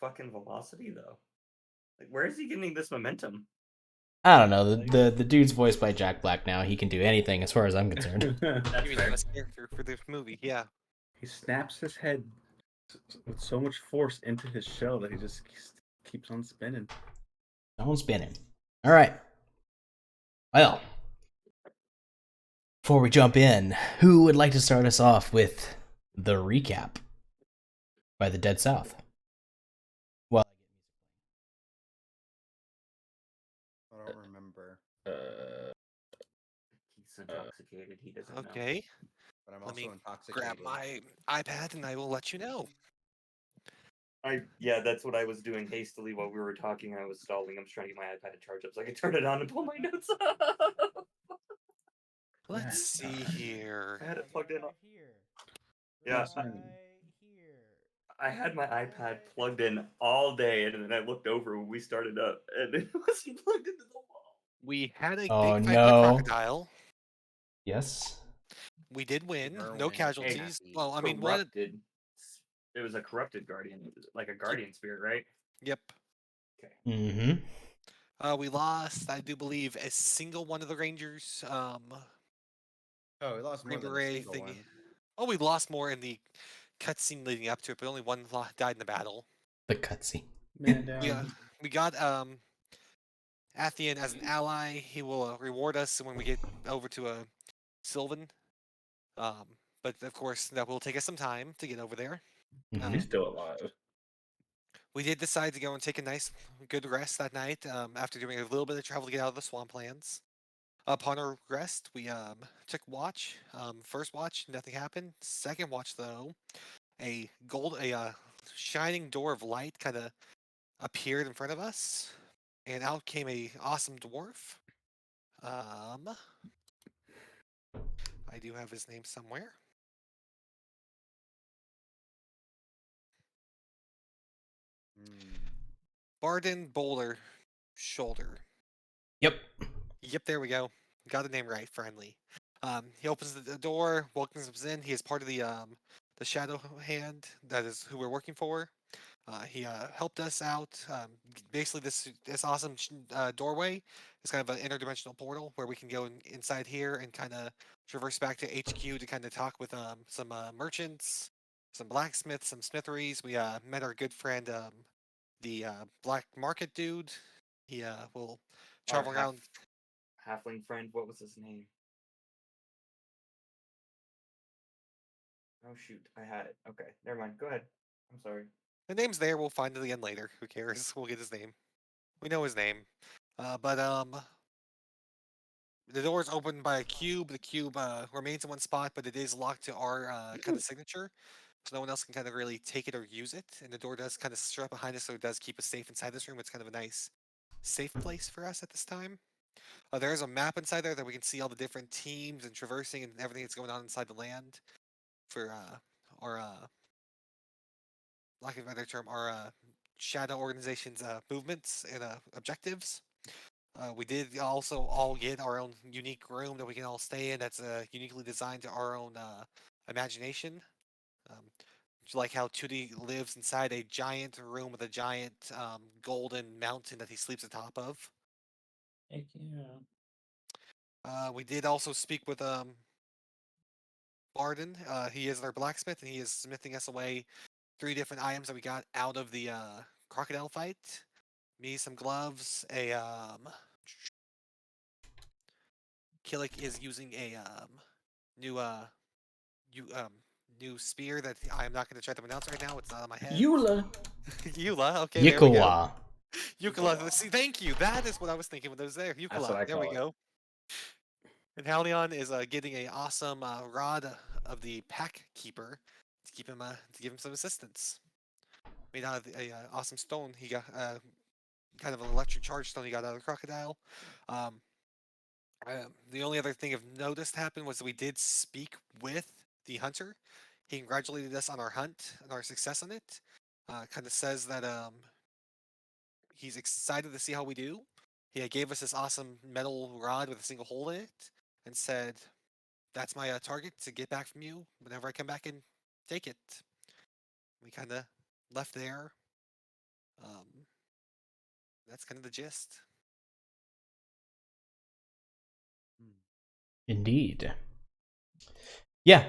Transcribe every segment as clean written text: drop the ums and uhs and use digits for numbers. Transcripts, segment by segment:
fucking velocity though? Like, where is he getting this momentum? I don't know. The dude's voiced by Jack Black now. He can do anything as far as I'm concerned. That's He's fair. the character for this movie. Yeah. He snaps his head with so much force into his shell that he just keeps on spinning. No one's spinning. All right. Well, before we jump in, who would like to start us off with the recap by the Dead South? Well, I don't remember, He's intoxicated. He doesn't know. Okay. but I'm Let me also intoxicated. grab my iPad and I will let you know. Yeah, that's what I was doing hastily while we were talking. I was stalling. I was trying to get my iPad to charge up so I could turn it on and pull my notes up. Let's see here. I had it plugged in. Yeah, I had my iPad plugged in all day, and then I looked over when we started up, and it wasn't plugged into the wall. We had a Oh, big fight with no. a crocodile. yes. We did win. Were No winning. casualties. Happy. Well, I mean, what? Corrupted. It was a corrupted guardian, like a guardian spirit, right? Yep. Okay. Mm-hmm. We lost, I do believe, a single one of the Rangers. Oh, we lost more Green than a Beret single thingy. one. Oh, we lost more in the cutscene leading up to it, but only one died in the battle. The cutscene. Man down. Yeah, we got Athian as an ally. He will reward us when we get over to Sylvan. But of course, that will take us some time to get over there. Mhm. He's still alive. We did decide to go and take a nice, good rest that night after doing a little bit of travel to get out of the swamplands. Upon our rest, we took watch. First watch, nothing happened. Second watch, though, a shining door of light kind of appeared in front of us, and out came a awesome dwarf. I do have his name somewhere. Barden Boulder Shoulder. Yep. Yep, there we go. Got the name right, finally. He opens the door, welcomes us in. He is part of the Shadow Hand. That is who we're working for. He helped us out. Basically, this awesome doorway is kind of an interdimensional portal where we can go inside here and kind of traverse back to HQ to kind of talk with some merchants, some blacksmiths, some smitheries. We met our good friend, the Black Market dude. He will travel around. Halfling friend, what was his name? Oh shoot, I had it. Okay, never mind. Go ahead. I'm sorry. The name's there. We'll find it again later. Who cares? We'll get his name. We know his name. But the door is opened by a cube. The cube remains in one spot, but it is locked to our kind of signature, so no one else can kind of really take it or use it. And the door does kind of shut behind us, so it does keep us safe inside this room. It's kind of a nice, safe place for us at this time. There is a map inside there that we can see all the different teams and traversing and everything that's going on inside the land for our lack of a better term, our shadow organization's movements and objectives. We did also all get our own unique room that we can all stay in that's uniquely designed to our own imagination. Like how Tootie lives inside a giant room with a giant golden mountain that he sleeps atop of. Heck yeah. We did also speak with Barden. He is our blacksmith, and he is smithing us away 3 different items that we got out of the crocodile fight. Me some gloves. Killick is using a new new spear that I'm not going to try to pronounce right now. It's not on my head. Eula. Eula. Okay, there we go. Yikawa. Eucala. See, thank you. That is what I was thinking when it was there. That's what I Eucala. There call we it. go. And Halion is getting a awesome rod of the Pack Keeper to keep him to give him some assistance. Made out of a awesome stone. He got kind of an electric charge stone he got out of the crocodile. The only other thing I've noticed happened was that we did speak with the hunter. He congratulated us on our hunt and our success on it. Kind of says that he's excited to see how we do. He gave us this awesome metal rod with a single hole in it and said, "That's my target to get back from you whenever I come back and take it." We kind of left there. that's kind of the gist. Indeed. Yeah,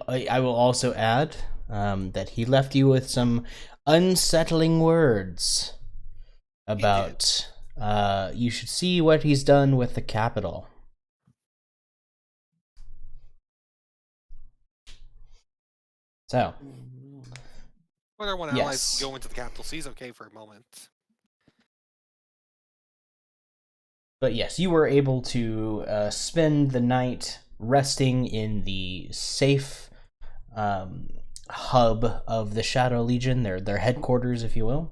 I will also add that he left you with some unsettling words about you should see what he's done with the capital. So, Whether one allies yes. go into the capital sees okay for a moment. But yes, you were able to spend the night resting in the safe hub of the Shadow Legion, their headquarters, if you will.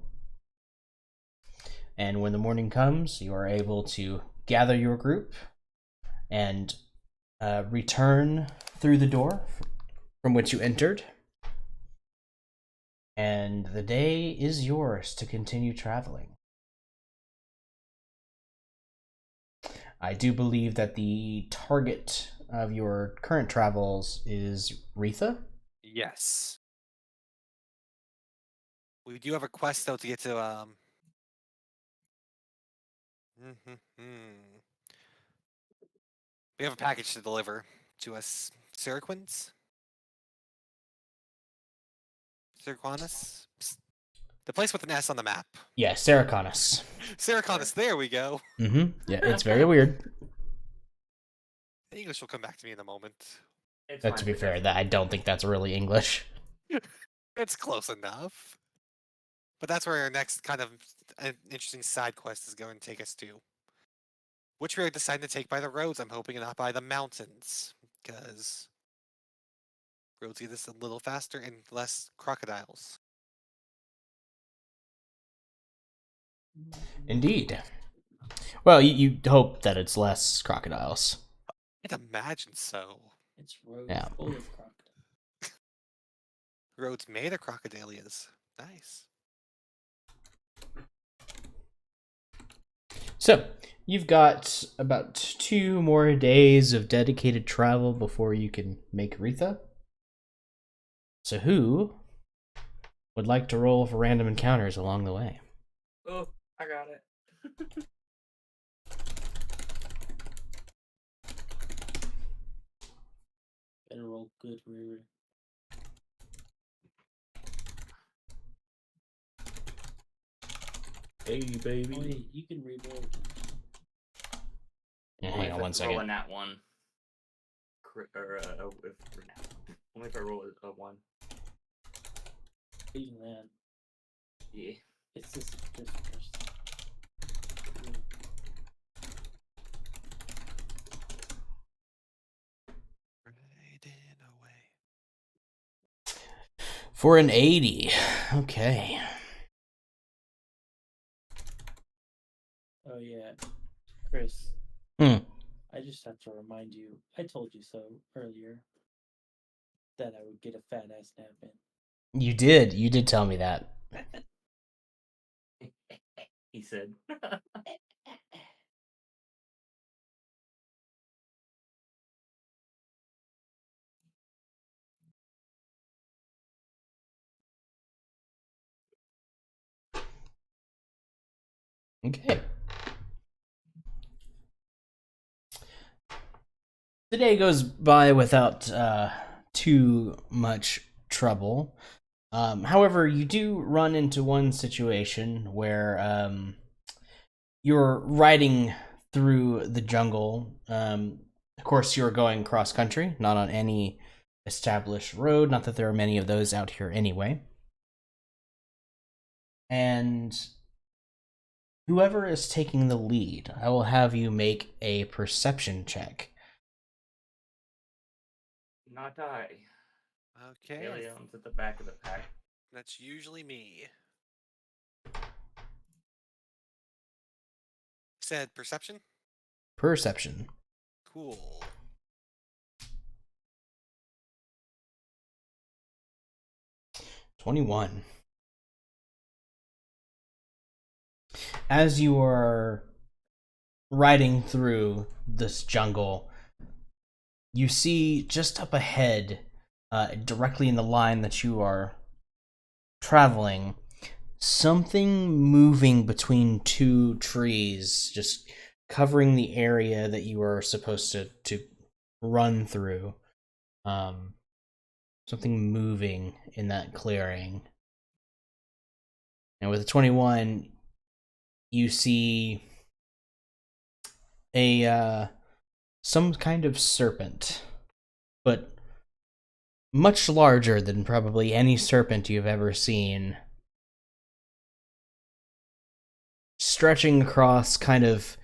And when the morning comes, you are able to gather your group and return through the door from which you entered. And the day is yours to continue traveling. I do believe that the target of your current travels is Retha. Yes. We do have a quest though to get to we have a package to deliver to us. Siraquins? Siraquanis? The place with an S on the map. Yeah, Saraconis. Siraconis, there we go. Mm-hmm. Yeah, it's very weird. The English will come back to me in a moment. To be fair, that I don't think that's really English. It's close enough. But that's where our next kind of interesting side quest is going to take us to. Which we are deciding to take by the roads, I'm hoping, and not by the mountains. Because roads get us a little faster and less crocodiles. Indeed. Well, you hope that it's less crocodiles. I'd imagine so. It's roads Yeah. full of crocodiles. Roads made of crocodilias. Nice. So, you've got about 2 more days of dedicated travel before you can make Retha. So who would like to roll for random encounters along the way? Oh, I got it. Better roll good, Riri. Hey, baby. Oh, wait, you can re-roll. Yeah, Only hang if on I one roll second. a nat one. Only if I roll a 1. Even that. Yeah. It's just first. Riding away. For an 80. Okay. Oh yeah, Chris. Hmm. I just have to remind you. I told you so earlier. That I would get a fat ass nap in. You did tell me that. He said. Okay. The day goes by without too much trouble. However, you do run into one situation where you're riding through the jungle. Of course, you're going cross country, not on any established road. Not that there are many of those out here anyway. And whoever is taking the lead, I will have you make a perception check. Not I. Okay. Alion's at the back of the pack. That's usually me. Said perception? Perception. Cool. $21. As you are riding through this jungle, you see just up ahead, directly in the line that you are traveling, something moving between two trees, just covering the area that you are supposed to run through. Something moving in that clearing. And with a 21, you see a some kind of serpent, but much larger than probably any serpent you've ever seen. Stretching across, kind of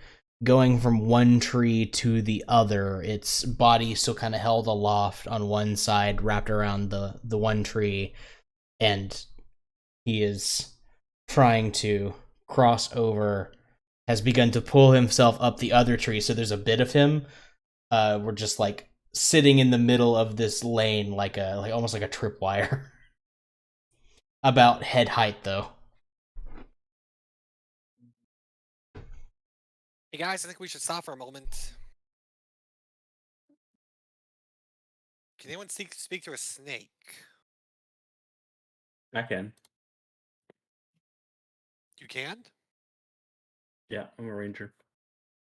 going from one tree to the other, its body still kind of held aloft on one side, wrapped around the one tree, and he is trying to cross over, has begun to pull himself up the other tree, so there's a bit of him. We're just like sitting in the middle of this lane, like almost like a tripwire. About head height, though. Hey guys, I think we should stop for a moment. Can anyone speak to a snake? I can. You can? Yeah, I'm a ranger.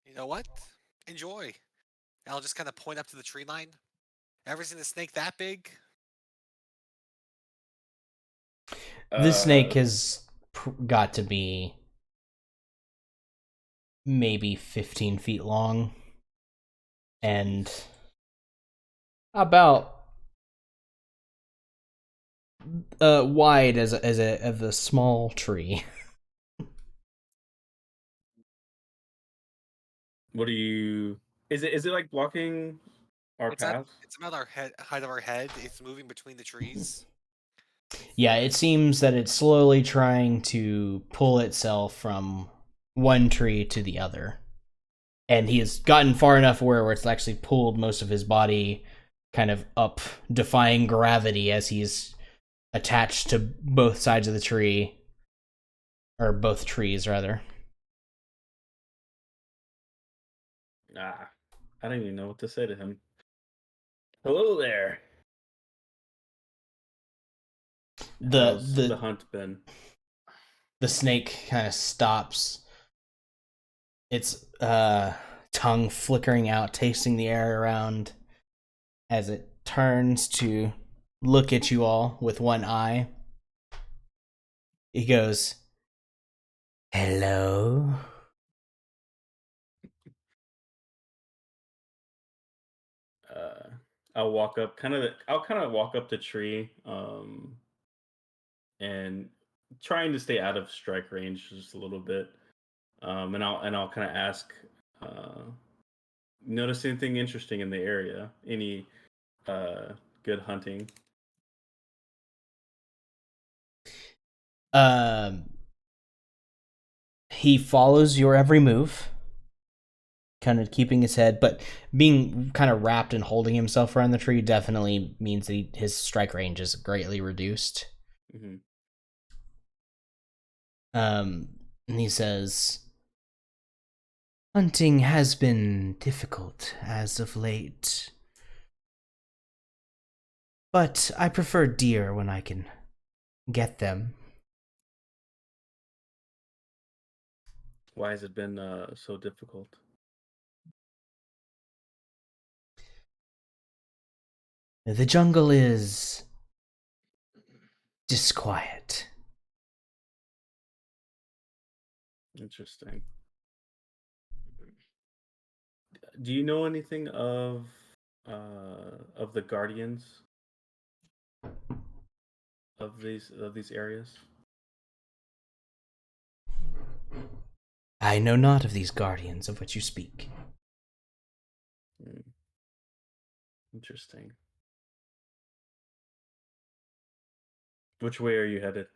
You know what? Enjoy. I'll just kind of point up to the tree line. Ever seen a snake that big? This snake has got to be maybe 15 feet long and about wide as a small tree. What do you? Is it like blocking our path? It's about our height of our head. It's moving between the trees. Yeah, it seems that it's slowly trying to pull itself from one tree to the other. And he has gotten far enough where it's actually pulled most of his body kind of up, defying gravity as he's attached to both sides of the tree. Or both trees, rather. I don't even know what to say to him. Hello there. How's the hunt been? The snake kind of stops, its tongue flickering out, tasting the air around, as it turns to look at you all with one eye. He goes, "Hello." I'll walk up, I'll kind of walk up the tree, and trying to stay out of strike range just a little bit. And I'll kind of ask, notice anything interesting in the area? Any good hunting? He follows your every move, kind of keeping his head, but being kind of wrapped and holding himself around the tree definitely means that his strike range is greatly reduced. Mm-hmm. And he says, "Hunting has been difficult as of late, but I prefer deer when I can get them." Why has it been so difficult? The jungle is disquiet. Interesting. Do you know anything of the guardians of these areas? I know not of these guardians of which you speak. Interesting. Which way are you headed?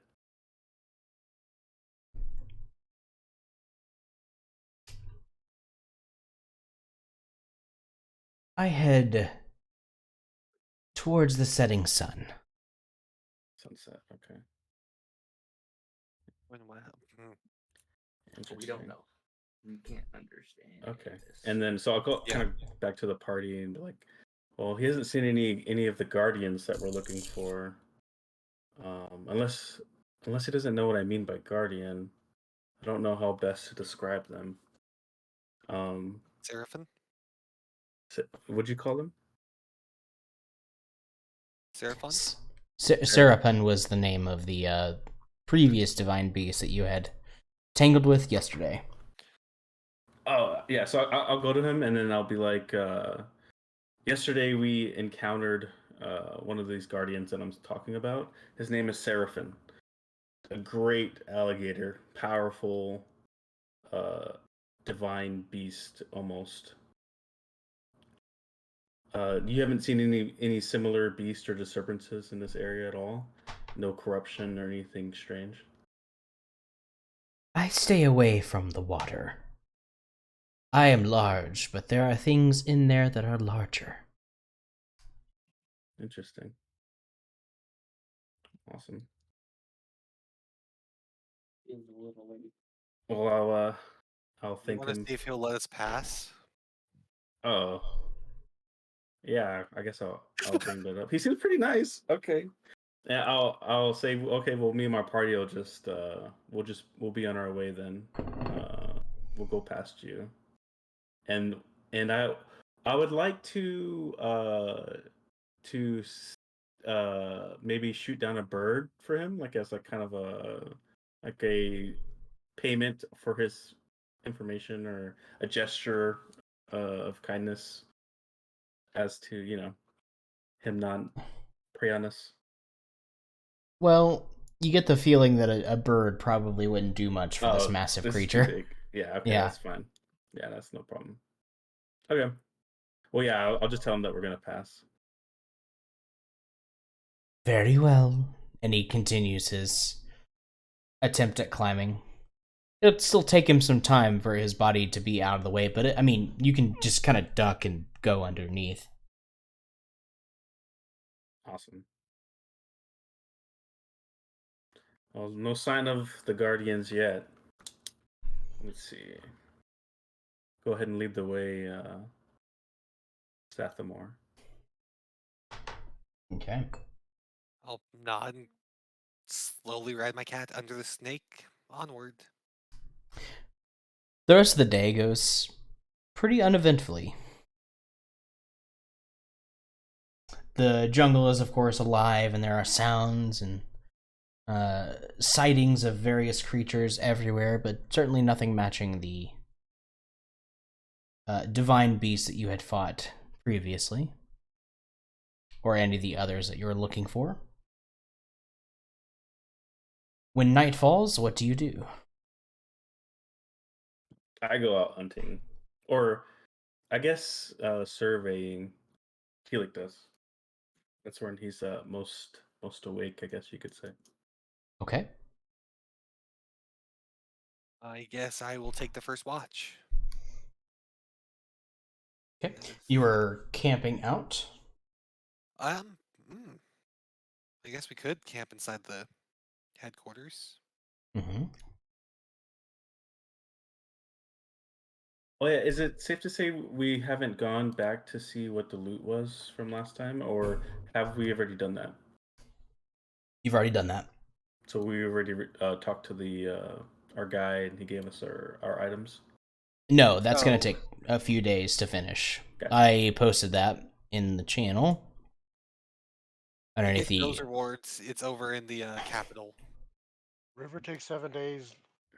I head towards the setting sun. Sunset, okay. We don't know. We can't understand. Okay. And then so I'll go kind of back to the party and be like, well, he hasn't seen any of the guardians that we're looking for. Unless Unless he doesn't know what I mean by guardian, I don't know how best to describe them. Seraphim? What'd you call them? Seraphon? Seraphon was the name of the previous divine beast that you had tangled with yesterday. Oh, yeah. So I'll go to him and then I'll be like, yesterday we encountered one of these guardians that I'm talking about. His name is Seraphim. A great alligator, powerful, divine beast almost. You haven't seen any similar beast or disturbances in this area at all? No corruption or anything strange? I stay away from the water. I am large, but there are things in there that are larger. Interesting. Awesome. Is a little late. Well, I'll You thank want to him. see if he'll let us pass? Oh, yeah. I guess I'll bring that up. He seems pretty nice. Okay. Yeah, I'll say okay. Well, me and my party will just we'll be on our way then. We'll go past you, and I would like to maybe shoot down a bird for him, like as like kind of a payment for his information or a gesture of kindness, as to him not prey on us. Well, you get the feeling that a bird probably wouldn't do much for this massive this creature. is too big. Yeah, okay, Yeah. that's fine. Yeah, that's no problem. Okay. Well, yeah, I'll just tell him that we're gonna pass. Very well. And he continues his attempt at climbing. It'll still take him some time for his body to be out of the way, but I mean, you can just kind of duck and go underneath. Awesome. Well, no sign of the guardians yet. Let's see. Go ahead and lead the way, Sathamore. Okay. I'll nod and slowly ride my cat under the snake onward. The rest of the day goes pretty uneventfully. The jungle is, of course, alive, and there are sounds and sightings of various creatures everywhere, but certainly nothing matching the divine beast that you had fought previously, or any of the others that you were looking for. When night falls, what do you do? I go out hunting, or I guess surveying. Keelik does. That's when he's most awake, I guess you could say. Okay. I guess I will take the first watch. Okay. You were camping out? I guess we could camp inside the headquarters. Mm-hmm. Oh yeah, is it safe to say we haven't gone back to see what the loot was from last time, or have we already done that? You've already done that. So we already talked to the our guy, and he gave us our items. No, that's going Oh. to take a few days to finish. Gotcha. I posted that in the channel. Underneath Get those the... rewards. It's over in the capital. River takes 7 days.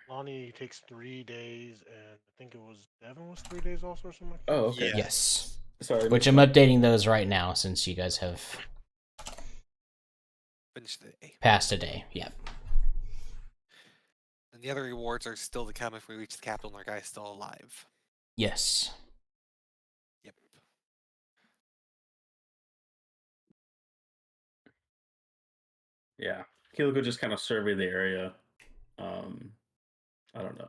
Lonnie takes 3 days, and I think it was Devin was 3 days also, or something like that. Oh, okay. Yes. Sorry. I Which missed I'm that. updating those right now since you guys have Finish the day. passed a day. Yeah. And the other rewards are still to come if we reach the capital and our guy's still alive. Yes. Yep. Yeah, Keelik will just kind of survey the area. I don't know.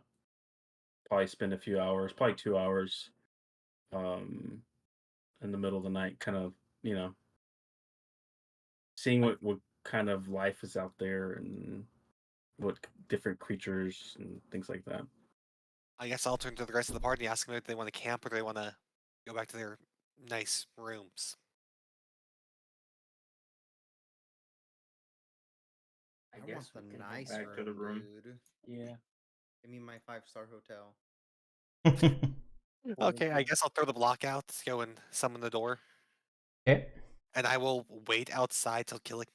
Probably spend a few hours, probably 2 hours, in the middle of the night, kind of, seeing what kind of life is out there and what different creatures and things like that. I guess I'll turn to the rest of the party and ask them if they want to camp or they want to go back to their nice rooms. I want guess the we can go nice back to the room. dude. Yeah. Give me my 5-star hotel. Okay, I guess I'll throw the block out, go and summon the door, Okay. and I will wait outside till Killick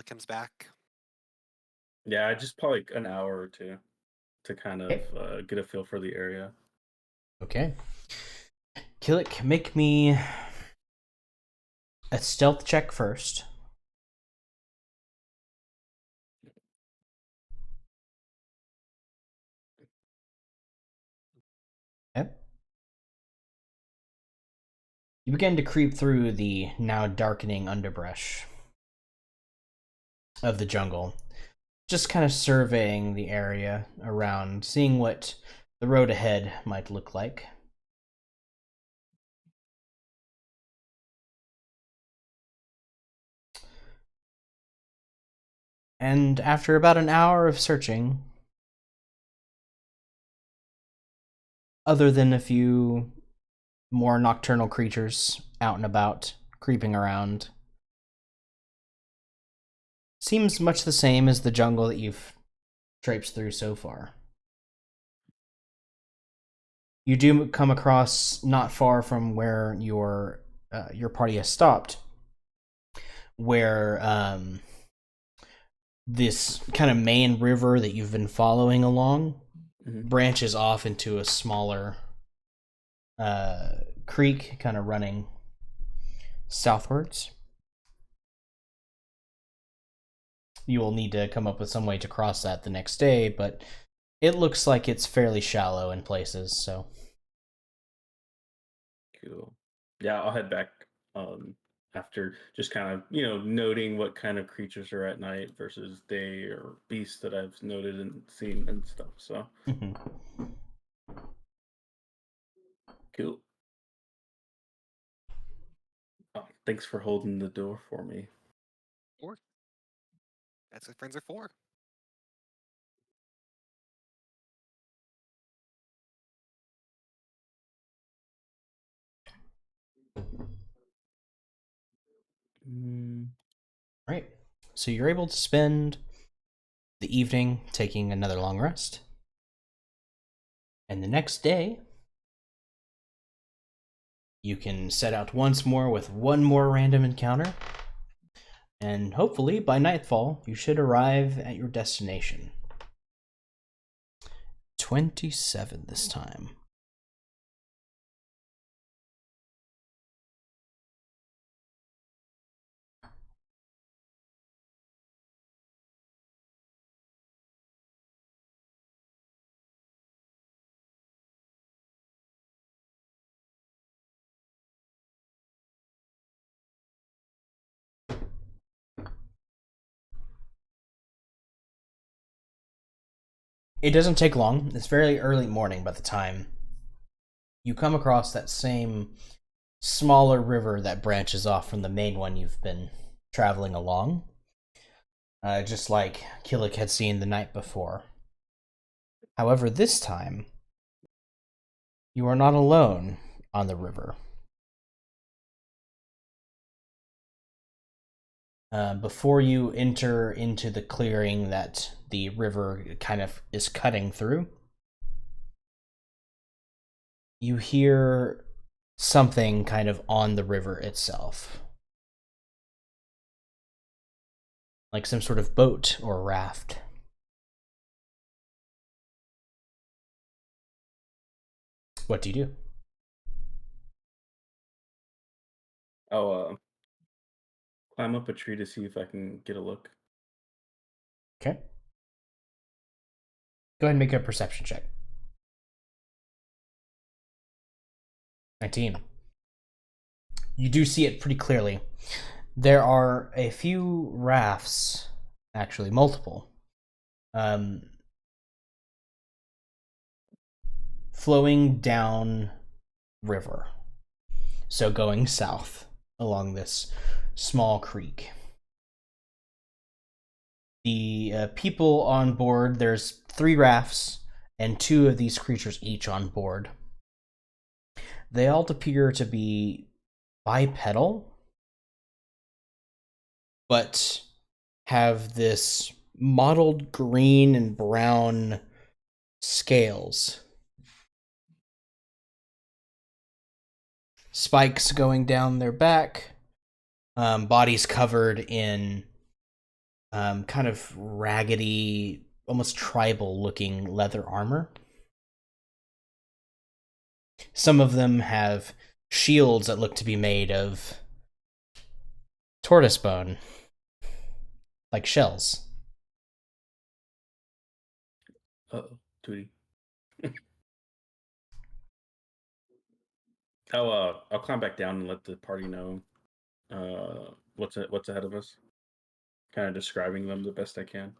comes back. Yeah, just probably like an hour or two to kind of Okay. get a feel for the area. Okay. Killick, make me a stealth check first. Okay. You begin to creep through the now darkening underbrush of the jungle, just kind of surveying the area around, seeing what the road ahead might look like. And after about an hour of searching, other than a few more nocturnal creatures out and about, creeping around, seems much the same as the jungle that you've traipsed through so far. You do come across, not far from where your party has stopped, where this kind of main river that you've been following along branches off into a smaller creek, kind of running southwards. You will need to come up with some way to cross that the next day, but it looks like it's fairly shallow in places, so. Cool. Yeah, I'll head back after just kind of, noting what kind of creatures are at night versus day or beasts that I've noted and seen and stuff. So, cool. Oh, thanks for holding the door for me. Or that's what friends are for. Right. So you're able to spend the evening taking another long rest. And the next day, you can set out once more with one more random encounter. And hopefully, by nightfall, you should arrive at your destination. 27 this time. It doesn't take long. It's fairly early morning by the time you come across that same smaller river that branches off from the main one you've been traveling along. Just like Killick had seen the night before. However, this time, you are not alone on the river. Before you enter into the clearing that the river kind of is cutting through, you hear something kind of on the river itself. Like some sort of boat or raft. What do you do? I'll climb up a tree to see if I can get a look. Okay. Go ahead and make a perception check. 19. You do see it pretty clearly. There are a few rafts, actually multiple, flowing down river. So going south along this small creek. The people on board, there's 3 rafts and 2 of these creatures each on board. They all appear to be bipedal, but have this mottled green and brown scales. Spikes going down their back, bodies covered in kind of raggedy, almost tribal-looking leather armor. Some of them have shields that look to be made of tortoise bone, like shells. Uh-oh, Tootie. I'll climb back down and let the party know what's ahead of us. Kind of describing them the best I can.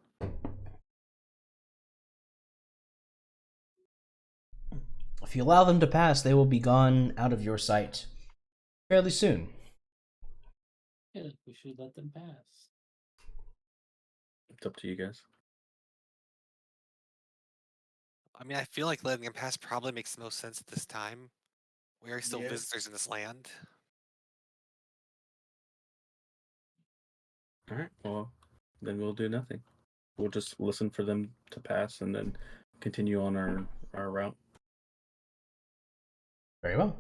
If you allow them to pass, they will be gone out of your sight fairly soon. Yeah, we should let them pass. It's up to you guys. I mean, I feel like letting them pass probably makes the most sense at this time. We are still Yeah. visitors in this land. All right. Well, then we'll do nothing. We'll just listen for them to pass and then continue on our route. Very well.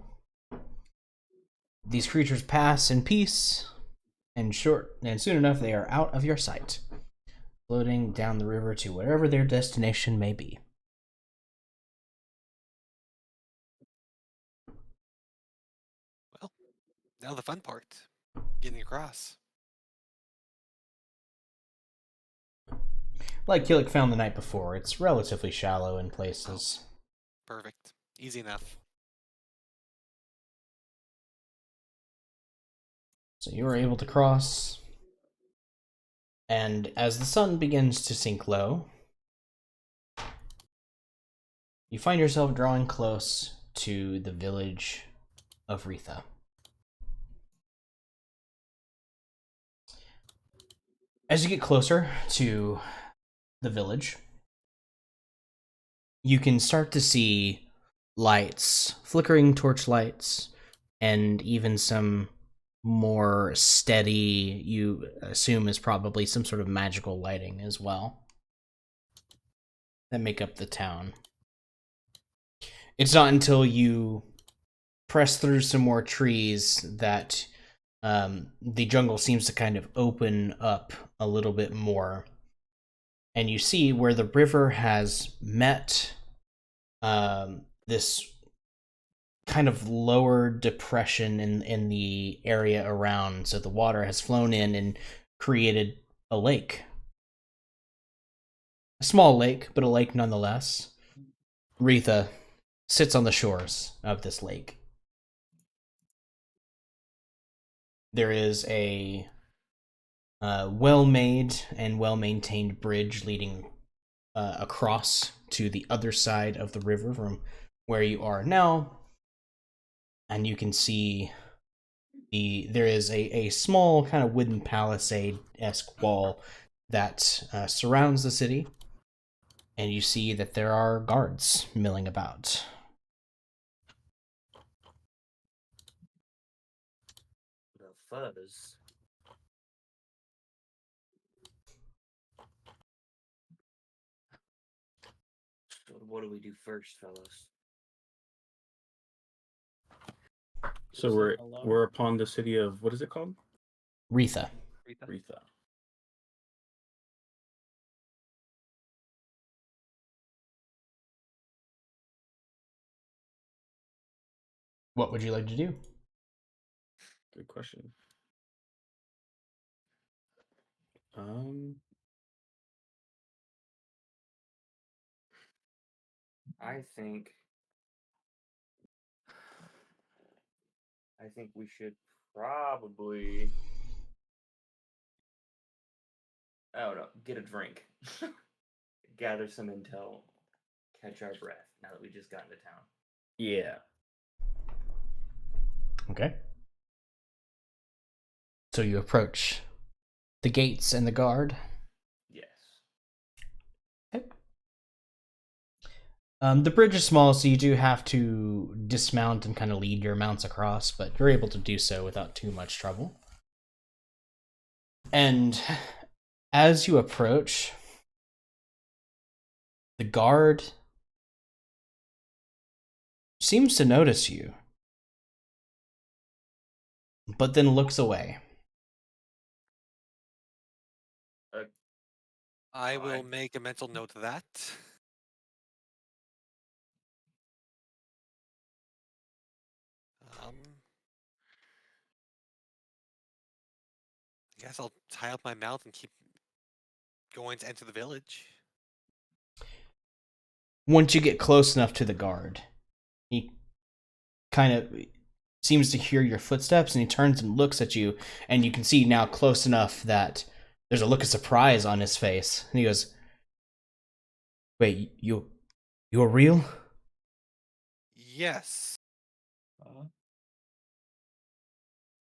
These creatures pass in peace, and soon enough they are out of your sight, floating down the river to wherever their destination may be. Well, now the fun part, getting across. Like Killick found the night before, it's relatively shallow in places. Perfect. Easy enough. So you are able to cross, and as the sun begins to sink low, you find yourself drawing close to the village of Retha. As you get closer to the village, you can start to see lights, flickering torch lights, and even some more steady, you assume is probably some sort of magical lighting as well, that make up the town. It's not until you press through some more trees that the jungle seems to kind of open up a little bit more. And you see where the river has met this kind of lower depression in the area around. So the water has flown in and created a lake. A small lake, but a lake nonetheless. Retha sits on the shores of this lake. There is a well-made and well-maintained bridge leading across to the other side of the river from where you are now. And you can see there is a small kind of wooden palisade-esque wall that surrounds the city. And you see that there are guards milling about. The fuzz. So what do we do first, fellas? So we're upon the city of, what is it called? Retha. Retha. What would you like to do? Good question. I think we should probably, I don't know, get a drink. Gather some intel, catch our breath now that we just got into town. Yeah. Okay. So you approach the gates and the guard. Yes. Okay. The bridge is small, so you do have to dismount and kind of lead your mounts across, but you're able to do so without too much trouble. And as you approach, The guard seems to notice you, but then looks away. I will make a mental note of that. I guess I'll tie up my mouth and keep going to enter the village. Once you get close enough to the guard, he kind of seems to hear your footsteps, and he turns and looks at you, and you can see now close enough that there's a look of surprise on his face. And he goes, "Wait, you're real?" Yes.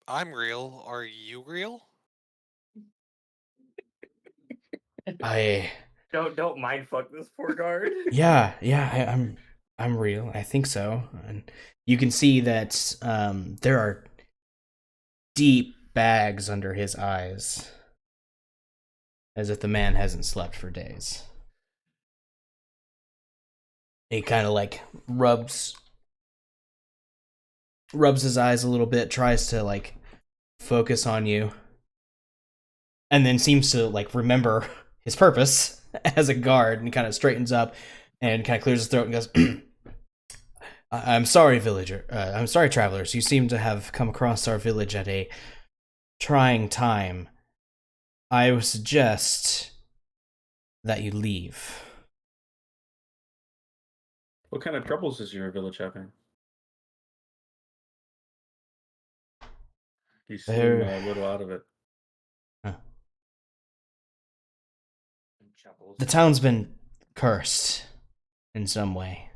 I'm real. Are you real? I Don't mind fuck this poor guard. yeah, I'm real. I think so. And you can see that there are deep bags under his eyes, as if the man hasn't slept for days. He kind of like rubs his eyes a little bit, tries to like focus on you, and then seems to like remember his purpose as a guard, and kind of straightens up and kind of clears his throat and goes, I'm sorry, I'm sorry, travelers. You seem to have come across our village at a trying time. I would suggest that you leave. What kind of troubles is your village having? You seem a little out of it. The town's been cursed in some way.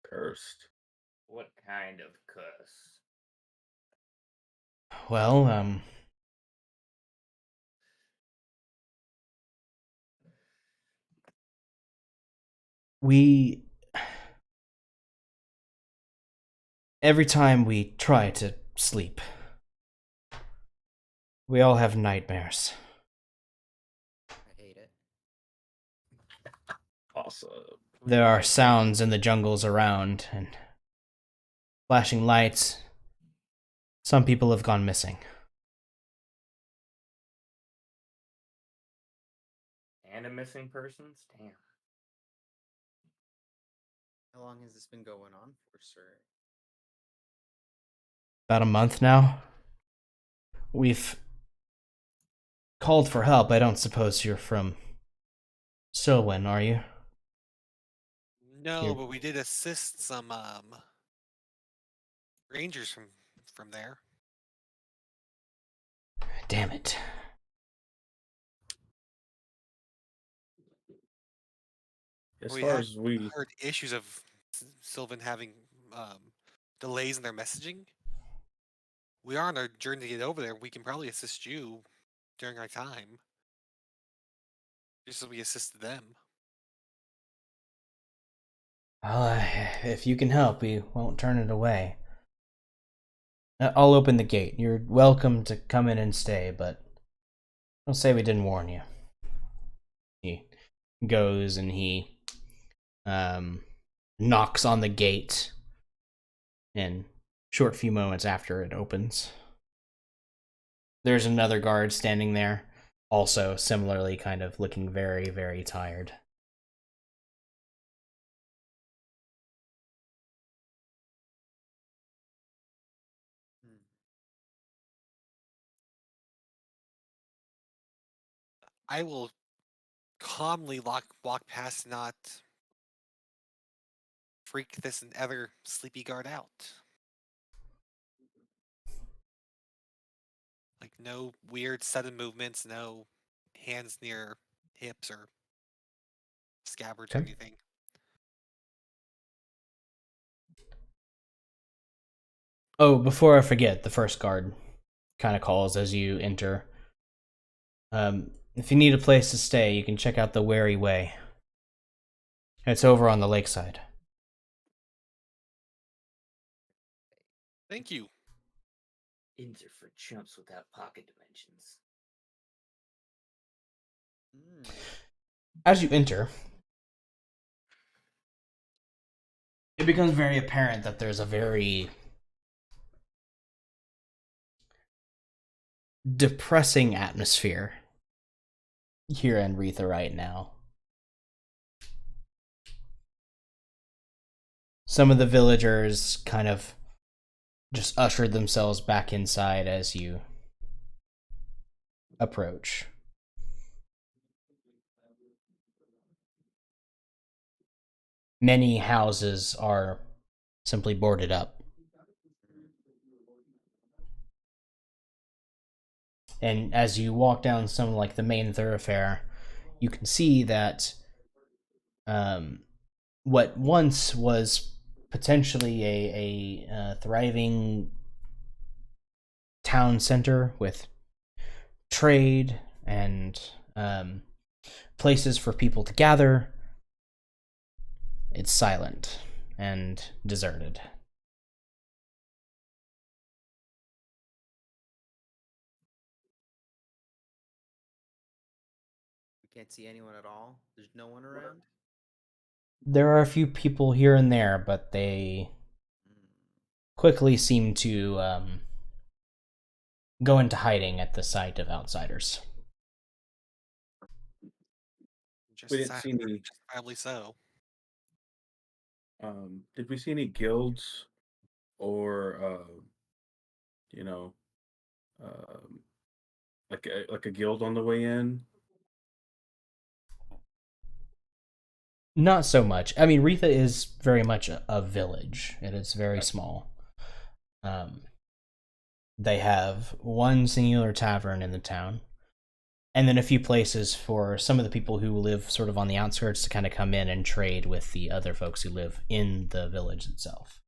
Cursed. What kind of curse? Well, every time we try to sleep, we all have nightmares. I hate it. Awesome. There are sounds in the jungles around, and flashing lights. Some people have gone missing. And a missing persons? Damn. How long has this been going on for, sir? About a month now. We've called for help. I don't suppose you're from Silwen, are you? No, Here. but we did assist some rangers from there. Damn it. As We far had as we heard issues of Sylvan having delays in their messaging. We are on our journey to get over there. We can probably assist you during our time, just as we assisted them. Well, if you can help, we won't turn it away. I'll open the gate. You're welcome to come in and stay, but don't say we didn't warn you. He goes and he knocks on the gate, and short few moments after it opens, there's another guard standing there, also similarly kind of looking very, very tired. I will calmly walk past, not freak this other sleepy guard out. Like, no weird sudden movements, no hands near hips or scabbards or Okay. anything. Oh, before I forget, the first guard kind of calls as you enter. If you need a place to stay, you can check out the Wary Way. It's over on the lakeside. Thank you. Inns are for chumps without pocket dimensions. Mm. As you enter, it becomes very apparent that there's a very depressing atmosphere here in Retha right now. Some of the villagers kind of just ushered themselves back inside as you approach. Many houses are simply boarded up. And as you walk down some like the main thoroughfare, you can see that what once was potentially a thriving town center with trade and places for people to gather, it's silent and deserted. We can't see anyone at all. There's no one around. There are a few people here and there, but they quickly seem to go into hiding at the sight of outsiders. We didn't see any. Justifiably so. Did we see any guilds or you know, um, like a guild on the way in? Not so much. I mean, Retha is very much a village, and it's very small. They have one singular tavern in the town, and then a few places for some of the people who live sort of on the outskirts to kind of come in and trade with the other folks who live in the village itself.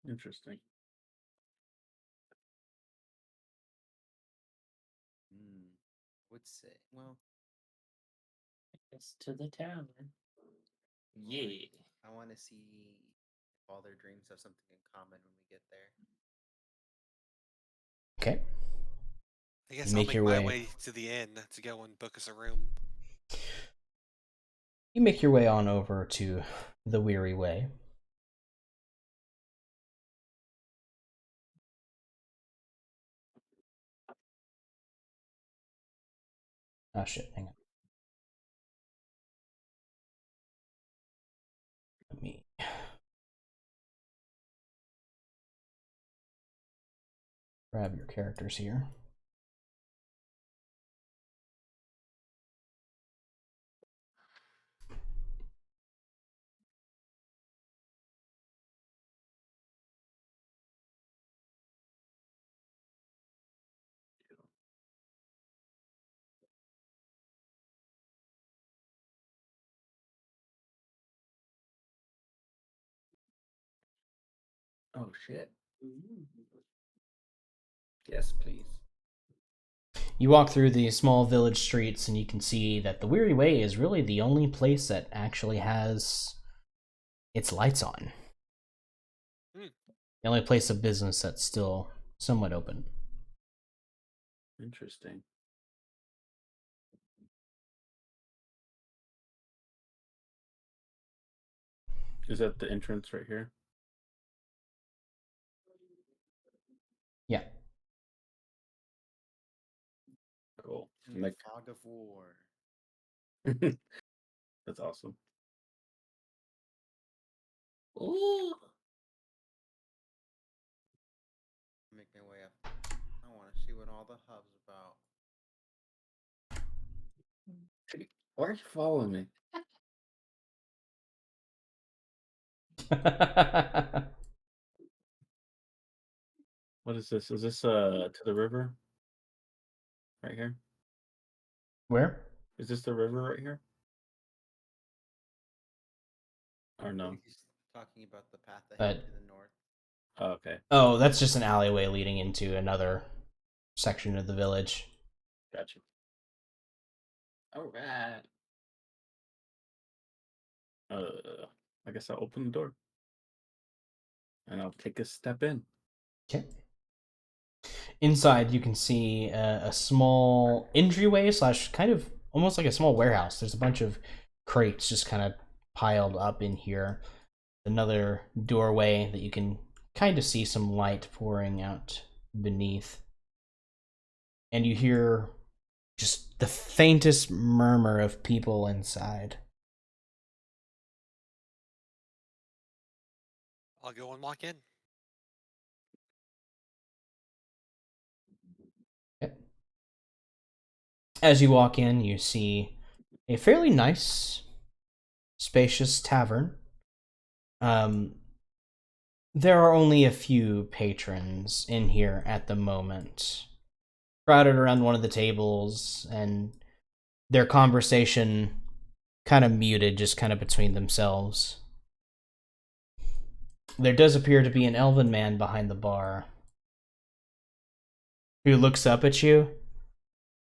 Interesting. Would say, well, It's to the tavern. Yeah. I want to see if all their dreams have something in common when we get there. Okay. I guess Make I'll make your my way. way to the inn to go and book us a room. You make your way on over to the Weary Way. Oh shit, hang on. Let me grab your characters here. Oh shit. Yes, please. You walk through the small village streets and you can see that the Weary Way is really the only place that actually has its lights on. Hmm. The only place of business that's still somewhat open. Interesting. Is that the entrance right here? Yeah. Cool. In the fog of war. That's awesome. Ooh. Make my way up. I want to see what all the hub's about. Why are you following me? What is this? Is this to the river? Right here? Where? Is this the river right here? Or no? He's talking about the path ahead to the north. Oh, okay. Oh, that's just an alleyway leading into another section of the village. Gotcha. All right. I guess I'll open the door. And I'll take a step in. Okay. Inside, you can see a small entryway slash kind of almost like a small warehouse. There's a bunch of crates just kind of piled up in here. Another doorway that you can kind of see some light pouring out beneath. And you hear just the faintest murmur of people inside. I'll go and walk in. As you walk in, you see a fairly nice, spacious tavern. There are only a few patrons in here at the moment, crowded around one of the tables, and their conversation kind of muted, just kind of between themselves. There does appear to be an elven man behind the bar who looks up at you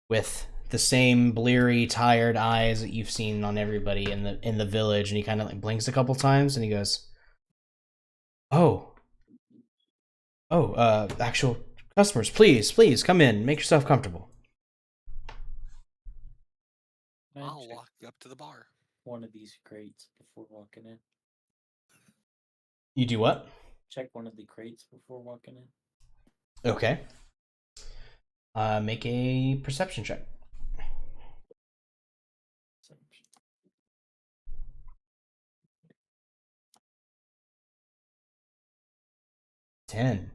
with the same bleary, tired eyes that you've seen on everybody in the village, and he kind of like blinks a couple times, and he goes, actual customers, please come in, make yourself comfortable." Can I I'll check walk up to the bar. one of these crates before walking in? You do what? Check one of the crates before walking in. Okay. Make a perception check. 10.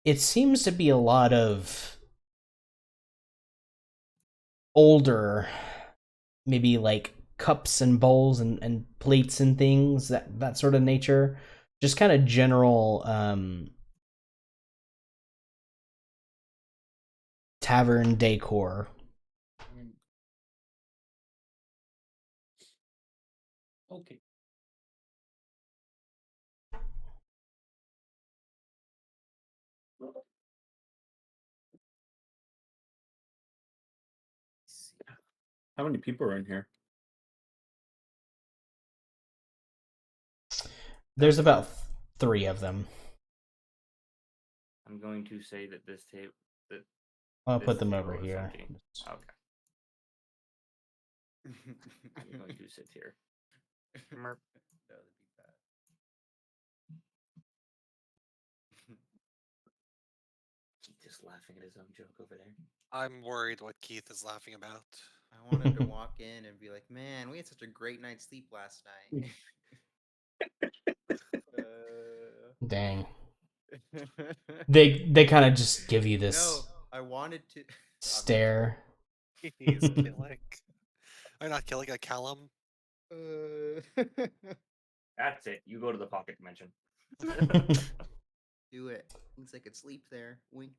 It seems to be a lot of older, maybe like cups and bowls and plates and things, that sort of nature. Just kind of general tavern decor. Okay. How many people are in here? There's about 3 of them. I'm going to say that this table. That I'll this put them table over is here. empty. Okay. I'm going to sit here. Merp. That would be bad. Keith is laughing at his own joke over there. I'm worried what Keith is laughing about. I wanted to walk in and be like, "Man, we had such a great night's sleep last night." Dang. They kind of just give you this No, I wanted to stare. He's killing. I'm not killing a Callum. That's it. You go to the pocket dimension. Do it. Thinks I could sleep there. Wink.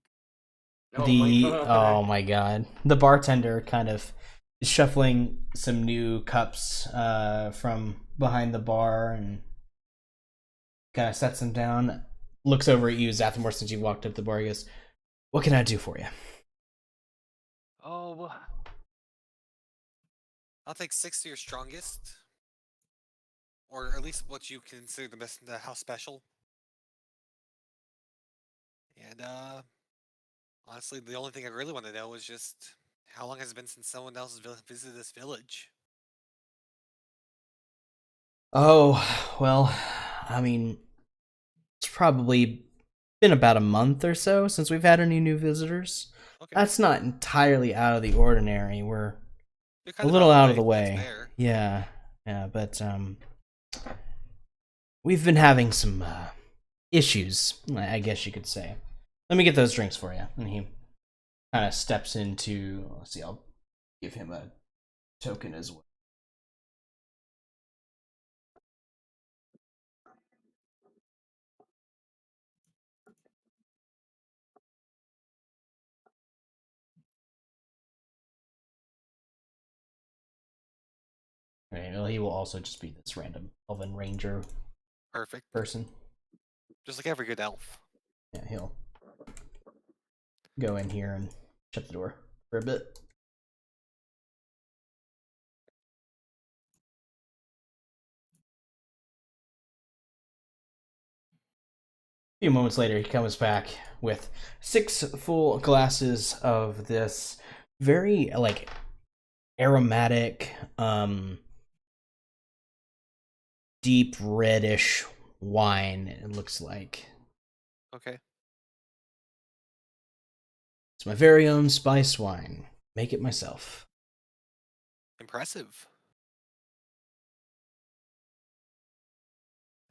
Oh my god. The bartender kind of is shuffling some new cups from behind the bar and kind of sets them down. Looks over at you, Zathamore, since you walked up the bar. He goes, "What can I do for you?" Oh, I'll take 6 to your strongest, or at least what you consider the house special. And honestly, the only thing I really want to know is just how long has it been since someone else has visited this village? Oh, well, I mean, it's probably been about a month or so since we've had any new visitors. Okay, That's not entirely out of the ordinary. We're you're a kind little out of the so that's way. fair. Yeah, but we've been having some issues, I guess you could say. Let me get those drinks for you. And he kind of steps into. Let's see. I'll give him a token as well. Right, well, he will also just be this random elven ranger Perfect. person. Just like every good elf. Yeah, he'll go in here and shut the door for a bit. few moments later, he comes back with 6 full glasses of this very, like, aromatic, deep reddish wine, it looks like. Okay. It's my very own spice wine. Make it myself. Impressive.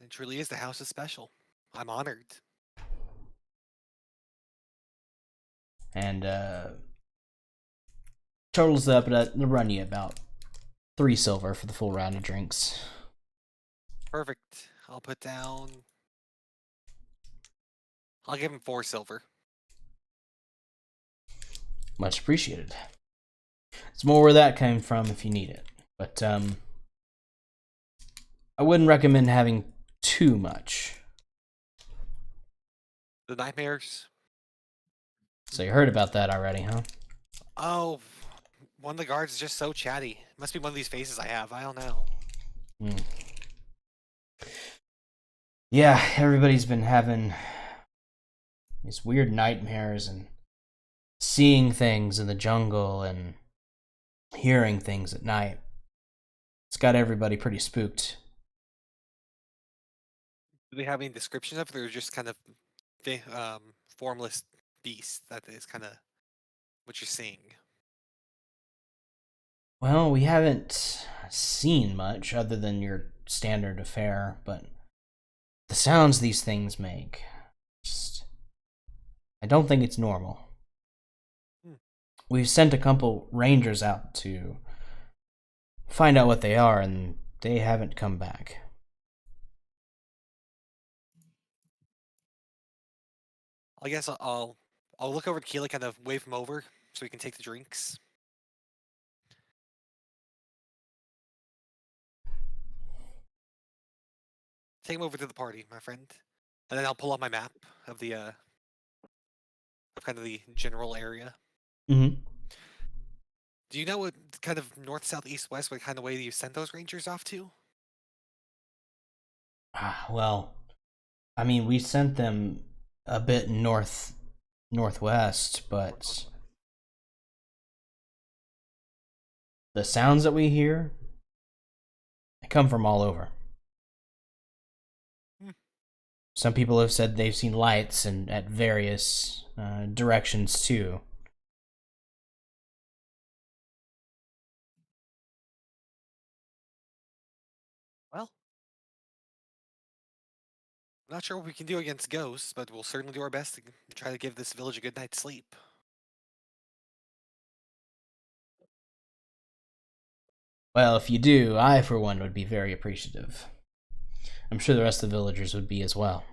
It truly is. The house is special. I'm honored. And totals up at the run you about 3 silver for the full round of drinks. Perfect. I'll put down. I'll give him 4 silver. Much appreciated. It's more where that came from if you need it. But I wouldn't recommend having too much. The nightmares. So you heard about that already, huh? Oh, one of the guards is just so chatty. Must be one of these faces I have. I don't know. Yeah, everybody's been having these weird nightmares and seeing things in the jungle and hearing things at night. It's got everybody pretty spooked. Do they have any descriptions of it, or just kind of formless beast that is kind of what you're seeing? Well, we haven't seen much other than your standard affair, but the sounds these things make, I don't think it's normal. We've sent a couple rangers out to find out what they are, and they haven't come back. I guess I'll look over to Keela, kind of wave him over so we can take the drinks. Take him over to the party, my friend, and then I'll pull up my map of the kind of the general area. Mm-hmm. Do you know what kind of north, south, east, west, what kind of way you sent those rangers off to? Well, I mean, we sent them a bit northwest, but the sounds that we hear, they come from all over. Some people have said they've seen lights and at various directions too. Well, I'm not sure what we can do against ghosts, but we'll certainly do our best to try to give this village a good night's sleep. Well, if you do, I, for one, would be very appreciative. I'm sure the rest of the villagers would be as well.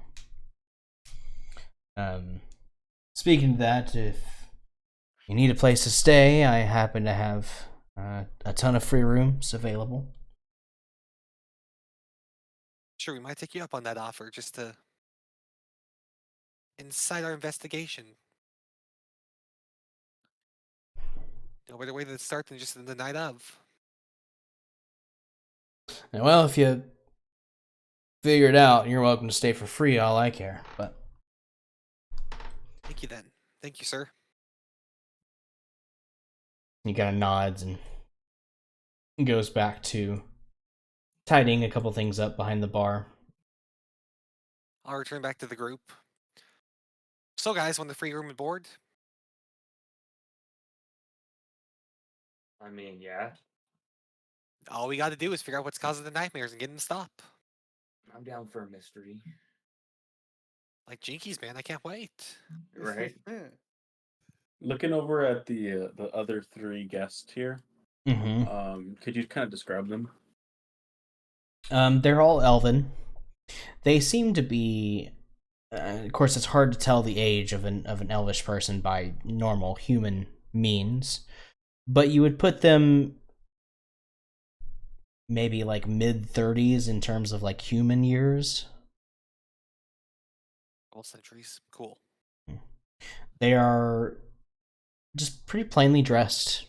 Speaking of that, if you need a place to stay, I happen to have a ton of free rooms available. Sure, we might take you up on that offer just to incite our investigation. No better way to start than just the night of. And well, if you figure it out, you're welcome to stay for free, all I care. But Thank you then. Thank you, sir. he kind of nods and goes back to tidying a couple things up behind the bar. I'll return back to the group. So, guys, want the free room and board? I mean, yeah. All we got to do is figure out what's causing the nightmares and get them to stop. I'm down for a mystery. Like Jinkies, man, I can't wait. Right? Looking over at the other 3 guests here, could you kind of describe them? They're all elven. They seem to be. Of course, it's hard to tell the age of an elvish person by normal human means, but you would put them maybe like mid-30s in terms of like human years. All centuries, cool. They are just pretty plainly dressed.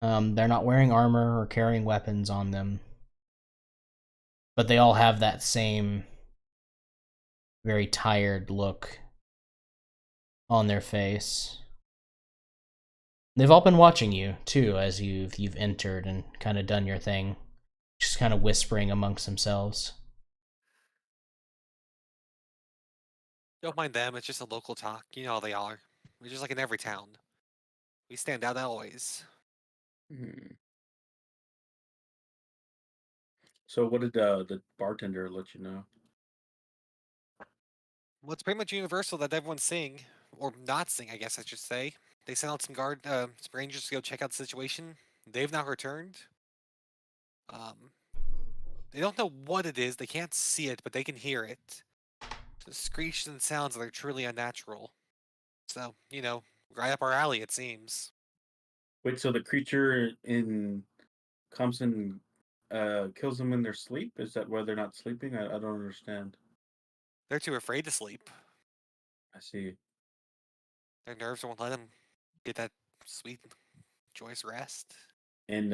They're not wearing armor or carrying weapons on them, but they all have that same very tired look on their face. They've all been watching you too as you've entered and kind of done your thing, just kind of whispering amongst themselves. Don't mind them. It's just a local talk. You know how they are. We're just like in every town. We stand out always. So what did the bartender let you know? Well, it's pretty much universal that everyone's seeing, or not seeing, I guess I should say. They sent out some some rangers to go check out the situation. They've now returned. They don't know what it is. They can't see it, but they can hear it. So screeches and sounds that are truly unnatural. So, right up our alley, it seems. Wait, so the creature in comes and kills them in their sleep? Is that why they're not sleeping? I don't understand. They're too afraid to sleep. I see. Their nerves won't let them get that sweet, joyous rest. And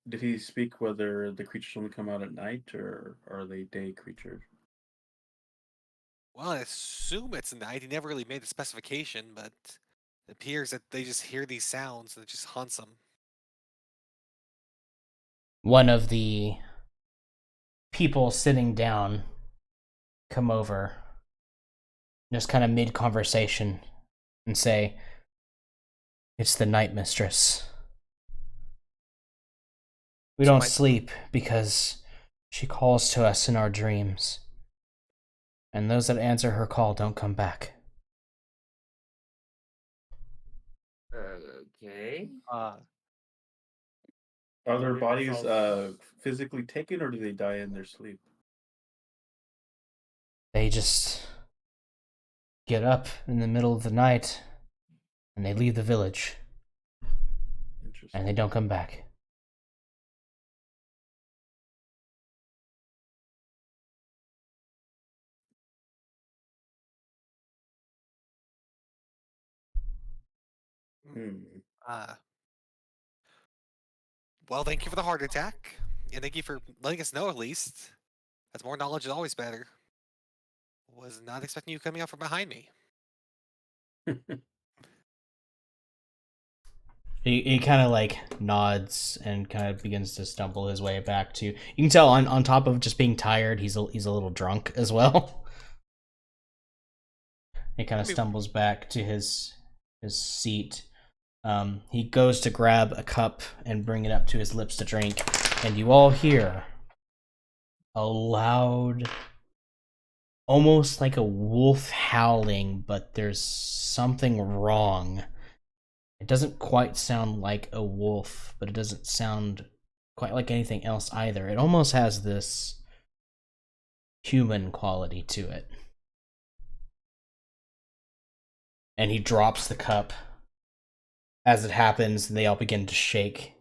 did he speak whether the creatures only come out at night or are they day creatures? Well, I assume it's a night. He never really made a specification, but it appears that they just hear these sounds and it just haunts them. One of the people sitting down come over, just kind of mid-conversation, and say, "It's the night mistress. We don't sleep because she calls to us in our dreams. And those that answer her call don't come back." Okay. Are their bodies physically taken or do they die in their sleep? They just get up in the middle of the night and they leave the village. Interesting. And they don't come back. Well, thank you for the heart attack. And thank you for letting us know at least. That's more knowledge is always better. Was not expecting you coming out from behind me. He kind of like nods and kind of begins to stumble his way back to. You can tell on top of just being tired, he's a little drunk as well. He kind of stumbles back to his seat. He goes to grab a cup and bring it up to his lips to drink, and you all hear a loud, almost like a wolf howling, but there's something wrong. It doesn't quite sound like a wolf, but it doesn't sound quite like anything else either. It almost has this human quality to it. And he drops the cup. As it happens, they all begin to shake.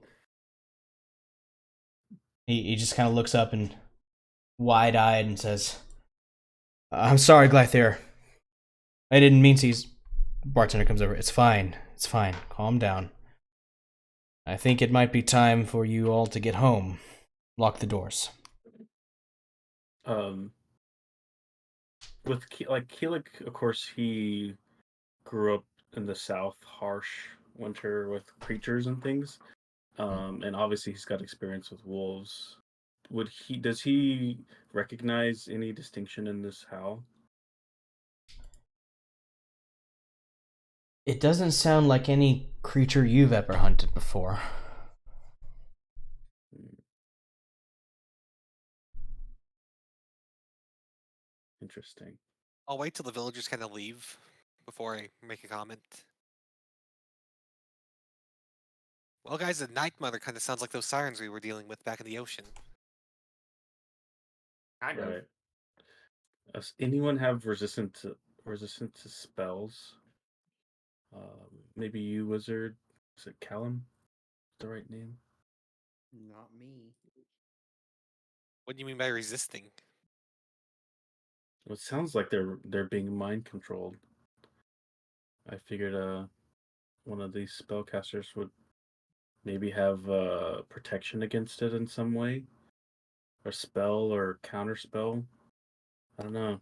He just kind of looks up and wide-eyed and says, "I'm sorry, Glythair. I didn't mean to." Bartender comes over. It's fine. It's fine. Calm down. I think it might be time for you all to get home. Lock the doors. With Keelik, of course, he grew up in the South, harsh winter with creatures and things. And obviously he's got experience with wolves. Does he recognize any distinction in this howl? It doesn't sound like any creature you've ever hunted before. Interesting. I'll wait till the villagers kind of leave before I make a comment. Well, guys, the Night Mother kind of sounds like those sirens we were dealing with back in the ocean. Kind of. Right. Does anyone have resistance to spells? Maybe you, wizard. Is it Callum? The right name? Not me. What do you mean by resisting? Well, it sounds like they're being mind controlled. I figured one of these spellcasters would maybe have protection against it in some way, or spell or counter spell. I don't know.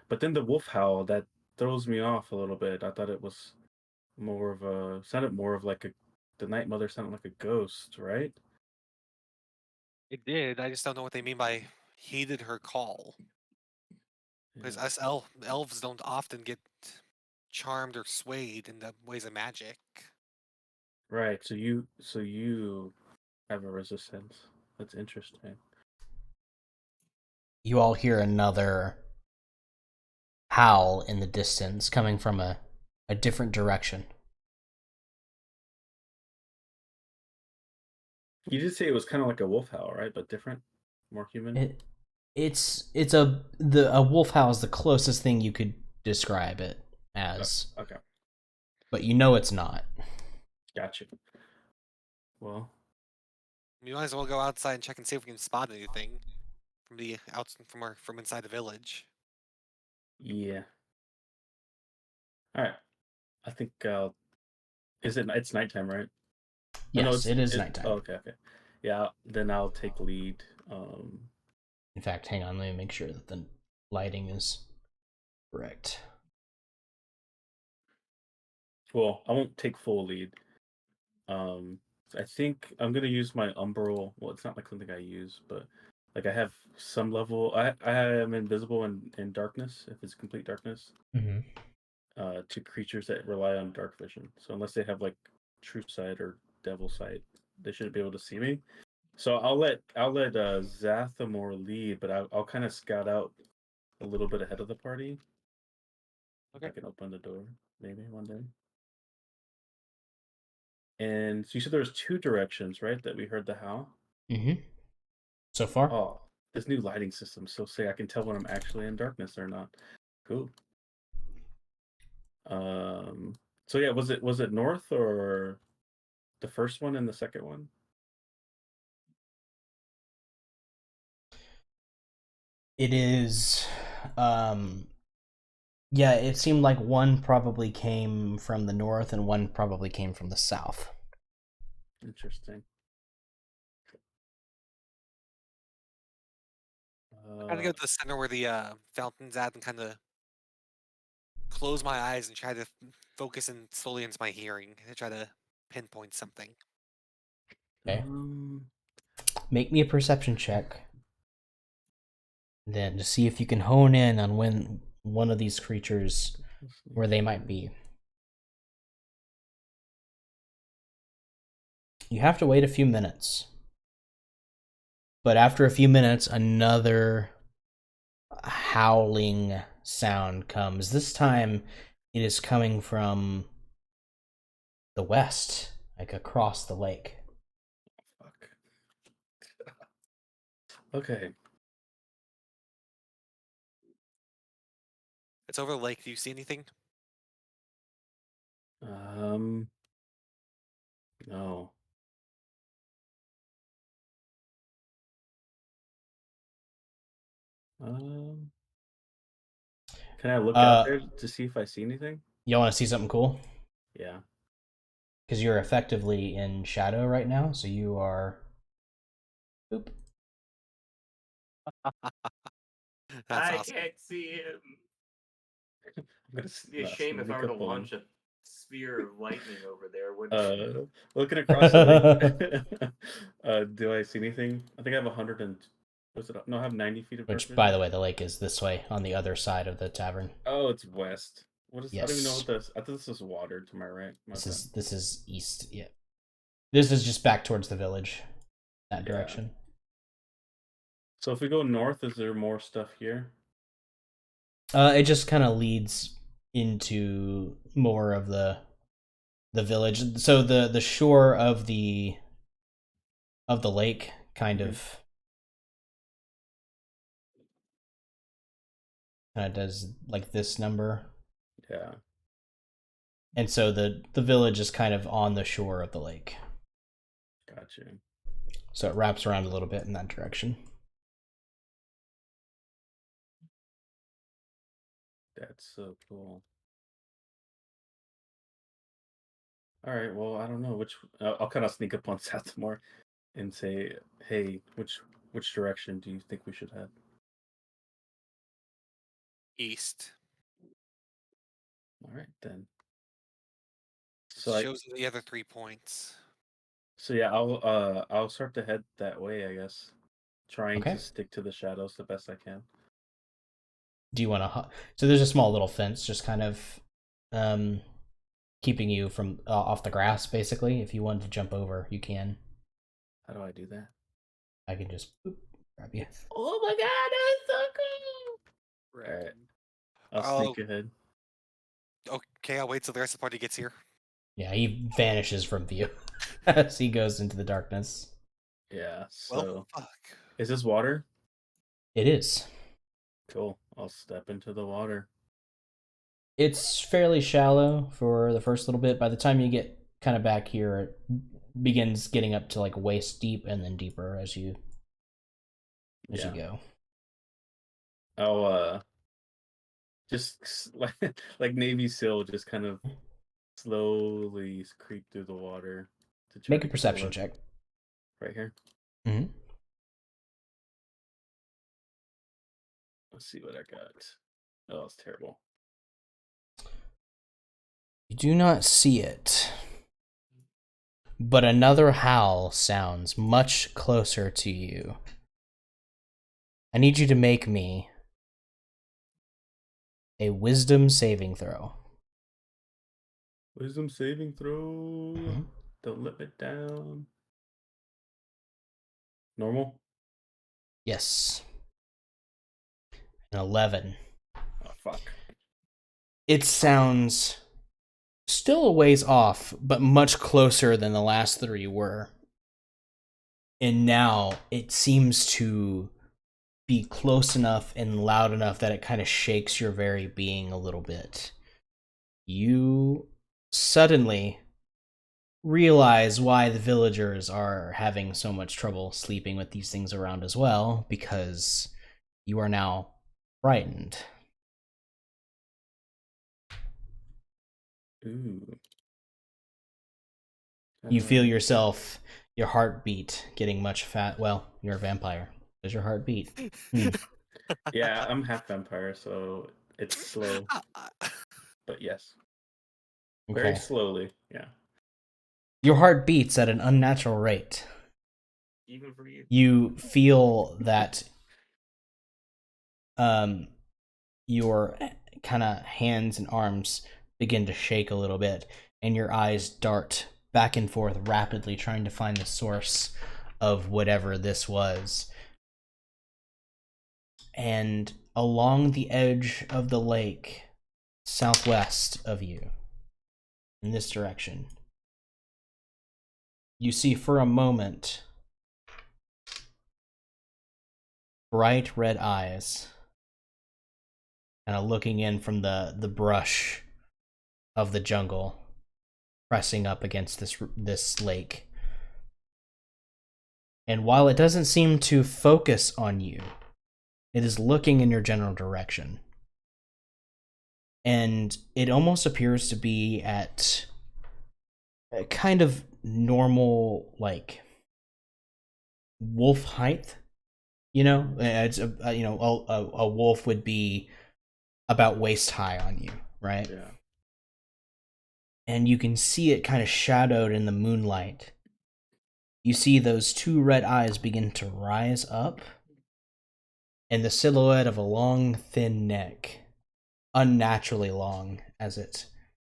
But then the wolf howl, that throws me off a little bit. I thought it was sounded more of like the night mother sounded like a ghost, right? It did. I just don't know what they mean by heeded her call. Because Yeah. us elves don't often get charmed or swayed in the ways of magic. Right. So you have a resistance. That's interesting. You all hear another howl in the distance coming from a different direction. You did say it was kind of like a wolf howl, right? But different, more human. It's a wolf howl is the closest thing you could describe it as, Okay, but you know it's not. gotcha. Well, We might as well go outside and check and see if we can spot anything from inside the village. yeah. All right. I think is it? It's nighttime, right? Oh, no, Yes, it is it. nighttime. Oh, okay, okay. Yeah. Then I'll take lead. In fact, hang on, let me make sure that the lighting is correct. Well, I won't take full lead. I think I'm gonna use my umbral. Well, it's not like something I use, but like I have some level. I am invisible in darkness if it's complete darkness. Mm-hmm. To creatures that rely on dark vision. So unless they have like true sight or devil sight, they shouldn't be able to see me. So I'll let Zathamor lead, but I'll kind of scout out a little bit ahead of the party. Okay. I can open the door maybe one day. And so you said there was two directions, right? That we heard the howl. Mm-hmm. So far? Oh, this new lighting system. So say I can tell when I'm actually in darkness or not. Cool. So yeah, was it north or the first one and the second one? It is, yeah, it seemed like one probably came from the north and one probably came from the south. Interesting. Kind of go to the center where the fountain's at and kind of close my eyes and try to focus in slowly into my hearing and try to pinpoint something. Okay. Make me a perception check. Then to see if you can hone in on when one of these creatures, where they might be. You have to wait a few minutes. But after a few minutes, another howling sound comes. This time, it is coming from the west, like across the lake. Fuck. Okay. It's over the lake. Do you see anything? No. Can I look out there to see if I see anything? You want to see something cool? Yeah. Because you're effectively in shadow right now, so you are. Boop. That's I awesome. can't see him. I'm gonna It'd be a shame if I were to launch a sphere of lightning over there. Wouldn't looking across the lake. Do I see anything? I think I have 100 and what's it? No, I have 90 feet of dark Which, vision. by the way, the lake is this way on the other side of the tavern. Oh, it's west. What is? Yes. I don't even know what this. I thought this was water to my right. This is east. Yeah. This is just back towards the village. That direction. So if we go north, is there more stuff here? It just kind of leads into more of the village. So the shore of the lake kind of does like this number. Yeah. And so the village is kind of on the shore of the lake. Gotcha. So it wraps around a little bit in that direction. That's so cool. All right. Well, I don't know which. I'll kind of sneak up on Satamore and say, "Hey, which direction do you think we should head?" East. All right then. It So shows the other 3 points. So yeah, I'll start to head that way, I guess. Trying Okay. to stick to the shadows the best I can. Do you want to? So there's a small little fence, just kind of keeping you from off the grass, basically. If you wanted to jump over, you can. How do I do that? I can just grab you. Oh my god, that's so cool! Alright. I'll sneak ahead. Okay, I'll wait till the rest of the party gets here. Yeah, he vanishes from view as he goes into the darkness. Yeah, so Well, fuck. is this water? It is. Cool. I'll step into the water. It's fairly shallow for the first little bit. By the time you get kind of back here, it begins getting up to like waist deep and then deeper as you go. I'll just like Navy SEAL, just kind of slowly creep through the water to try Make a perception check. Right here. Mm-hmm. Let's see what I got. Oh, it's terrible. You do not see it, but another howl sounds much closer to you. I need you to make me a wisdom saving throw. Wisdom saving throw. Mm-hmm. Don't let me down. Normal? Yes. An 11. Oh, fuck. It sounds still a ways off, but much closer than the last 3 were. And now it seems to be close enough and loud enough that it kind of shakes your very being a little bit. You suddenly realize why the villagers are having so much trouble sleeping with these things around as well, because you are now frightened. Ooh. You feel yourself, your heartbeat getting much fat. Well, you're a vampire. Does your heart beat? Yeah, I'm half vampire, so it's slow. But yes. Okay. Very slowly, yeah. Your heart beats at an unnatural rate. Even for you. You feel that your kind of hands and arms begin to shake a little bit, and your eyes dart back and forth rapidly, trying to find the source of whatever this was. And along the edge of the lake, southwest of you, in this direction, you see for a moment bright red eyes, kind of looking in from the brush of the jungle, pressing up against this lake. And while it doesn't seem to focus on you, it is looking in your general direction. And it almost appears to be at a kind of normal, like, wolf height. You know, it's a wolf would be about waist high on you, right? Yeah. And you can see it kind of shadowed in the moonlight. You see those 2 red eyes begin to rise up, and the silhouette of a long, thin neck, unnaturally long, as it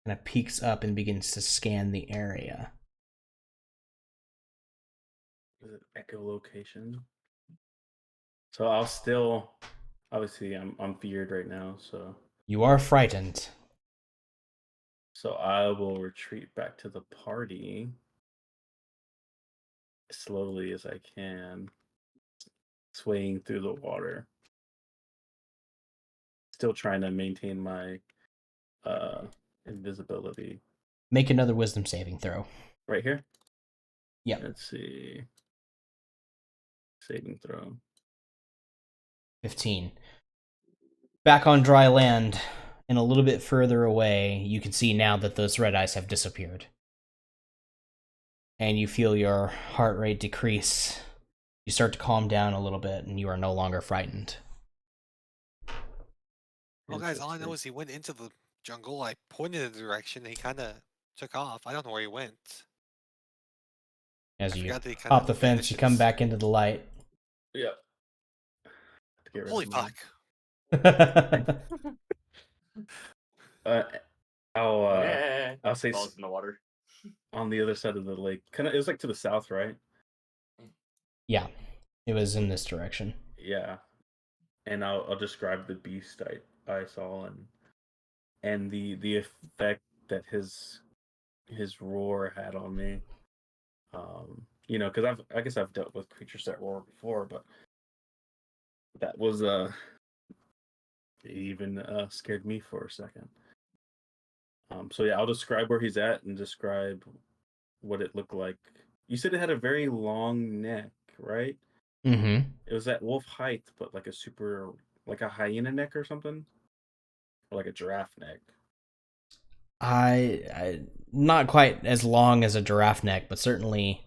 kind of peeks up and begins to scan the area. Is it echolocation? So I'll still, obviously, I'm feared right now, so. You are frightened. So I will retreat back to the party as slowly as I can, swaying through the water. Still trying to maintain my invisibility. Make another wisdom saving throw. Right here? Yeah. Let's see. Saving throw. 15. Back on dry land, and a little bit further away, you can see now that those red eyes have disappeared. And you feel your heart rate decrease. You start to calm down a little bit, and you are no longer frightened. Well, guys, all I know Interesting. is he went into the jungle. I pointed in the direction, and he kind of took off. I don't know where he went. As I you forgot that he kind hop of the fence, you come vanishes. back into the light. Yeah. To get rid Holy of mine. fuck! I'll say Falls in the water. on the other side of the lake. Kind of, it was like to the south, right? Yeah, it was in this direction. Yeah. And I'll describe the beast I saw and the effect that his roar had on me. You know, because I guess I've dealt with creatures that roar before, but that was it even scared me for a second. So yeah, I'll describe where he's at and describe what it looked like. You said it had a very long neck, right? Mm-hmm. It was at wolf height, but like like a hyena neck or something, or like a giraffe neck. I not quite as long as a giraffe neck, but certainly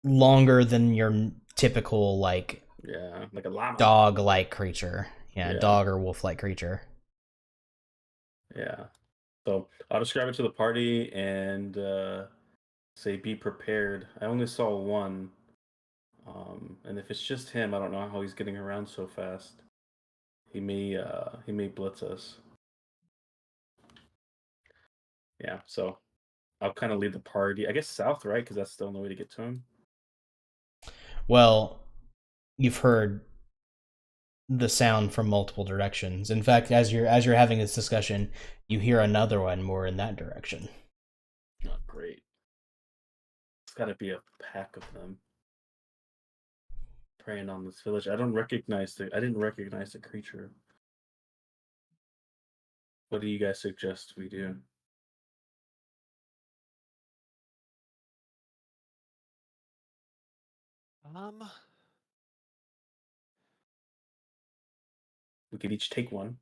longer than your typical like Yeah, like a llama. dog-like creature. Yeah, Yeah. dog or wolf-like creature. Yeah. So I'll describe it to the party and say be prepared. I only saw one. And if it's just him, I don't know how he's getting around so fast. He may blitz us. Yeah, so I'll kind of lead the party. I guess south, right? Because that's the only way to get to him. Well, you've heard the sound from multiple directions. In fact, as you're having this discussion, you hear another one more in that direction. Not great. It's got to be a pack of them preying on this village. I didn't recognize the creature. What do you guys suggest we do? We could each take one.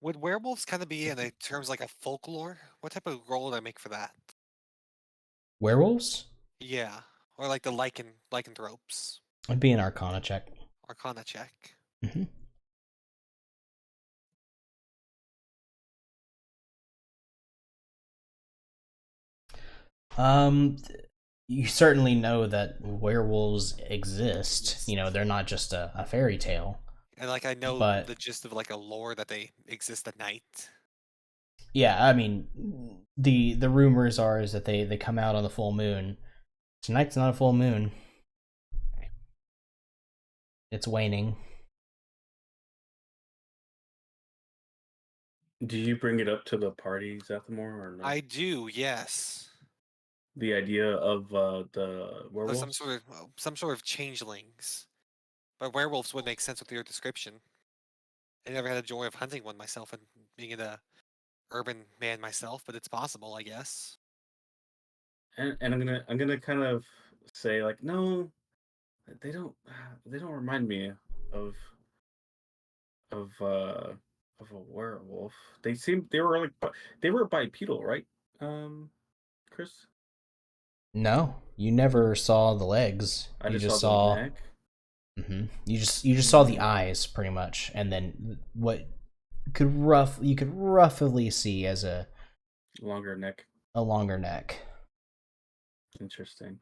Would werewolves kind of be in terms like a folklore? What type of role would I make for that? Werewolves? Yeah, or like the lycanthropes. It'd be an Arcana check. Arcana check. Mm-hmm. You certainly know that werewolves exist. You know, they're not just a fairy tale. And like I know But the gist of like a lore that they exist at night. yeah, I mean, the rumors are is that they come out on the full moon. Tonight's not a full moon. It's waning. Do you bring it up to the party, Zathamor, or no? I do, yes. The idea of the Of werewolf? some sort of changelings. But werewolves would make sense with your description. I never had a joy of hunting one myself and being an urban man myself, but it's possible, I guess. And I'm gonna kind of say like, no, they don't remind me of of uh of a werewolf. They were bipedal, right? Chris? No, you never saw the legs. I You just just saw the saw. neck. You just saw the eyes, pretty much, and then what you could roughly see as a Longer neck. longer neck. Interesting.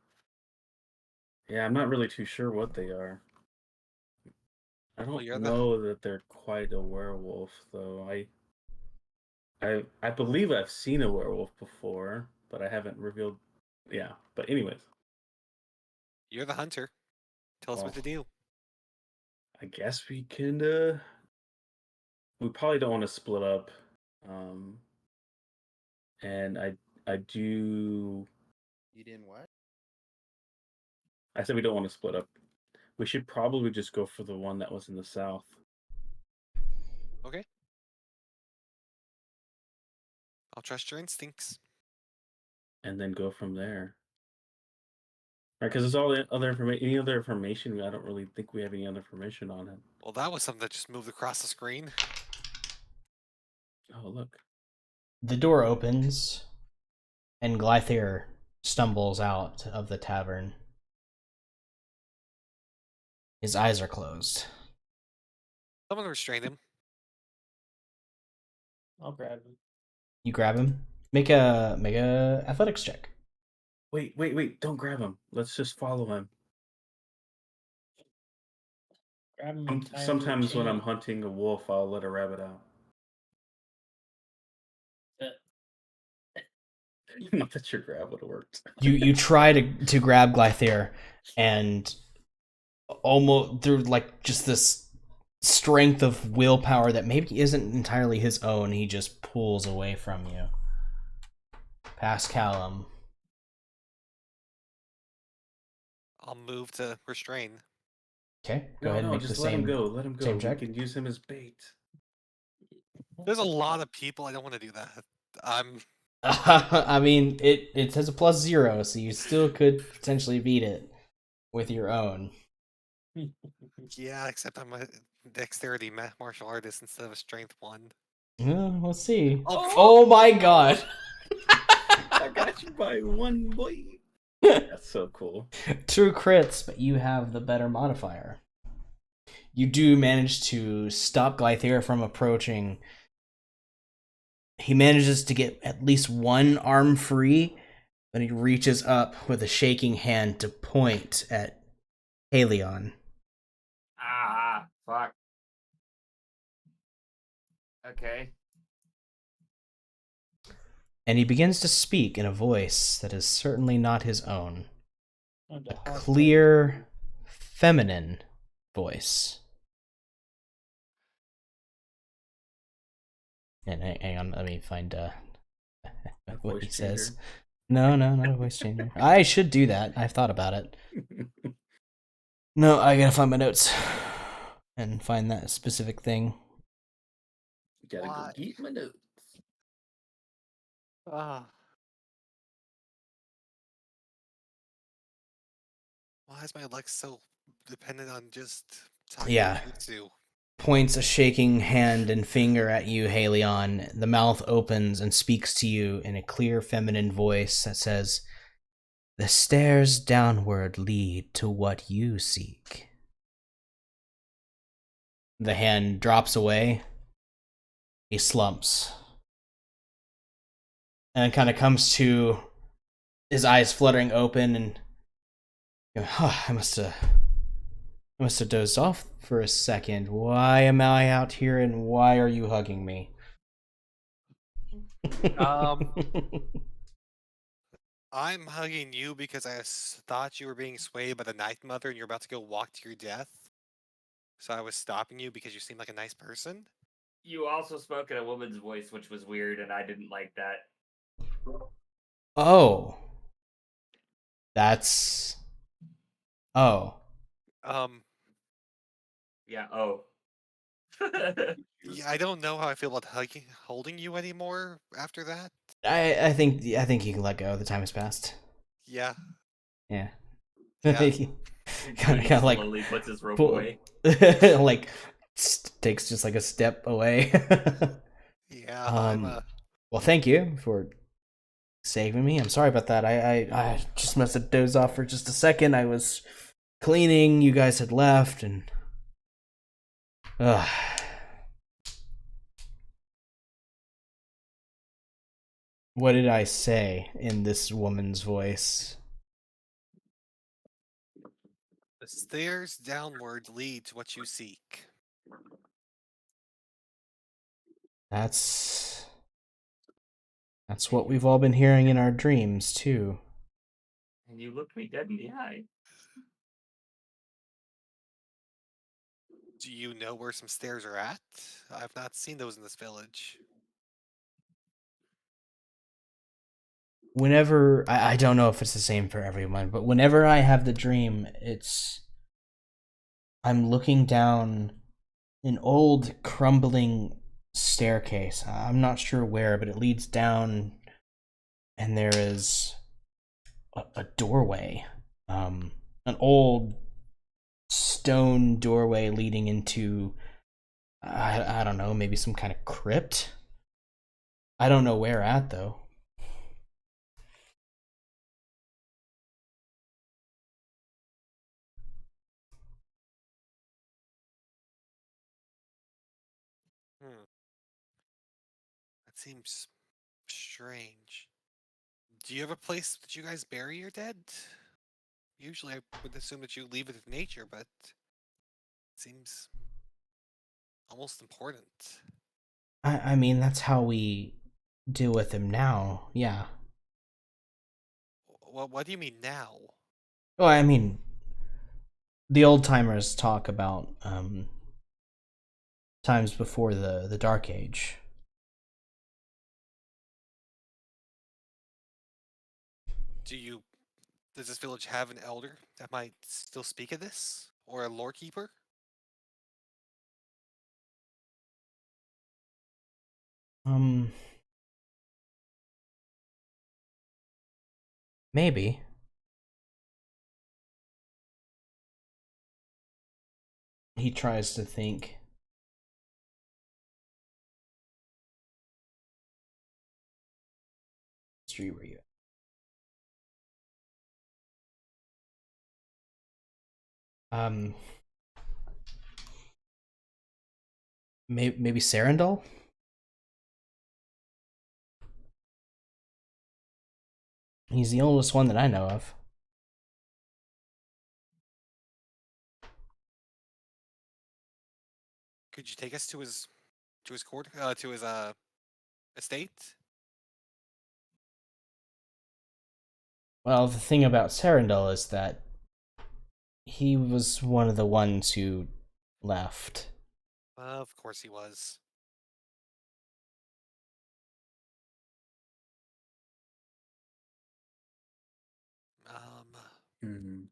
Yeah, I'm not really too sure what they are. I don't know that they're quite a werewolf, though. I believe I've seen a werewolf before, but I haven't revealed. Yeah, but anyways. You're the hunter. Tell us what to do. I guess we can. We probably don't want to split up. And I do. You didn't what? I said we don't want to split up. We should probably just go for the one that was in the south. Okay. I'll trust your instincts. And then go from there. Right, because there's all the other information. Any other information? I don't really think we have any other information on it. Well, that was something that just moved across the screen. Oh, look. The door opens, and Glythyr stumbles out of the tavern. His eyes are closed. Someone restrain him. I'll grab him. You grab him. Make a athletics check. Wait! Don't grab him. Let's just follow him. Grab him and tie him to a Sometimes when I'm chain. hunting a wolf, I'll let a rabbit out. Not that your grab would have worked. You try to grab Glythair, and almost through like just this strength of willpower that maybe isn't entirely his own, he just pulls away from you. Past Callum. I'll move to restrain. Okay, go ahead and make just the let same. him go. Let him go. same We check. can use him as bait. There's a lot of people. I don't want to do that. I mean, it has a +0, so you still could potentially beat it with your own. Yeah, except I'm a dexterity martial artist instead of a strength one. We'll see. Oh, Oh my god! I got you by 1 boy. That's so cool. 2 crits, but you have the better modifier. You do manage to stop Glythair from approaching. He manages to get at least one arm free, but he reaches up with a shaking hand to point at Halion. Ah, fuck. Okay. And he begins to speak in a voice that is certainly not his own. A clear, feminine voice. And hang on, let me find what he says. No, not a voice changer. I should do that. I've thought about it. No, I gotta find my notes and find that specific thing. Gotta go get my notes. Why is my luck so dependent on just talking Yeah. to you? Points a shaking hand and finger at you, Halion. The mouth opens and speaks to you in a clear feminine voice that says, "The stairs downward lead to what you seek." The hand drops away. He slumps. And kind of comes to, his eyes fluttering open, and I must have dozed off for a second. Why am I out here, and why are you hugging me? I'm hugging you because I thought you were being swayed by the Night Mother and you're about to go walk to your death. So I was stopping you because you seem like a nice person. You also spoke in a woman's voice, which was weird, and I didn't like that. Oh. That's... Oh. Yeah, oh. Yeah, I don't know how I feel about holding you anymore after that. I think you can let go. The time has passed. Yeah. Yeah. Yeah. kind of like slowly puts his rope away. like takes just like a step away. Yeah. Well, thank you for saving me. I'm sorry about that. I just must have dozed off for just a second. I was cleaning. You guys had left, and what did I say in this woman's voice? The stairs downward lead to what you seek. That's what we've all been hearing in our dreams, too. And you looked me dead in the eye. Do you know where some stairs are at? I've not seen those in this village. Whenever, I don't know if it's the same for everyone, but whenever I have the dream, I'm looking down an old crumbling staircase. I'm not sure where, but it leads down, and there is a doorway. An old stone doorway leading into, I don't know, maybe some kind of crypt? I don't know where at, though. Seems strange. Do you have a place that you guys bury your dead? Usually I would assume that you leave it to nature, but it seems almost important. I mean, that's how we deal with him now. Yeah. What do you mean now? Well, I mean, the old timers talk about times before the Dark Age. Does this village have an elder that might still speak of this? Or a lore keeper? Maybe. He tries to think. Street were you? Maybe Sarandal? He's the oldest one that I know of. Could you take us to his court, to his estate? Well, the thing about Sarandal is that he was one of the ones who left. Of course he was. Mm-hmm.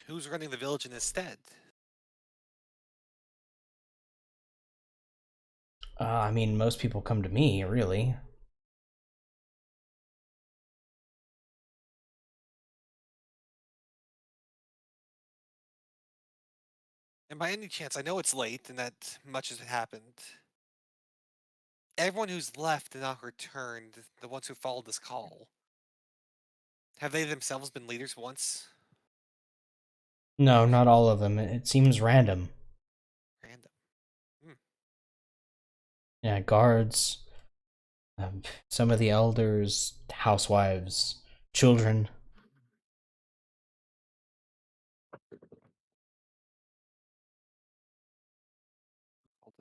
Who's running the village in his stead? I mean, most people come to me, really. And by any chance, I know it's late and that much has happened. Everyone who's left and not returned, the ones who followed this call, have they themselves been leaders once? No, not all of them. It seems random. Random. Yeah, guards, some of the elders, housewives, children. I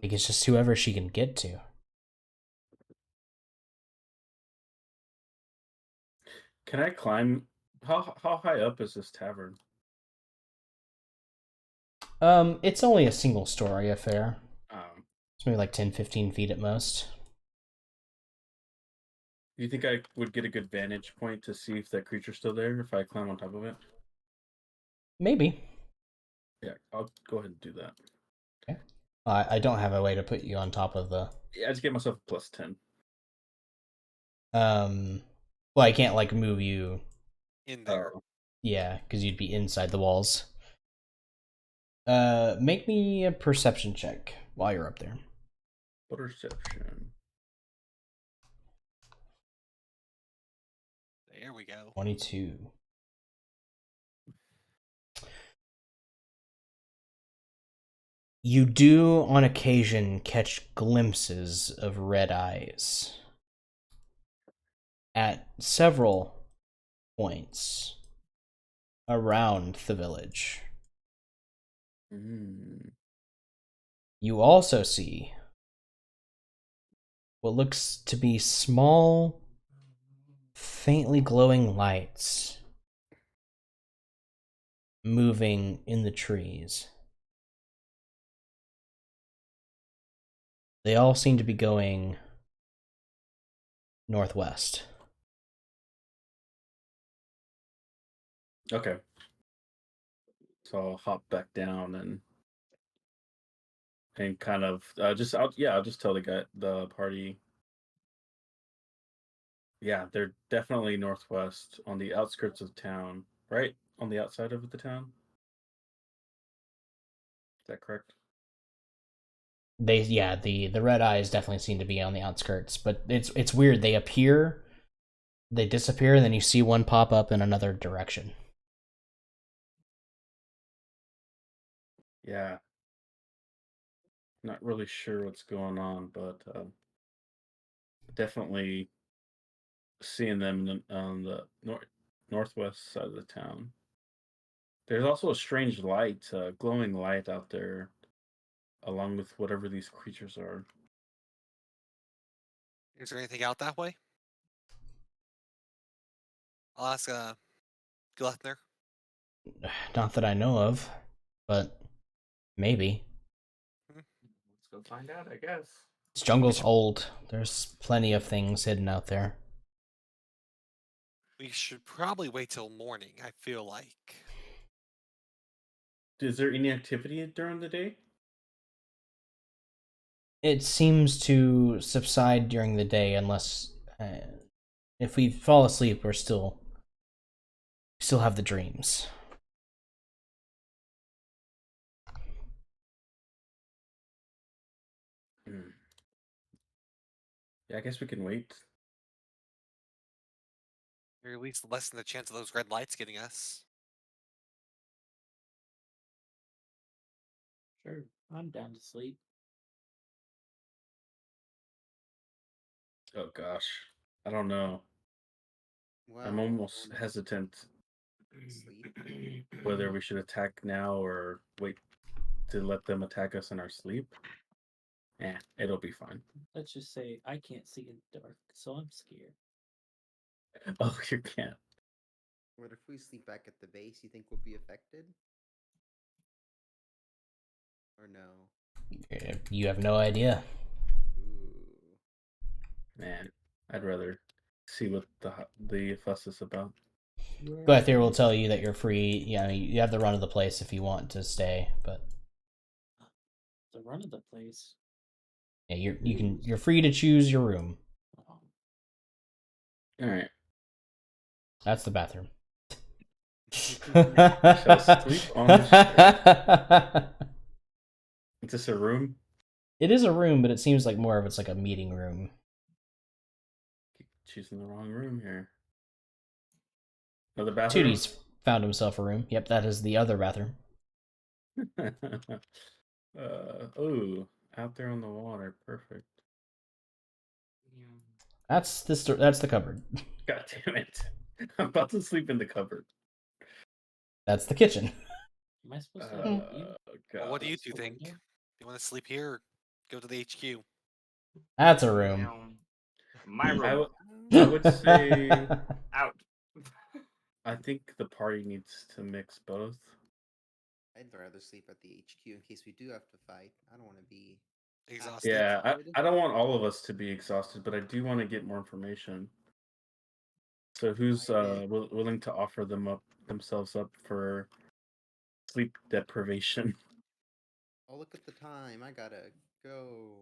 think it's just whoever she can get to. Can I climb? How high up is this tavern? It's only a single story affair. Um, It's maybe like 10, 15 feet at most. do you think I would get a good vantage point to see if that creature's still there if I climb on top of it? Maybe. Yeah, I'll go ahead and do that. Okay. I don't have a way to put you on top of the. Yeah, I just get myself a plus 10. Well, I can't like move you. In there. Oh, Yeah, because you'd be inside the walls. Make me a perception check while you're up there. perception. There we go. 22. You do, on occasion, catch glimpses of red eyes at several points around the village. You also see what looks to be small, faintly glowing lights moving in the trees. They all seem to be going northwest. Okay. So I'll hop back down and kind of I'll just tell the party. Yeah, they're definitely northwest on the outskirts of town, right? On the outside of the town. Is that correct? The red eyes definitely seem to be on the outskirts, but it's weird. They appear, they disappear, and then you see one pop up in another direction. Yeah. Not really sure what's going on, but definitely seeing them on the northwest side of the town. There's also a strange light, glowing light out there, along with whatever these creatures are. Is there anything out that way? I'll ask Gluthner. Not that I know of, but maybe. Let's go find out, I guess. This jungle's old. There's plenty of things hidden out there. We should probably wait till morning, I feel like. Is there any activity during the day? It seems to subside during the day unless if we fall asleep, we still have the dreams. Yeah, I guess we can wait. Or at least lessen the chance of those red lights getting us. Sure, I'm down to sleep. Oh gosh, I don't know. Well, I'm almost wanna hesitant sleep. whether we should attack now or wait to let them attack us in our sleep. It'll be fine. Let's just say I can't see in the dark, so I'm scared. Oh, you can't. What if we sleep back at the base? You think we'll be affected? Or no? You have no idea. Ooh. Man, I'd rather see what the fuss is about. Glathier will tell you that you're free. Yeah, you have the run of the place if you want to stay, but The run of the place. yeah, you're free to choose your room. Oh, All right. That's the bathroom. Shall sleep on the Is this a room? It is a room, but it seems like more of it's like a meeting room. Keep choosing the wrong room here. Another bathroom? Tootie's found himself a room. Yep, that is the other bathroom. Oh, out there on the water. Perfect. That's the cupboard. God damn it. I'm about to sleep in the cupboard. That's the kitchen. am I supposed to leave? Well, what do you God. two think? Do you want to sleep here or go to the HQ? That's a room. My room. I would say Out. I think the party needs to mix both. I'd rather sleep at the HQ in case we do have to fight. I don't want to be Exhausted. Yeah, I don't want all of us to be exhausted, but I do want to get more information. So who's willing to offer themselves up for sleep deprivation? Oh, look at the time. I gotta go.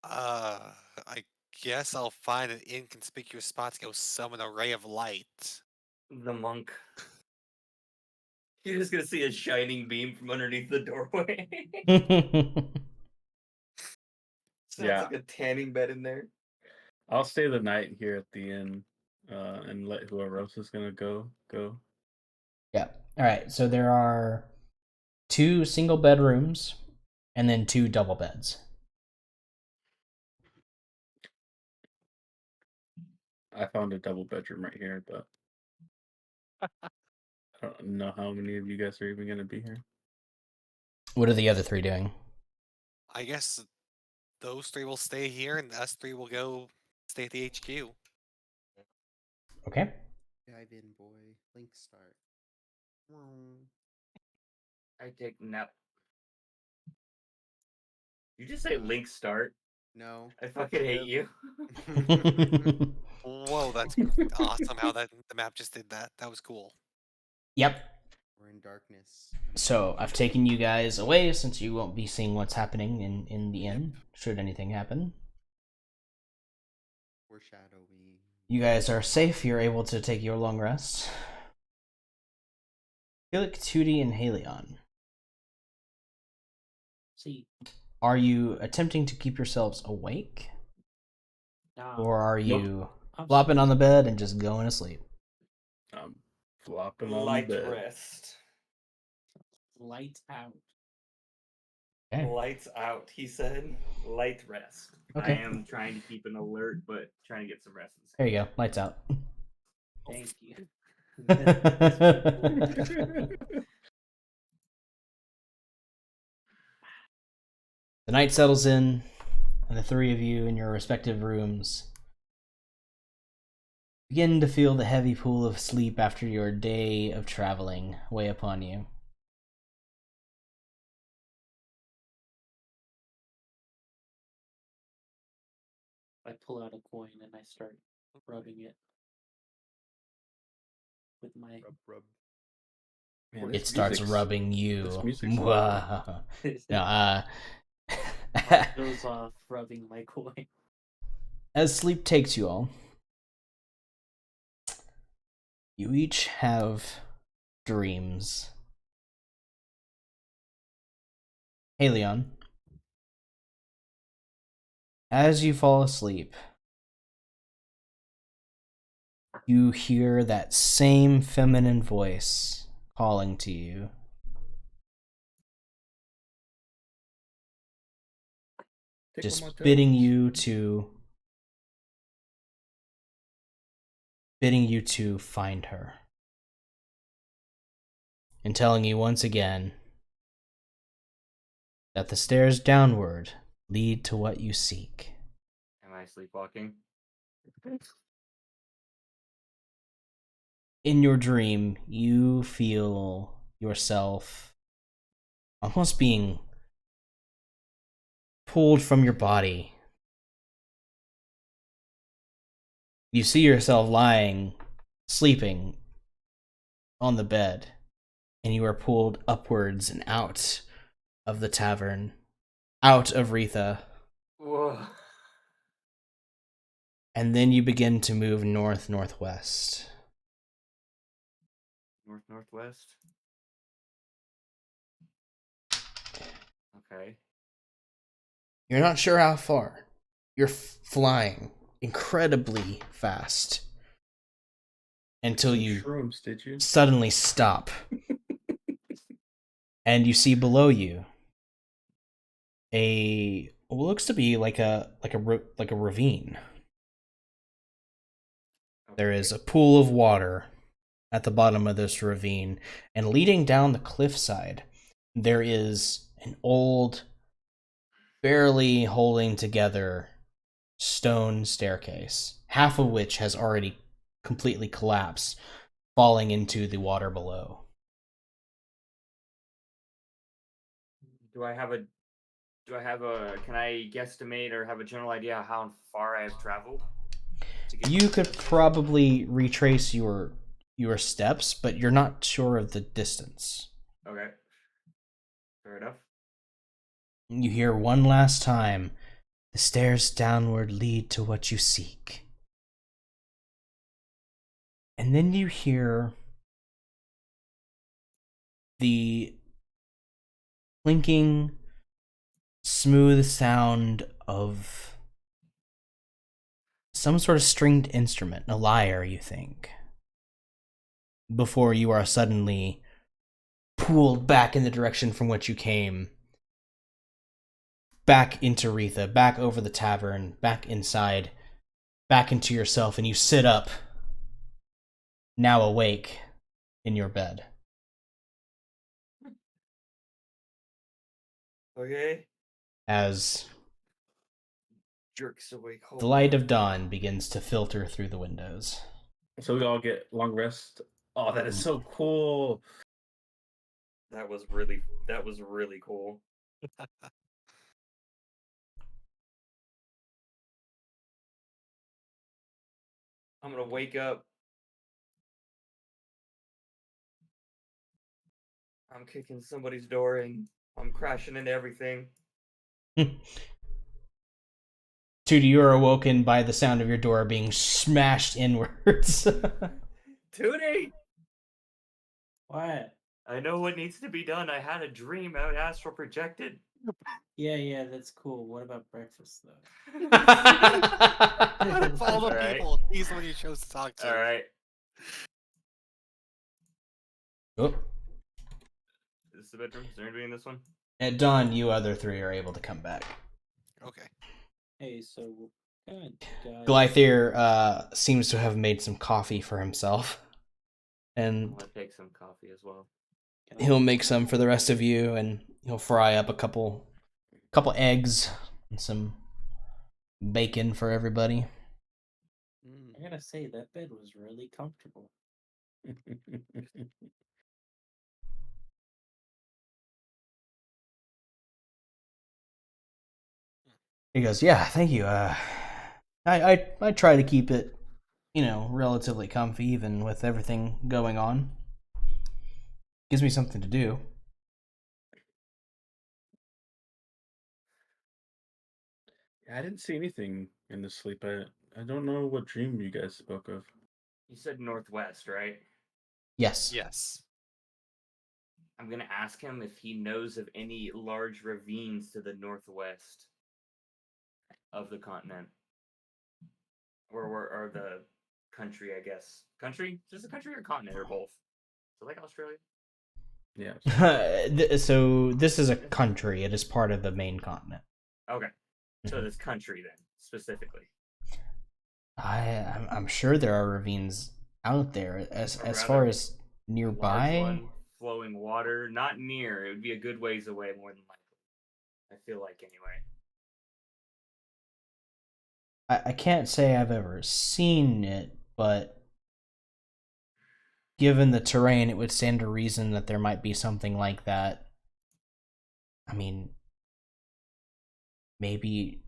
I guess I'll find an inconspicuous spot to go summon a ray of light. The monk. You're just gonna see a shining beam from underneath the doorway. Sounds Yeah. like a tanning bed in there. I'll stay the night here at the inn, and let whoever else is gonna go. Yeah. All right. So there are 2 single bedrooms and then 2 double beds. I found a double bedroom right here, but I don't know how many of you guys are even gonna be here. What are the other 3 doing? I guess those 3 will stay here and us 3 will go stay at the HQ. Okay. Dive in, boy. Link start. I take nap. You just say link start. No. I fucking hate you. Whoa, that's awesome how the map just did that. That was cool. Yep. We're in darkness. So I've taken you guys away since you won't be seeing what's happening in the inn, should anything happen. Foreshadowing. You guys are safe. You're able to take your long rest. Felix, Tootie, and Halion. See, Are you attempting to keep yourselves awake? nah, Or are you I'm flopping on the bed and just going to sleep? Flopping on Light the bed. rest. lights out. Okay. Lights out, he said. Light rest. Okay. I am trying to keep an alert, but trying to get some rest. There you go. Lights out. Thank you. The night settles in, and the three of you in your respective rooms begin to feel the heavy pull of sleep after your day of traveling weigh upon you. I pull out a coin and I start rubbing it with my. Rub. Man, It this starts music's- rubbing you. This music's Mwah. No, Heart goes off rubbing my coin. as sleep takes you all, you each have dreams. Hey, Leon. As you fall asleep, you hear that same feminine voice calling to you. Tickle Just my bidding toes. you to find her. And telling you once again that the stairs downward lead to what you seek. Am I sleepwalking? In your dream, you feel yourself almost being pulled from your body. You see yourself lying, sleeping on the bed, and you are pulled upwards and out of the tavern, out of Retha. Whoa. And then you begin to move northwest. Northwest. Okay. You're not sure how far. You're flying incredibly fast until you Shrooms, did you? suddenly stop. And you see below you what looks to be like a ravine. There is a pool of water at the bottom of this ravine, and leading down the cliffside, there is an old, barely holding together stone staircase, half of which has already completely collapsed, falling into the water below. Can I guesstimate or have a general idea how far I have traveled? You could probably retrace your steps, but you're not sure of the distance. Okay. Fair enough. You hear one last time, the stairs downward lead to what you seek. And then you hear the clinking, smooth sound of some sort of stringed instrument, a lyre, you think, before you are suddenly pulled back in the direction from which you came, back into Retha, back over the tavern, back inside, back into yourself, and you sit up, now awake, in your bed. Okay. As Jerks awake. the light of dawn begins to filter through the windows. So we all get long rest. Oh, that is so cool. That was really cool. I'm gonna wake up. I'm kicking somebody's door and I'm crashing into everything. Tootie, you are awoken by the sound of your door being smashed inwards. Tootie! What? I know what needs to be done. I had a dream out astral projected. Yeah, that's cool. What about breakfast though? Out of all the Alright. people, he's the one you chose to talk to. Alright. Oh, Is this the bedroom? Is there anybody in this one? At dawn, you other three are able to come back. Okay. Hey, so God, Glythier seems to have made some coffee for himself, I'm and gonna take some coffee as well. he'll make some for the rest of you, and he'll fry up a couple eggs and some bacon for everybody. I gotta say that bed was really comfortable. He goes, "Yeah, thank you. I try to keep it, relatively comfy, even with everything going on. Gives me something to do." I didn't see anything in the sleep. I don't know what dream you guys spoke of. You said northwest, right? Yes. Yes. I'm gonna ask him if he knows of any large ravines to the northwest of the continent, or the country, I guess. Country? Just a country or continent or both? So like Australia. Yeah. So this is a country. It is part of the main continent. Okay. So Mhm. this country then, specifically. I'm sure there are ravines out there. As Or as far rather, as a large nearby, one, flowing water, not near. It would be a good ways away, more than likely. I feel like anyway. I can't say I've ever seen it, but given the terrain, it would stand to reason that there might be something like that. I mean, maybe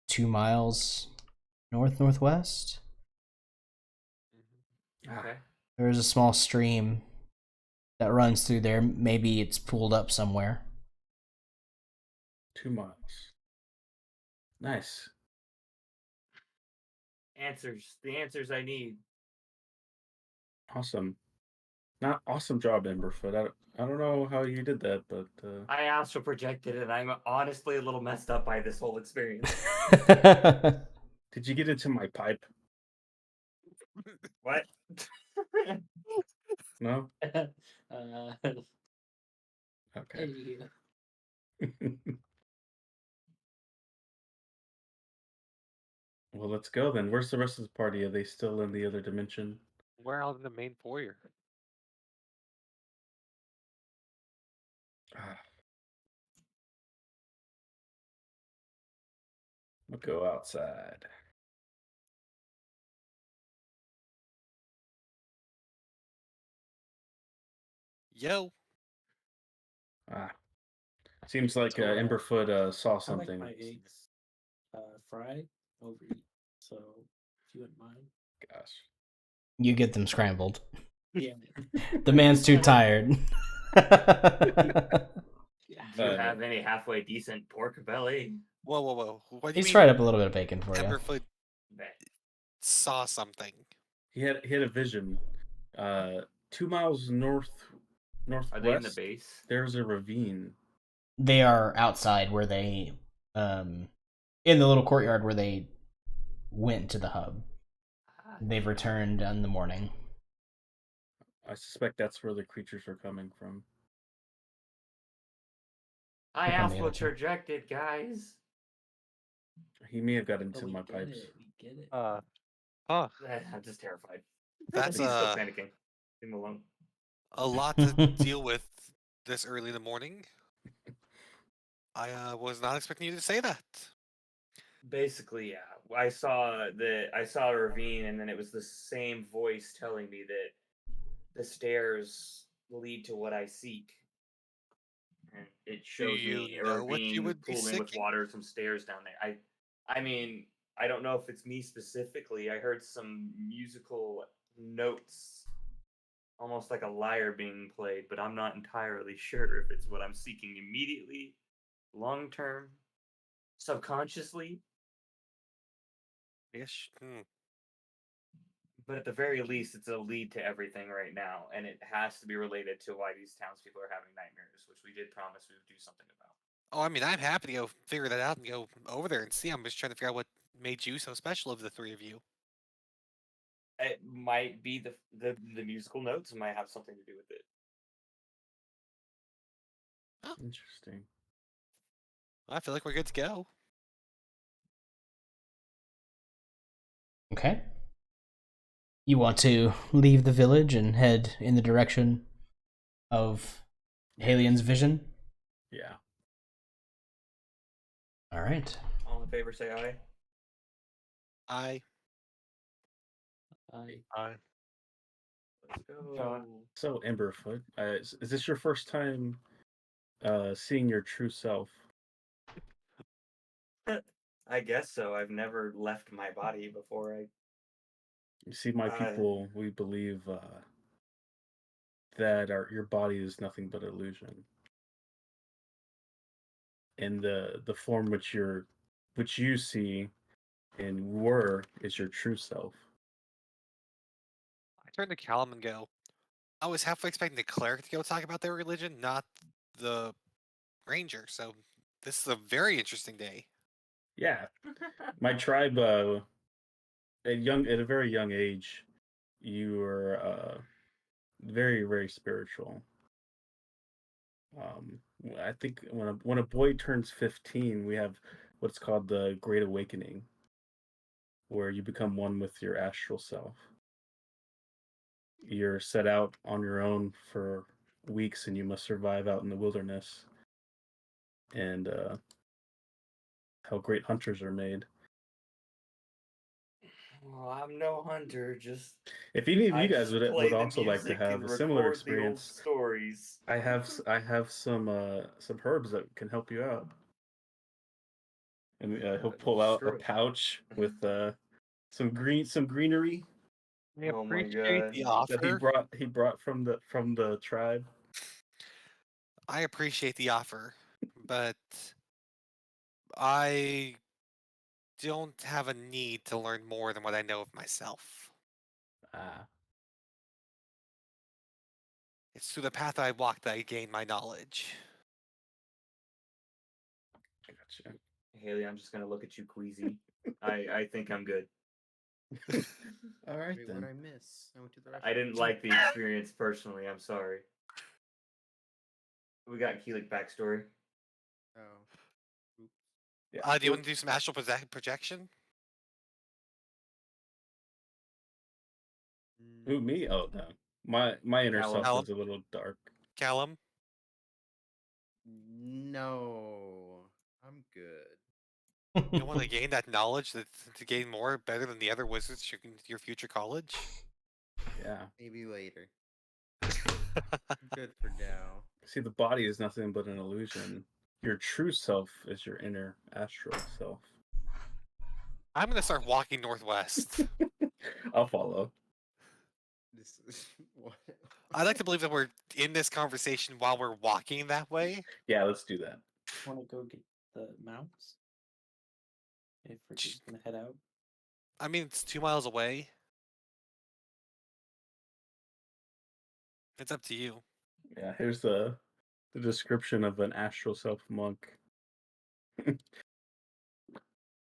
2 miles northwest. Okay. There's a small stream that runs through there. Maybe it's pooled up somewhere. 2 miles. Nice. Answers. The answers I need. Awesome. Not awesome job, Emberfoot. I don't know how you did that, but I astral projected, and I'm honestly a little messed up by this whole experience. did you get into my pipe? What? No? uh, Okay. Well, let's go then. Where's the rest of the party? Are they still in the other dimension? We're out in the main foyer. Ah. We'll go outside. Yo. Ah. Seems like So, Emberfoot saw I like something. my eggs fried over heat. So if you wouldn't mind. Gosh. You get them scrambled. Yeah. The man's too tired. Do you have any halfway decent pork belly? Whoa. What do you He's mean fried up a little bit of bacon for you. Emberfoot saw something? He had a vision. 2 miles northwest. Are they in the base? There's a ravine. They are outside where they, in the little courtyard where they went to the hub. They've returned in the morning. I suspect that's where the creatures are coming from. I Click on the astral other two. projected, guys. He may have got But into we my get pipes. it. We get it. Huh. I'm just terrified. That's He's still panicking. Leave him alone. a lot to deal with this early in the morning. I was not expecting you to say that. Basically, yeah. I saw a ravine, and then it was the same voice telling me that the stairs lead to what I seek. And it showed you me a know what you ravine would be pooling with seeking? water, some stairs down there. I mean, I don't know if it's me specifically. I heard some musical notes, almost like a lyre being played, but I'm not entirely sure if it's what I'm seeking immediately, long term, subconsciously. Yes. But at the very least, it's a lead to everything right now, and it has to be related to why these townspeople are having nightmares, which we did promise we would do something about. Oh, I mean, I'm happy to go figure that out and go over there and see. I'm just trying to figure out what made you so special of the three of you. It might be the musical notes might have something to do with it. Oh. Interesting. I feel like we're good to go. Okay. You want to leave the village and head in the direction of Halien's vision? Yeah. All right. All in favor, say aye. I I Let's go. God. So Emberfoot, is this your first time seeing your true self? I guess so. I've never left my body before. You see, my people, we believe that your body is nothing but illusion, and the form which you see and were is your true self. turn to Callum and go, I was halfway expecting the cleric to go talk about their religion, not the ranger. So this is a very interesting day. Yeah, my tribe, at a very young age, you were very, very spiritual. I think when a boy turns 15, we have what's called the Great Awakening, where you become one with your astral self. You're set out on your own for weeks, and you must survive out in the wilderness. And how great hunters are made. Well, I'm no hunter. Just If any of you I guys just would play the also like to music have and a similar record the old experience, stories. I have some herbs that can help you out. And he'll pull out a Screw it. pouch with some greenery I Oh my appreciate God. the that he offer. brought from the tribe. I appreciate the offer, but I don't have a need to learn more than what I know of myself. Ah, It's through the path I walked that I gain my knowledge. I gotcha. Haley, I'm just gonna look at you queasy. I think I'm good. All right Wait, then. what I miss? I went to the I didn't restroom. like the experience personally. I'm sorry. We got Keelik backstory. Oh. Oops. Yeah. Do you want to do some astral projection? Who, me? Oh no. My inner Callum. self is a little dark. Callum? No, I'm good. You want to gain that knowledge to gain more better than the other wizards your future college? Yeah. Maybe later. I'm good for now. See, the body is nothing but an illusion. Your true self is your inner astral self. I'm gonna start walking northwest. I'll follow. This is what? I'd like to believe that we're in this conversation while we're walking that way. Yeah, let's do that. Want to go get the mounts? If we're just gonna head out. I mean, it's 2 miles away. It's up to you. Yeah, here's the description of an astral self monk.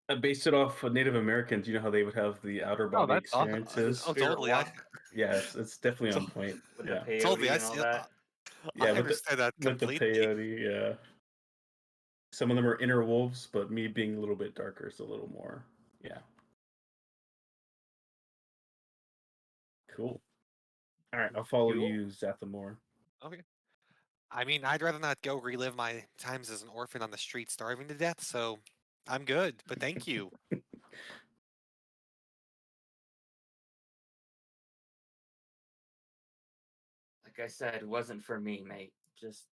I based it off of Native Americans. You know how they would have the outer Oh, body that's awesome. experiences. Oh, Spirit totally. walk Yeah, it's definitely on point. with Yeah, the Totally. peyote and all that. yeah, I understand that with the completely. peyote. Yeah, some of them are inner wolves, but me being a little bit darker is a little more. Yeah, cool. All right, I'll follow Cool. you, Zathamor. Okay. I mean, I'd rather not go relive my times as an orphan on the street starving to death, so I'm good, but thank you. Like I said, it wasn't for me, mate. Just,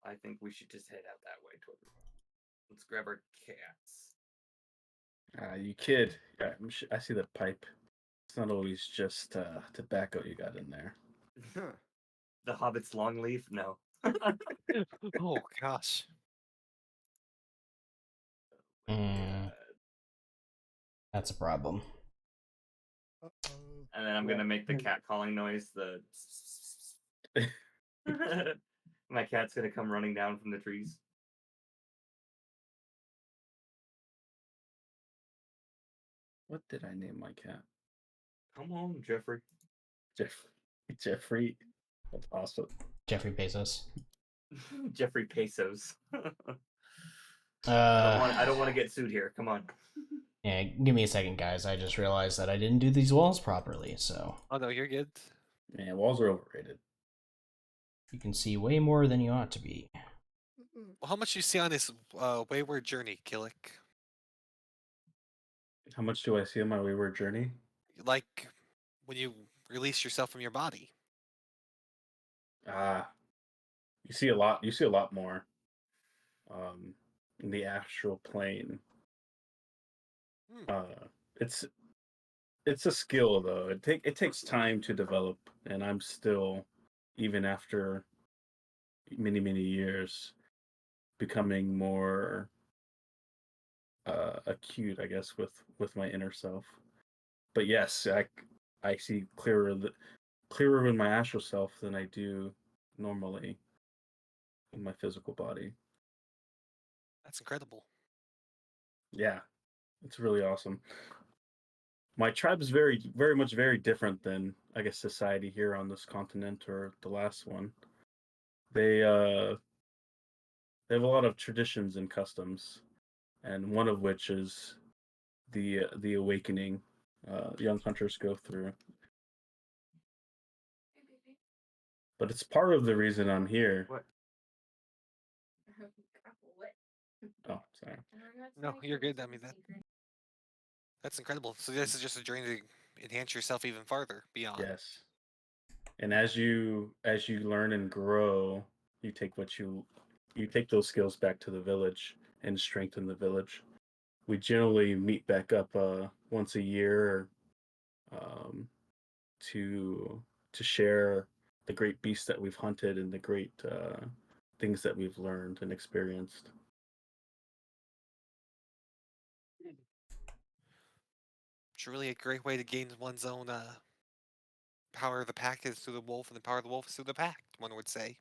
I think we should just head out that way toward. Let's grab our cats. You kid. Yeah, I see the pipe. It's not always just tobacco you got in there. Huh. The Hobbit's long leaf? No. Oh gosh. Mm, that's a problem. Uh-oh. And then I'm gonna make the cat calling noise. The my cat's gonna come running down from the trees. What did I name my cat? Come on, Jeffrey. Jeffrey. That's awesome. Jeffrey Bezos. Jeffrey Pesos. I don't want to get sued here. Come on. Yeah, give me a second, guys. I just realized that I didn't do these walls properly, so Oh no, you're good. Man, walls are overrated. you can see way more than you ought to be. Well, how much you see on this wayward journey, Killick? How much do I see on my wayward journey? Like when you release yourself from your body. You see a lot. You see a lot more. In the astral plane. It's a skill though. It takes time to develop, and I'm still, even after many years, becoming more acute, I guess, with my inner self. But yes, I see clearer in my astral self than I do normally in my physical body. That's incredible. Yeah, it's really awesome. My tribe is very much very different than, I guess, society here on this continent or the last one. They have a lot of traditions and customs, and one of which is the awakening young hunters go through. But it's part of the reason I'm here. What? Oh, sorry. No, you're good. I mean that's incredible. So this is just a journey to enhance yourself even farther beyond. Yes. And as you learn and grow, you take those skills back to the village and strengthen the village. We generally meet back up once a year to share the great beasts that we've hunted and the great things that we've learned and experienced. It's really a great way to gain one's own power of the pack is through the wolf, and the power of the wolf is through the pack, one would say.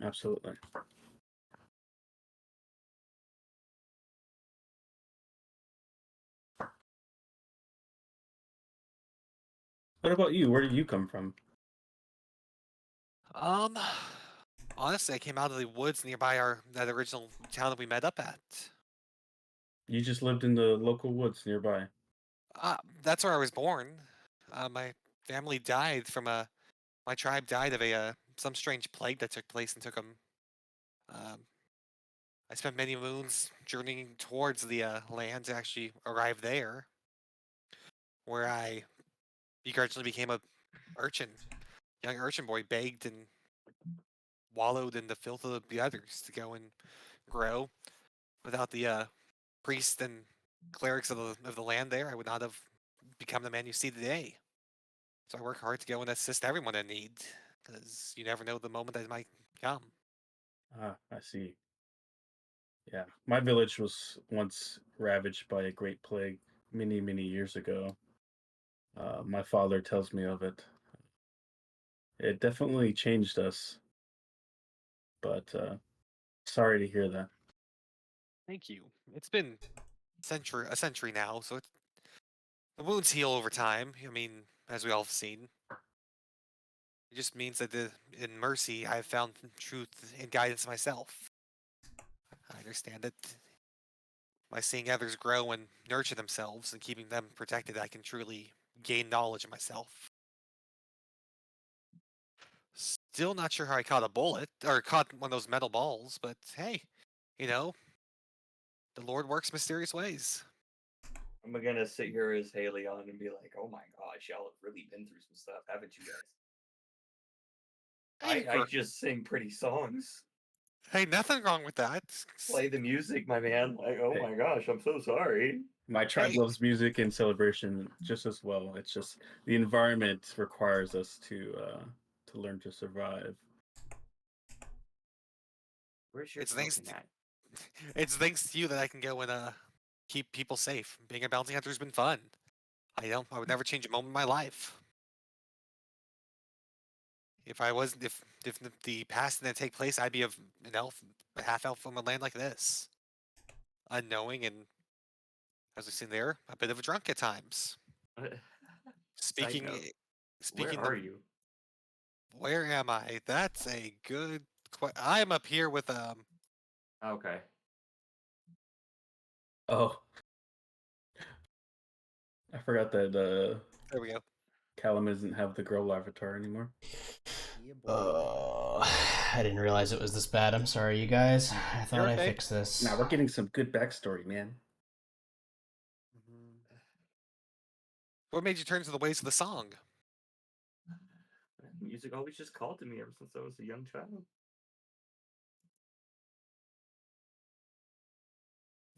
Absolutely. What about you? Where did you come from? Honestly, I came out of the woods nearby that original town that we met up at. You just lived in the local woods nearby. That's where I was born. My family died from my tribe died of some strange plague that took place and took them. I spent many moons journeying towards the land to actually arrive there, where I begrudgingly became a young urchin boy, begged and wallowed in the filth of the others to go and grow. Without the priests and clerics of the land there, I would not have become the man you see today. So I work hard to go and assist everyone in need, because you never know the moment that might come. I see. Yeah, my village was once ravaged by a great plague many years ago. My father tells me of it. It definitely changed us, but sorry to hear that. Thank you. It's been a century now, so the wounds heal over time. I mean, as we all have seen. It just means that in mercy, I have found truth and guidance myself. I understand that by seeing others grow and nurture themselves and keeping them protected, I can truly gain knowledge of myself. Still not sure how I caught a bullet, or caught one of those metal balls, but hey, the Lord works mysterious ways. I'm gonna sit here as Haley on and be like, oh my gosh, y'all have really been through some stuff, haven't you guys? I just sing pretty songs. Hey, nothing wrong with that. Play the music, my man. Like, oh Hey. my gosh, I'm so sorry. My tribe loves music and celebration just as well. It's just the environment requires us to learn to survive. Where's your It's thanks smoking at? It's thanks to you that I can go and keep people safe. Being a bounty hunter has been fun. I would never change a moment in my life. If the past didn't take place, I'd be an elf, a half elf from a land like this, unknowing and, as we've seen there, a bit of a drunk at times. Speaking, note, speaking. Where are you? Where am I? That's a good question. I'm up here with Okay. Oh, I forgot that There we go. Callum doesn't have the girl avatar anymore. Yeah, boy. I didn't realize it was this bad. I'm sorry, you guys. I thought You're I okay. fixed this. Now we're getting some good backstory, man. Mhm. What made you turn to the ways of the song? Music always just called to me ever since I was a young child.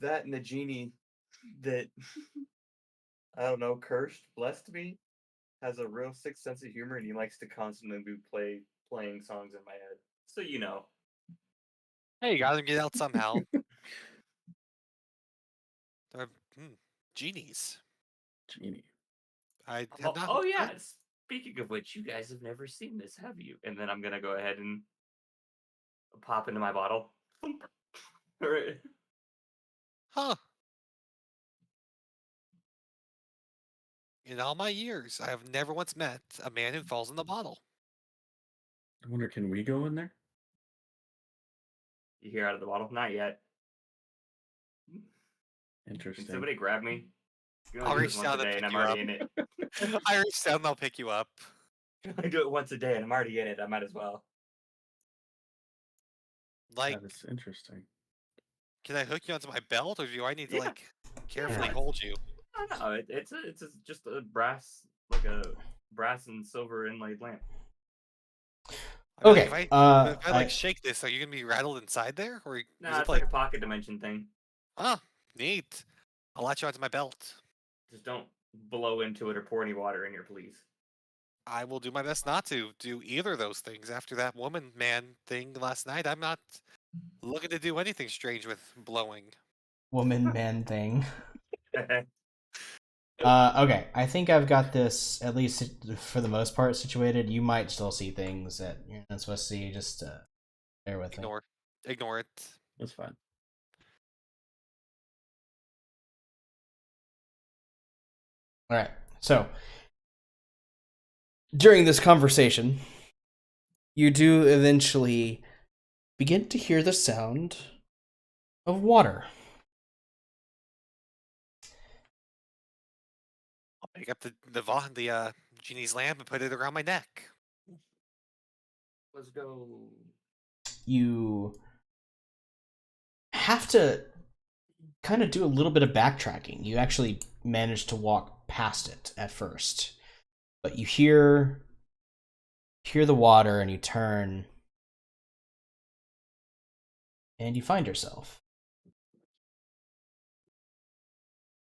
That and the genie that I don't know, cursed, blessed me, has a real sick sense of humor, and he likes to constantly be playing songs in my head. So you know, Hey, you got him get out somehow. They're, genies. Genie. I have not. oh yeah. Speaking of which, you guys have never seen this, have you? And then I'm gonna go ahead and pop into my bottle. Alright. Huh. In all my years, I have never once met a man who falls in the bottle. I wonder, can we go in there? You hear out of the bottle? Not yet. Can Interesting. somebody grab me? You can I'll only do reach this once down a and day, and pick I'm you already up. in it. I reach down and I'll pick you up. I do it once a day, and I'm already in it. I might as well. Like, That is interesting. can I hook you onto my belt, or do I need to Yeah. like carefully Yeah. hold you? No, it's just a brass and silver inlaid lamp. I mean, Okay. like, if I like I- shake this, are you gonna be rattled inside there, or No, is it it's like a pocket dimension thing. Ah, neat. I'll latch you onto my belt. Just don't blow into it or pour any water in here, please. I will do my best not to do either of those things. After that woman-man thing last night, I'm not looking to do anything strange with blowing. woman man thing. Okay, I think I've got this, at least for the most part, situated. You might still see things that you're not supposed to see. Just bear with me. Ignore it. That's fine. All right. So during this conversation, you do eventually begin to hear the sound of water. I'll pick up the genie's lamp and put it around my neck. Let's go. You have to kind of do a little bit of backtracking. You actually manage to walk past it at first, but you hear the water and you turn and you find yourself.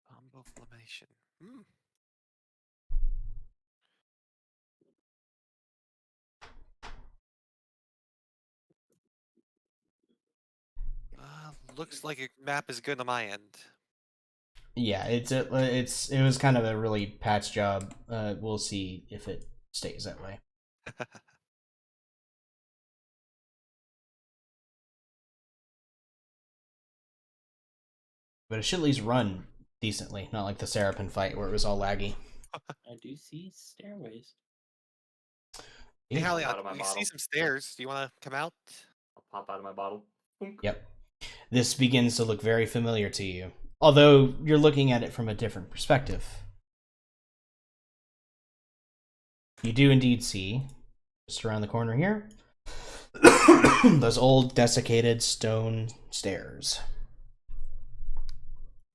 Combo of elimination. Looks like a map is good on my end. Yeah, it was kind of a really patch job. We'll see if it stays that way. But it should at least run decently, not like the Seraphim fight where it was all laggy. I do see stairways. Hey, Yeah. Hallie, Out of my we see bottle. some stairs. Do you want to come out? I'll pop out of my bottle. Boink. Yep. This begins to look very familiar to you, although you're looking at it from a different perspective. You do indeed see, just around the corner here, those old desiccated stone stairs.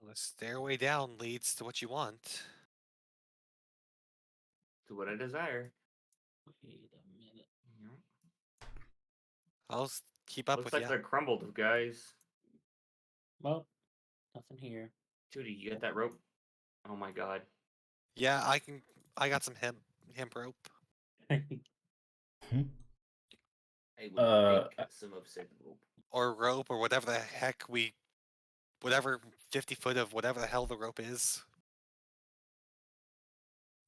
The stairway down leads to what you want. To what I desire. Wait a minute. I'll keep up Looks with like you. they're crumbled, guys. Well, nothing here. Judy, you got that rope? Oh my god. Yeah, I got some hemp rope. I would like some of said rope. Or rope or whatever the heck whatever 50 foot of whatever the hell the rope is.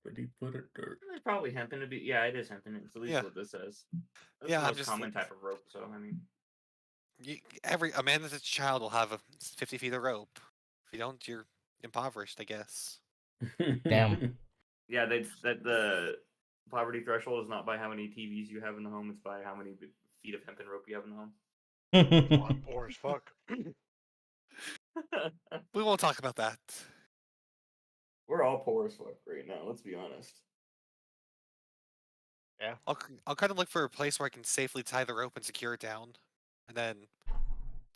But he put it dirt. There's probably hemp in it. Yeah, it is hemp in it. It's at least Yeah. what this says. That's Yeah, the I'm most just common like- type of rope, so I mean. A man that's a child will have 50 feet of rope. If you don't, you're impoverished, I guess. Damn. Yeah, that the poverty threshold is not by how many TVs you have in the home, it's by how many feet of hempen rope you have in the home. Poor as fuck. We won't talk about that. We're all poor as fuck right now. Let's be honest. I'll kind of look for a place where I can safely tie the rope and secure it down, and then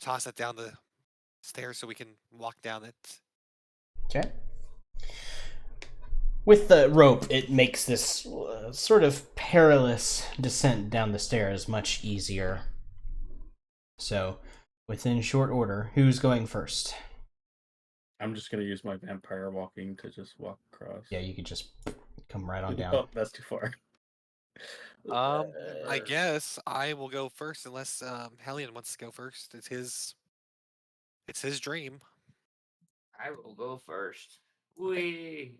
toss it down the stairs so we can walk down it. Okay. With the rope, it makes this sort of perilous descent down the stairs much easier. So, within short order, who's going first? I'm just gonna use my vampire walking to just walk across. Yeah, you could just come right on down. Oh, that's too far. I guess I will go first unless Hellion wants to go first. It's his dream. I will go first. Wait.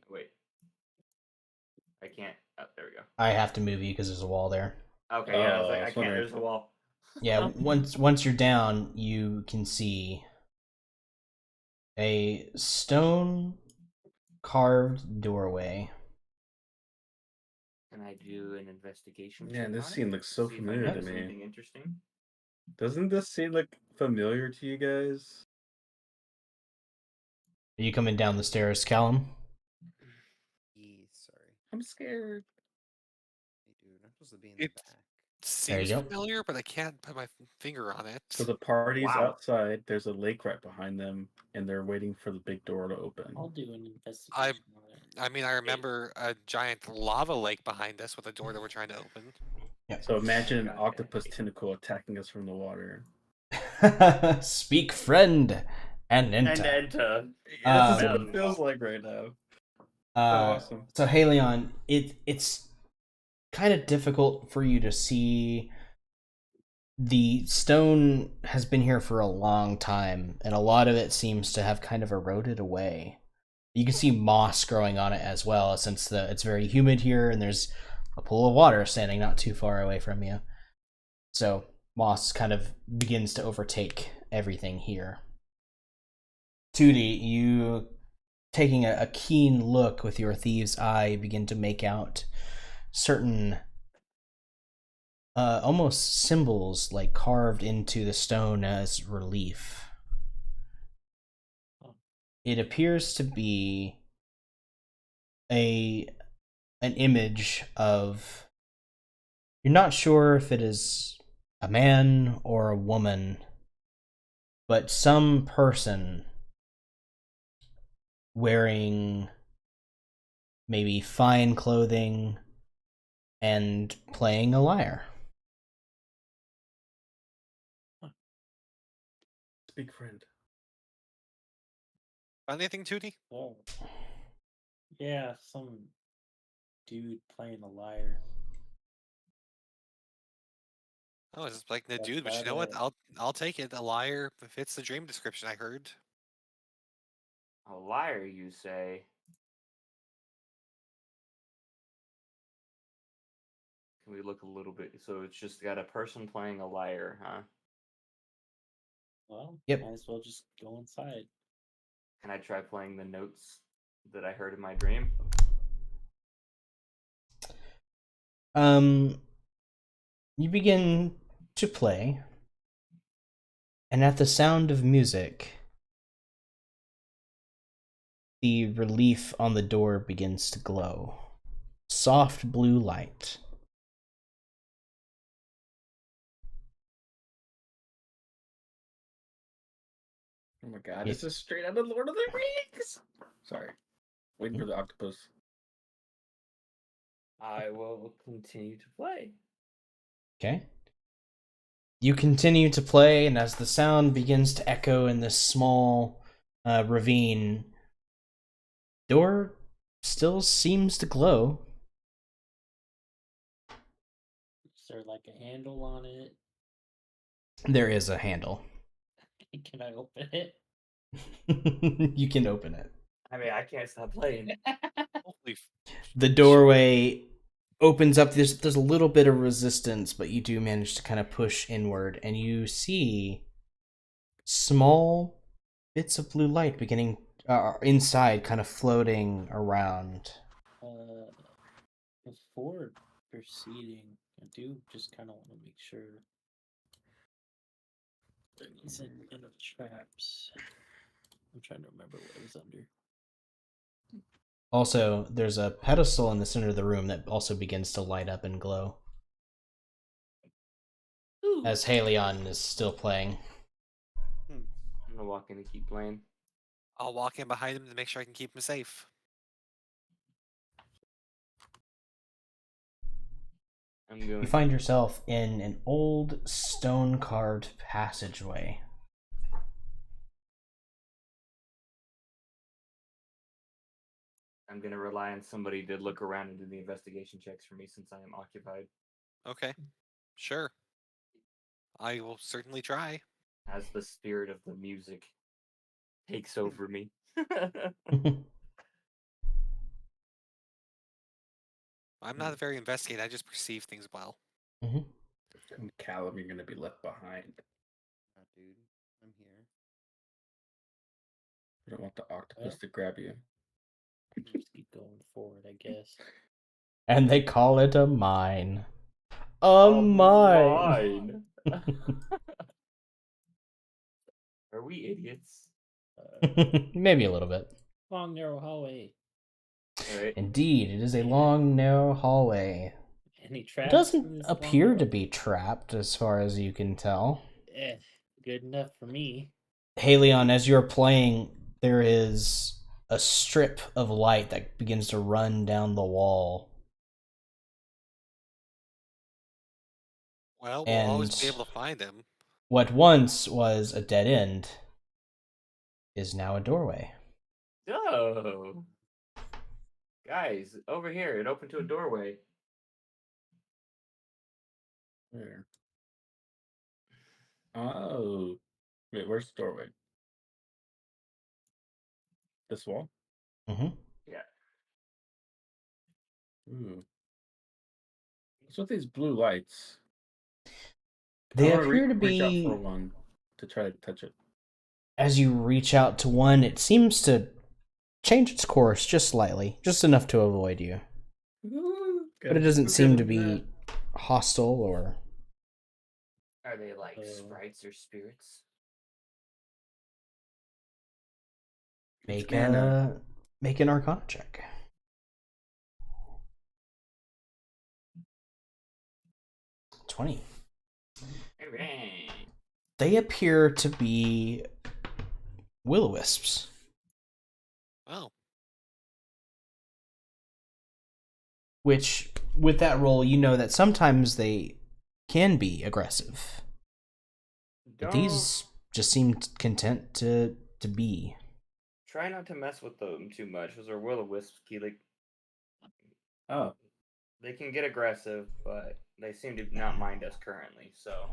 I can't. Oh, there we go. I have to move you because there's a wall there. Okay, yeah. I was Oh, like, I I was can't. wondering. There's a wall. Yeah, once you're down, you can see a stone carved doorway. Can I do an investigation? Yeah, check this on scene it? looks so See if I familiar to notice me. anything interesting. Doesn't this scene look familiar to you guys? Are you coming down the stairs, Callum? Sorry. I'm scared. Hey, dude, I'm supposed to be in the It back. There you seems go. familiar, but I can't put my finger on it. So the party's Wow. outside. There's a lake right behind them, and they're waiting for the big door to open. I'll do an investigation on it. I mean, I remember a giant lava lake behind us with a door that we're trying to open. So imagine an Okay. octopus tentacle attacking us from the water. Speak, friend, and enter. And enter. Yeah, this is what Um, it feels like right now. Awesome. So Halion, it's kind of difficult for you to see. The stone has been here for a long time, and a lot of it seems to have kind of eroded away. You can see moss growing on it as well, since it's very humid here, and there's a pool of water standing not too far away from you. So moss kind of begins to overtake everything here. Tootie, you, taking a keen look with your thieves' eye, begin to make out certain almost symbols like carved into the stone as relief. It appears to be an image of, you're not sure if it is a man or a woman, but some person wearing maybe fine clothing and playing a lyre. Speak, friend. Find anything, Tootie? Oh. Yeah, some dude playing a lyre. Oh, it's like the That's dude, but you about know what? it. I'll take it. A liar fits the dream description I heard. A liar, you say? Can we look a little bit? So it's just got a person playing a lyre, huh? Well, Yep. might as well just go inside. Can I try playing the notes that I heard in my dream? You begin to play, and at the sound of music, the relief on the door begins to glow. Soft blue light. Oh my god, this is straight out of Lord of the Rings! Sorry. Waiting for the octopus. I will continue to play. Okay. You continue to play, and as the sound begins to echo in this small ravine, door still seems to glow. Is there like a handle on it? There is a handle. Can I open it? You can open it. I mean, I can't stop playing. Holy The doorway opens up. There's a little bit of resistance, but you do manage to kind of push inward, and you see small bits of blue light beginning inside, kind of floating around. Before proceeding, I do just kind of want to make sure isn't in the traps. I'm trying to remember what it was under. Also, there's a pedestal in the center of the room that also begins to light up and glow. Ooh. As Halion is still playing. I'm gonna walk in and keep playing. I'll walk in behind him to make sure I can keep him safe. I'm going. You find yourself in an old stone-carved passageway. I'm gonna rely on somebody to look around and do the investigation checks for me since I am occupied. Okay, sure. I will certainly try. As the spirit of the music takes over me. I'm not a very investigator. I just perceive things well. Mm-hmm. And Callum, you're gonna be left behind. Oh, dude, I'm here. I don't want the octopus Well. to grab you. Just keep going forward, I guess. And they call it a mine. A mine. Are we idiots? Maybe a little bit. Long narrow hallway. Right. Indeed, it is a long, narrow hallway. Any It traps? doesn't appear to be trapped, as far as you can tell. Good enough for me. Halion, as you're playing, there is a strip of light that begins to run down the wall. Well, we'll always be able to find him. What once was a dead end is now a doorway. Oh. Guys, over here, it opened to a doorway. Where? Oh. Wait, where's the doorway? This wall? Mm-hmm. Yeah. Ooh. What's with these blue lights? They I wanna appear to reach out for be, one to try to touch it. as you reach out to one, it seems to change its course just slightly, just enough to avoid you. But it doesn't seem to be hostile or... Are they like sprites or spirits? Make mana. make an Arcana check. 20. Hooray. They appear to be will-o-wisps. Oh, Which, with that roll, you know that sometimes they can be aggressive. But these just seem content to be. Try not to mess with them too much. Those are will-o-wisps. Like, Oh. they can get aggressive, but they seem to not mind us currently. So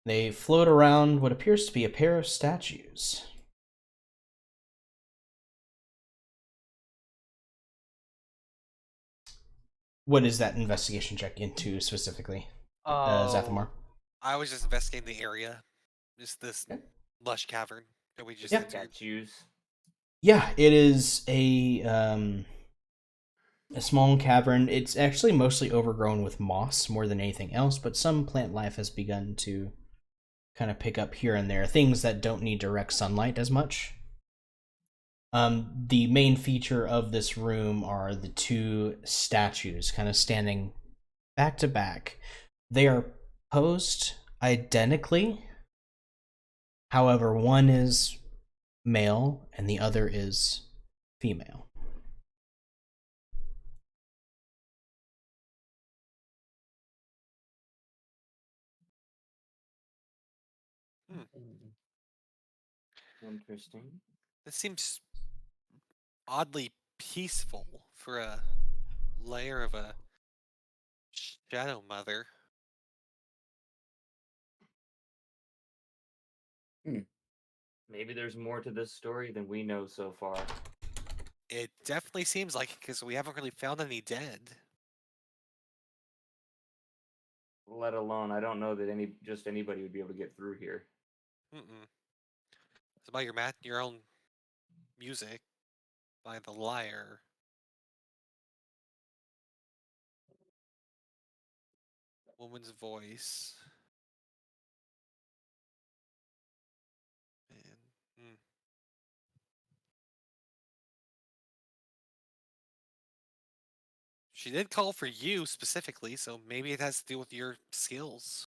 They float around what appears to be a pair of statues. What is that investigation check into specifically, Zathamar? I was just investigating the area. Just this lush cavern that we just entered. statues. Yeah, it is a small cavern. It's actually mostly overgrown with moss more than anything else, but some plant life has begun to kind of pick up here and there. Things that don't need direct sunlight as much. The main feature of this room are the two statues kind of standing back to back. They are posed identically. However, one is male and the other is female. Interesting. This seems oddly peaceful for a lair of a shadow mother. Maybe there's more to this story than we know so far. It definitely seems like it because we haven't really found any dead. Let alone, I don't know that anybody would be able to get through here. It's about your own music by the lyre. Woman's voice. Man. She did call for you specifically, so maybe it has to do with your skills.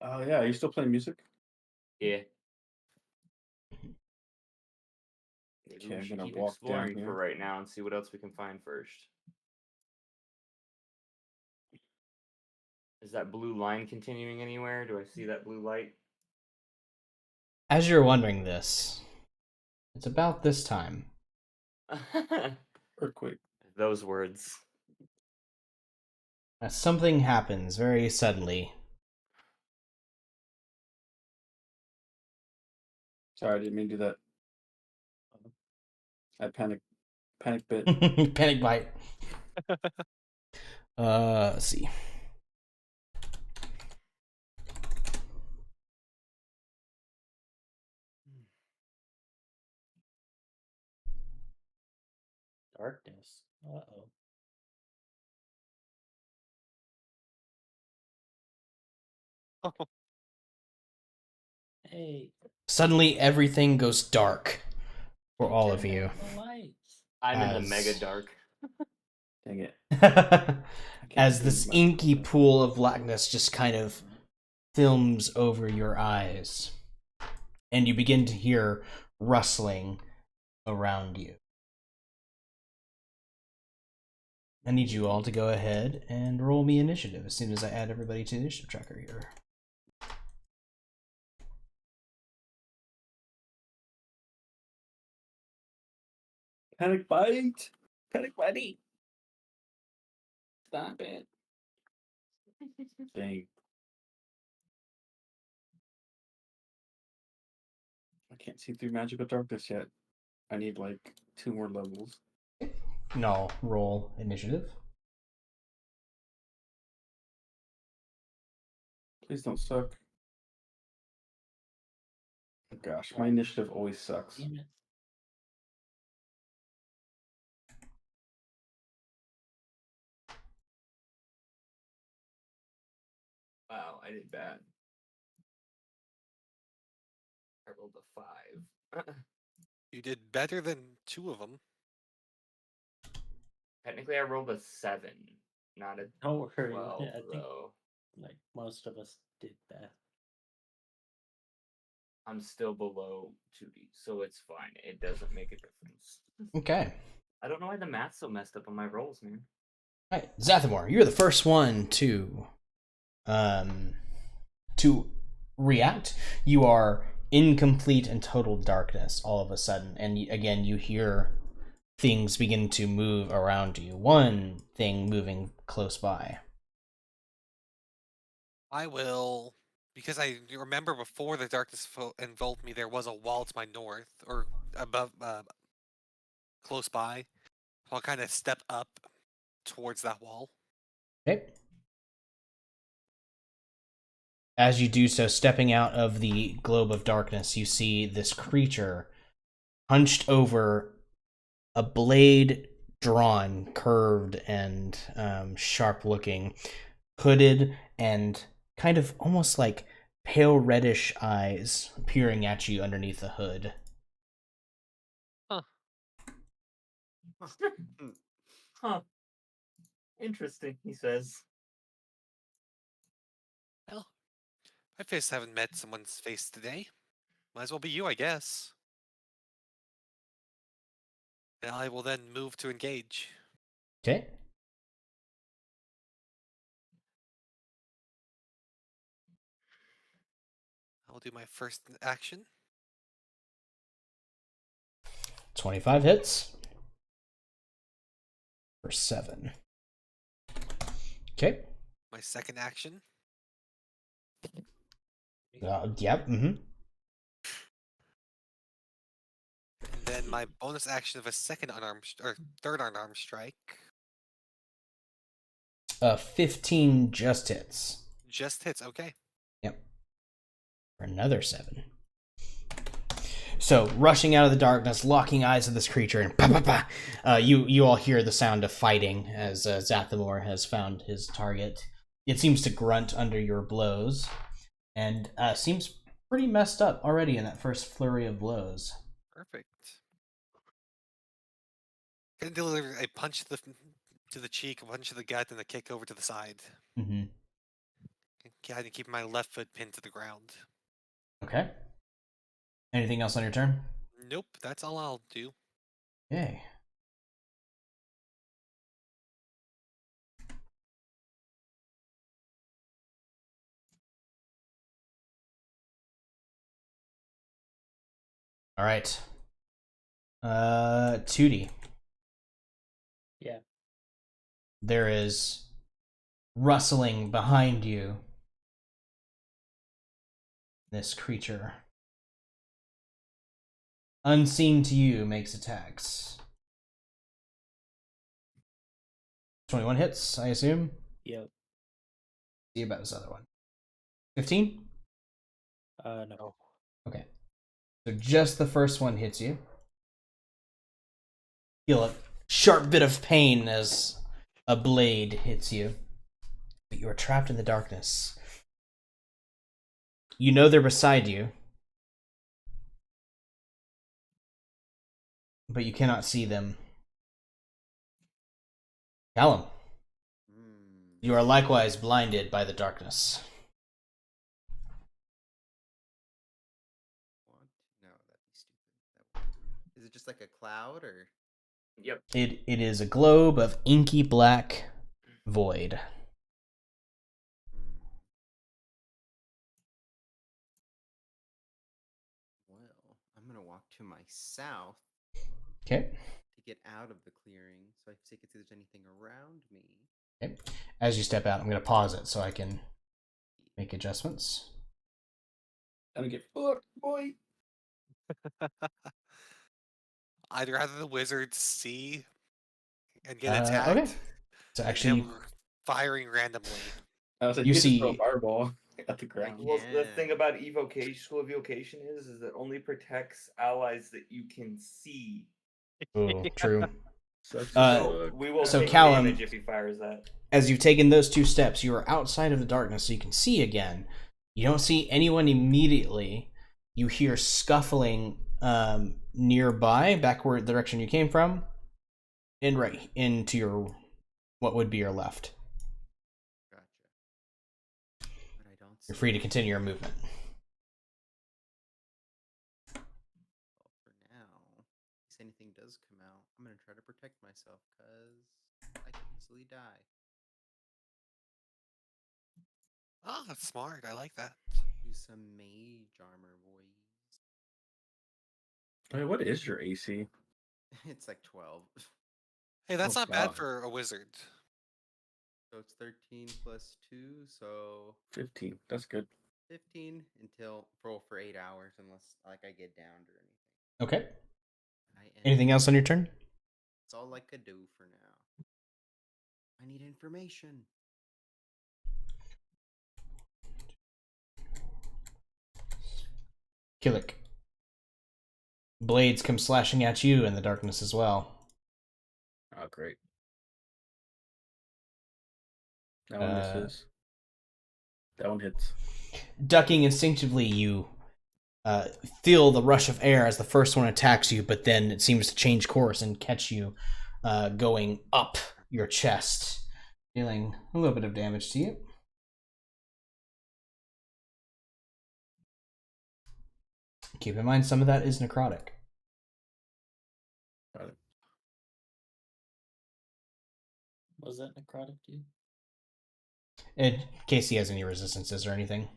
Oh yeah, are you still playing music? Yeah. Maybe Okay, we I'm should gonna keep walk down exploring for here. right now and see what else we can find first. Is that blue line continuing anywhere? Do I see that blue light? As you're wondering this, it's about this time. Earthquake. Those words. As something happens very suddenly. Sorry, I didn't mean to do that. I panic bit. Panic bite. Let's see. Darkness. Uh-oh. Hey. Suddenly, everything goes dark for all of turn you. out the lights. I'm in the As- mega dark. Dang it. As see this my- inky pool of blackness just kind of films over your eyes, and you begin to hear rustling around you. I need you all to go ahead and roll me initiative as soon as I add everybody to the initiative tracker here. Panic bite. Panic buddy. Stop it. Dang. I can't see through magical darkness yet. I need like 2 more levels. No, roll initiative. Please don't suck. Oh, gosh, my initiative always sucks. Damn it. Wow, I did bad. I rolled a 5. You did better than 2 of them. Technically, I rolled a 7, not a Don't worry. 12, I think though. like most of us did that. I'm still below 2D, so it's fine. It doesn't make a difference. Okay. I don't know why the math's so messed up on my rolls, man. All right, Zathamor, you're the first one to react. You are in complete and total darkness all of a sudden, and again you hear things begin to move around you. One thing moving close by. I will, because I remember before the darkness engulfed me, there was a wall to my north, or above, close by. So I'll kind of step up towards that wall. Okay. As you do so, stepping out of the globe of darkness, you see this creature hunched over a blade drawn, curved, and sharp-looking, hooded, and kind of almost like pale reddish eyes peering at you underneath the hood. Huh. Interesting, he says. Well, my face haven't met someone's face today. Might as well be you, I guess. And I will then move to engage. Okay. I'll do my first action. 25 hits. For 7. Okay. My second action. Yep. Mm-hmm. And then my bonus action of a second unarmed, or third unarmed strike. 15 just hits. Just hits, okay. Yep. For another 7. So, rushing out of the darkness, locking eyes with this creature, and you all hear the sound of fighting as Zathamor has found his target. It seems to grunt under your blows, and seems pretty messed up already in that first flurry of blows. Perfect. Gonna deliver a punch to the cheek, a punch to the gut, and a kick over to the side. Mm-hmm. And keep my left foot pinned to the ground. Okay. Anything else on your turn? Nope, that's all I'll do. Yay. All right. 2D. Yeah. There is rustling behind you. This creature, unseen to you, makes attacks. 21 hits, I assume. Yep. See about this other one. 15? No. Okay. So just the first one hits you. Feel a sharp bit of pain as a blade hits you. But you are trapped in the darkness. You know they're beside you. But you cannot see them. Callum, you are likewise blinded by the darkness. What? No, that'd be stupid. Is it just like a cloud or? Yep. It is a globe of inky black void. Well, I'm gonna walk to my south Okay. to get out of the clearing, so I can see if there's anything around me. Okay. As you step out, I'm going to pause it so I can make adjustments. I don't get fucked, boy. I'd rather the wizard see and get attacked Okay. So than actually, him firing randomly. I was like, You you just throw a see- fireball at the ground. Well, the Yeah. thing about evocation, school of evocation is it only protects allies that you can see. ooh, true. Sucks Uh, as So fuck. we will so take Callum- damage if he fires that. As you've taken those 2 steps, you are outside of the darkness so you can see again. You don't see anyone immediately. You hear scuffling nearby, backward direction you came from, and right into your what would be your left. Gotcha. But I don't see. You're free to continue your movement. Well, for now, in case anything does come out, I'm gonna try to protect myself because I could easily die. Oh, that's smart. I like that. Use some mage armor, boys. Hey, what is your AC? It's like 12. Hey, that's Oh, not bad God. for a wizard. So it's 13 plus 2, so 15. That's good. 15 until roll for 8 hours, unless like I get downed or anything. Okay. I end Anything else on your turn? That's all I could do for now. I need information. Killick. Blades come slashing at you in the darkness as well. Oh, great. That one misses. That one hits. Ducking instinctively, you feel the rush of air as the first one attacks you, but then it seems to change course and catch you going up your chest, dealing a little bit of damage to you. Keep in mind, some of that is necrotic. Got it. Was that necrotic, dude? In case he has any resistances or anything.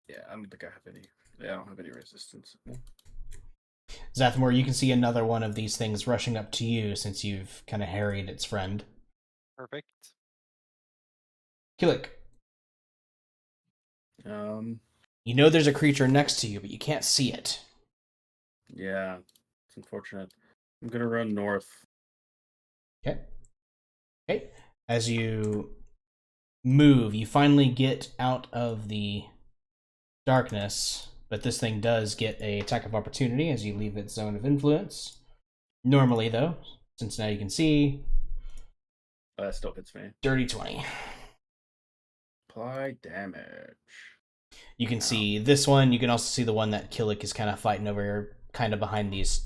Yeah, I don't think I have any. Yeah, I don't have any resistance. Zathmore, you can see another one of these things rushing up to you since you've kind of harried its friend. Perfect. Killick, you know there's a creature next to you, but you can't see it. Yeah, it's unfortunate. I'm gonna run north. Okay. Okay. As you move, you finally get out of the darkness, but this thing does get a attack of opportunity as you leave its zone of influence. Normally, though, since now you can see, That still hits me. dirty 20. apply damage. You can Ow. see this one. You can also see the one that Killick is kind of fighting over, kind of behind these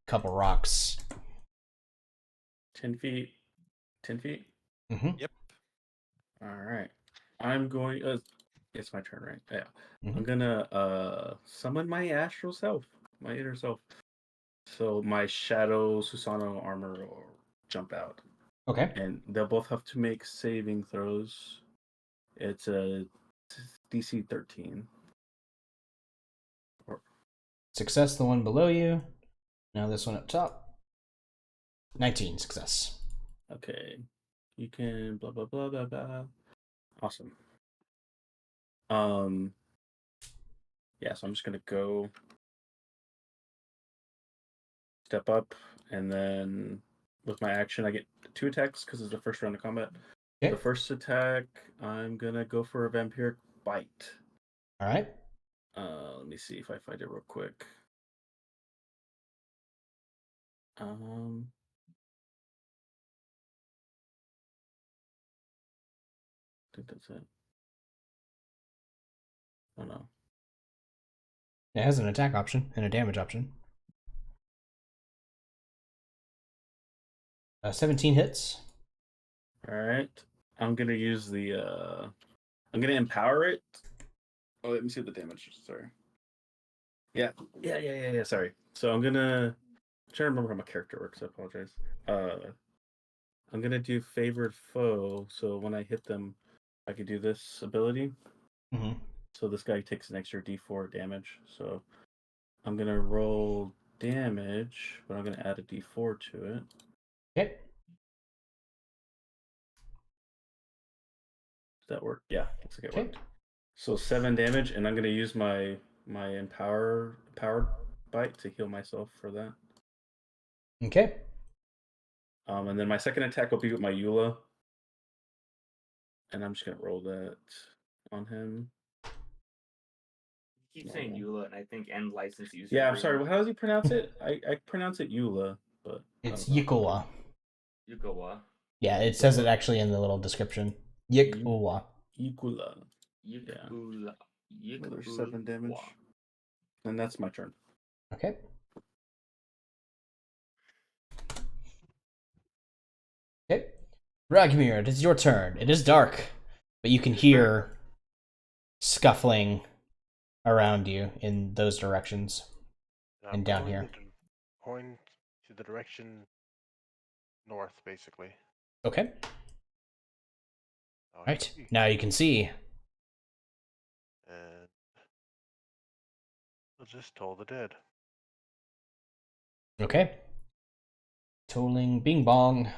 couple rocks. 10 feet. 10 feet? Mm-hmm. Yep. Alright. I'm going... it's my turn, right? Yeah. Mhm. I'm gonna summon my astral self. My inner self. So my Shadow Susano armor will jump out. Okay. And they'll both have to make saving throws. It's a DC 13. Success, the one below you. Now this one up top. 19, success. Okay. You can blah blah blah blah blah. Awesome. Yeah, so I'm just gonna go step up, and then with my action I get 2 attacks because it's the first round of combat. Okay. The first attack, I'm gonna go for a vampiric bite. All right. Let me see if I find it real quick. I think that's it. Oh no. It has an attack option and a damage option. 17 hits. Alright. I'm gonna use the I'm gonna empower it. Oh, let me see the damage. Sorry. Yeah. Sorry. So I'm trying to remember how my character works. I apologize. I'm gonna do favored foe. So when I hit them, I can do this ability. Mm-hmm. So this guy takes an extra D4 damage. So I'm gonna roll damage, but I'm gonna add a D4 to it. Okay. Does that work? Yeah, looks like it Okay. worked. So 7 damage, and I'm gonna use my empowered bite to heal myself for that. Okay. And then my second attack will be with my Eula. And I'm just gonna roll that on him. You keep saying Eula, and I think end license user. Yeah, I'm sorry. agreement. How does he pronounce it? I pronounce it Eula, but It's I don't know. Yikowa. Yukawa. Yeah, it says it actually in the little description. Yikowa. Eula. Yukula. Another 7 damage. And that's my turn. Okay. Okay. Ragmir, it is your turn. It is dark, but you can hear scuffling around you in those directions. And down going here. Going to the direction north, basically. Okay. Oh, Right. Now you can see. And we'll just toll the dead. Okay. Tolling bing bong.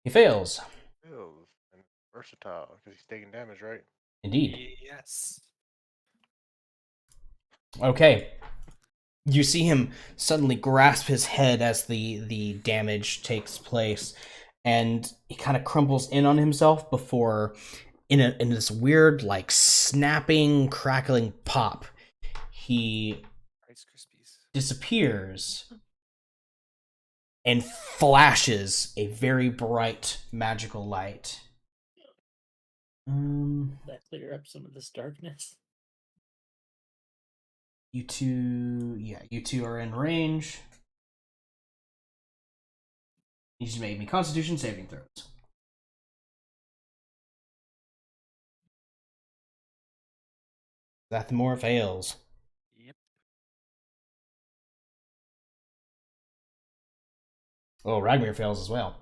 He fails. Feels and versatile because he's taking damage, right? Indeed. Yes. Okay. You see him suddenly grasp his head as the damage takes place, and he kind of crumbles in on himself before, in this weird, like, snapping, crackling pop, he Rice Krispies. disappears and flashes a very bright magical light. That clear up some of this darkness. You two are in range. You just made me Constitution saving throws. Zathmore fails. Yep. Oh, Ragmir fails as well.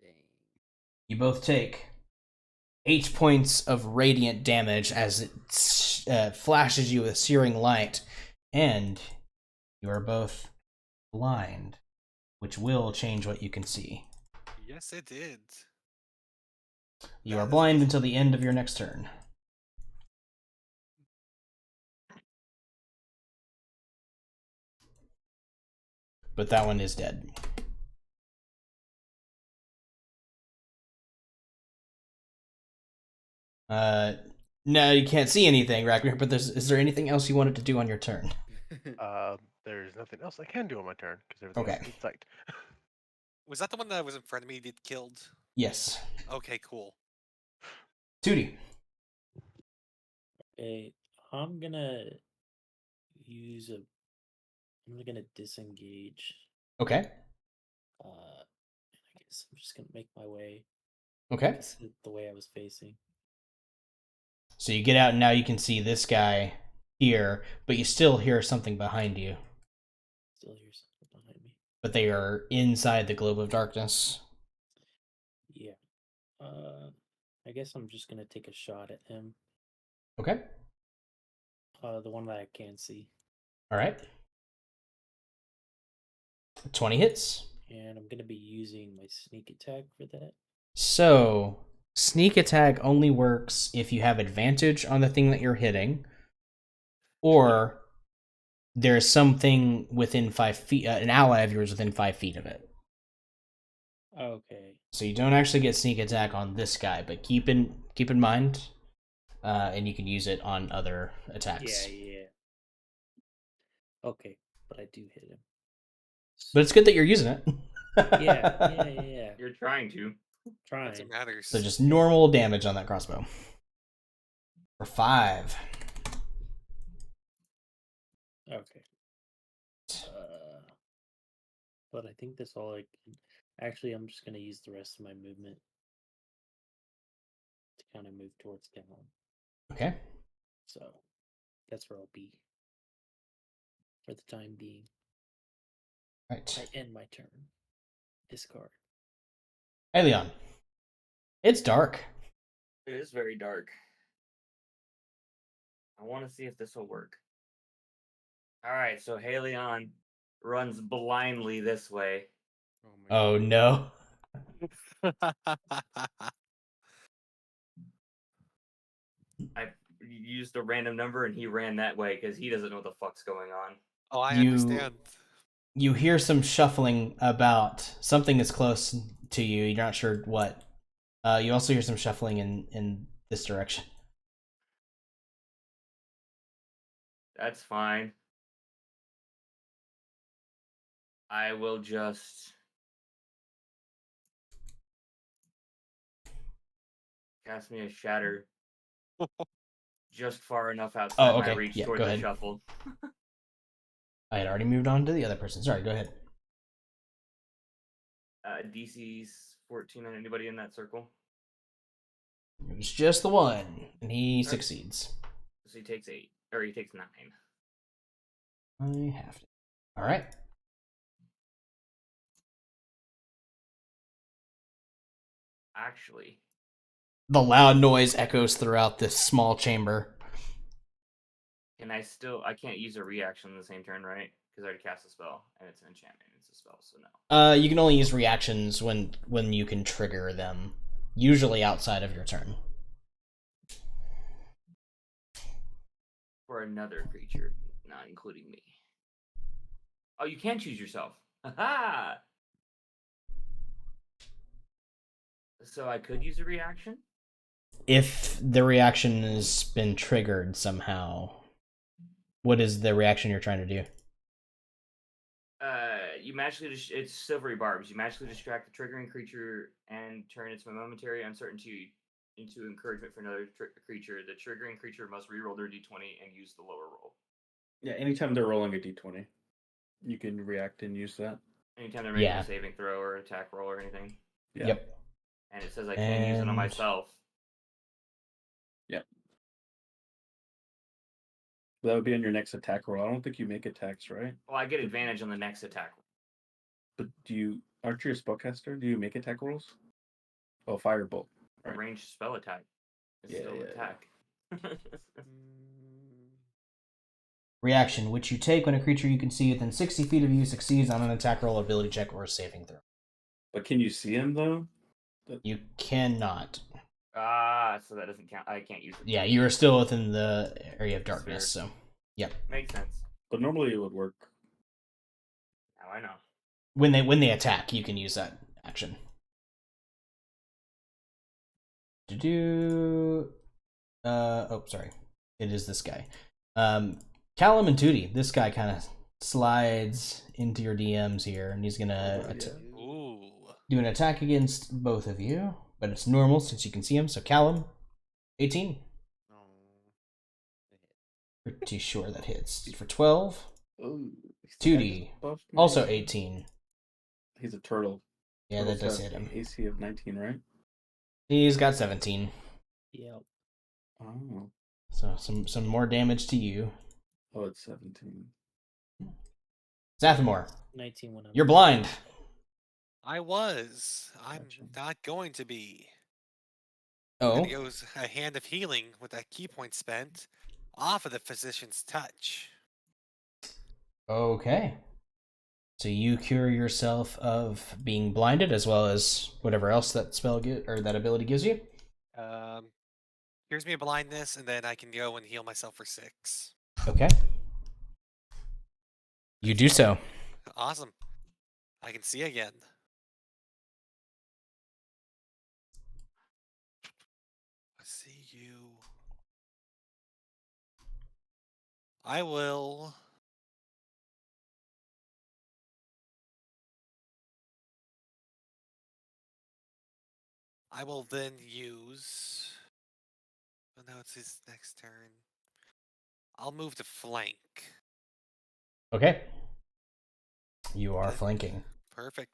Dang. You both take 8 points of radiant damage as it flashes you with searing light, and you are both blind, which will change what you can see. Yes, it did. You are blind until the end of your next turn. But that one is dead. No, you can't see anything, Ragnar, but is there anything else you wanted to do on your turn? There's nothing else I can do on my turn because everything Okay. is in sight. Was that the one that was in front of me that killed? Yes. Okay, cool. Tootie. Okay, I'm gonna use a. I'm gonna disengage. Okay. I guess I'm just gonna make my way. Okay. This is the way I was facing. So you get out, and now you can see this guy here, but you still hear something behind you. Still hear something behind me. But they are inside the globe of darkness. Yeah. I guess I'm just gonna take a shot at him. Okay. The one that I can see. All right. 20 hits. And I'm gonna be using my sneak attack for that. So, sneak attack only works if you have advantage on the thing that you're hitting, or there's something within 5 feet, an ally of yours within 5 feet of it. Okay. So you don't actually get sneak attack on this guy, but keep in mind, and you can use it on other attacks. Yeah. Okay, but I do hit him. But it's good that you're using it. Yeah. You're trying to. Trying. That's what matters. So just normal damage on that crossbow. For 5. Okay. But I think that's all I can. Actually, I'm just gonna use the rest of my movement to kind of move towards Callum. Okay. So that's where I'll be for the time being. Right. I end my turn. Discard. Hey, Leon. It's dark. It is very dark. I want to see if this will work. All right, so Haleon runs blindly this way. Oh my Oh, no. I used a random number and he ran that way because he doesn't know what the fuck's going on. Oh, I You- understand. You hear some shuffling about something that's close to you. You're not sure what. You also hear some shuffling in this direction. That's fine. I will just cast me a shatter just far enough outside Oh, my okay. reach Yeah, toward go the ahead. shuffle. I had already moved on to the other person. Sorry, go ahead. DC's 14 on anybody in that circle. It was just the one, and he succeeds. So he takes 8, or he takes 9. I have to. All right. Actually, The loud noise echoes throughout this small chamber. I can't use a reaction in the same turn, right? Because I already cast a spell, and it's an enchantment, it's a spell, so no. You can only use reactions when you can trigger them, usually outside of your turn. For another creature, not including me. Oh, you can choose yourself. Aha! So I could use a reaction? If the reaction has been triggered somehow, what is the reaction you're trying to do? You magically it's silvery barbs. You magically distract the triggering creature and turn its momentary uncertainty into encouragement for another creature. The triggering creature must reroll their d20 and use the lower roll. Yeah, anytime they're rolling a d20, you can react and use that. Anytime they're making Yeah. a saving throw or attack roll or anything. Yeah. Yep. And it says I can't use it on And- myself. That would be on your next attack roll. I don't think you make attacks, right? Well, I get advantage on the next attack roll. But aren't you a spellcaster? Do you make attack rolls? Oh, firebolt. A Right. ranged spell attack. It's Yeah, still yeah, attack. Reaction, which you take when a creature you can see within 60 feet of you succeeds on an attack roll, ability check, or a saving throw. But can you see him though? You cannot. So that doesn't count. I can't use it. Yeah, you are still within the area of darkness, Sphere. so. Yep. Makes sense. But normally it would work. Now I know. When they attack, you can use that action. Sorry. It is this guy. Callum and Tootie. This guy kind of slides into your DMs here, and he's gonna Ooh. do an attack against both of you, but it's normal since you can see him. So Callum, 18. Oh, it hit. Pretty sure that hits. For 12. Ooh, 2D. Also 18. He's a turtle. Yeah, that Turtles does have hit him. AC of 19, right? He's got 17. Yep. Oh. So some more damage to you. Oh, it's 17. Zathamor, 19 when I'm you're blind. I was. I'm Gotcha. not going to be. Oh, There goes a hand of healing with that key point spent off of the physician's touch. okay. So you cure yourself of being blinded as well as whatever else that spell or that ability gives you. Cures me of blindness, and then I can go and heal myself for 6. Okay. You do so. Awesome. I can see again. I see you. I will. I will then use. Oh, no, it's his next turn. I'll move to flank. Okay. You are Okay. flanking. Perfect.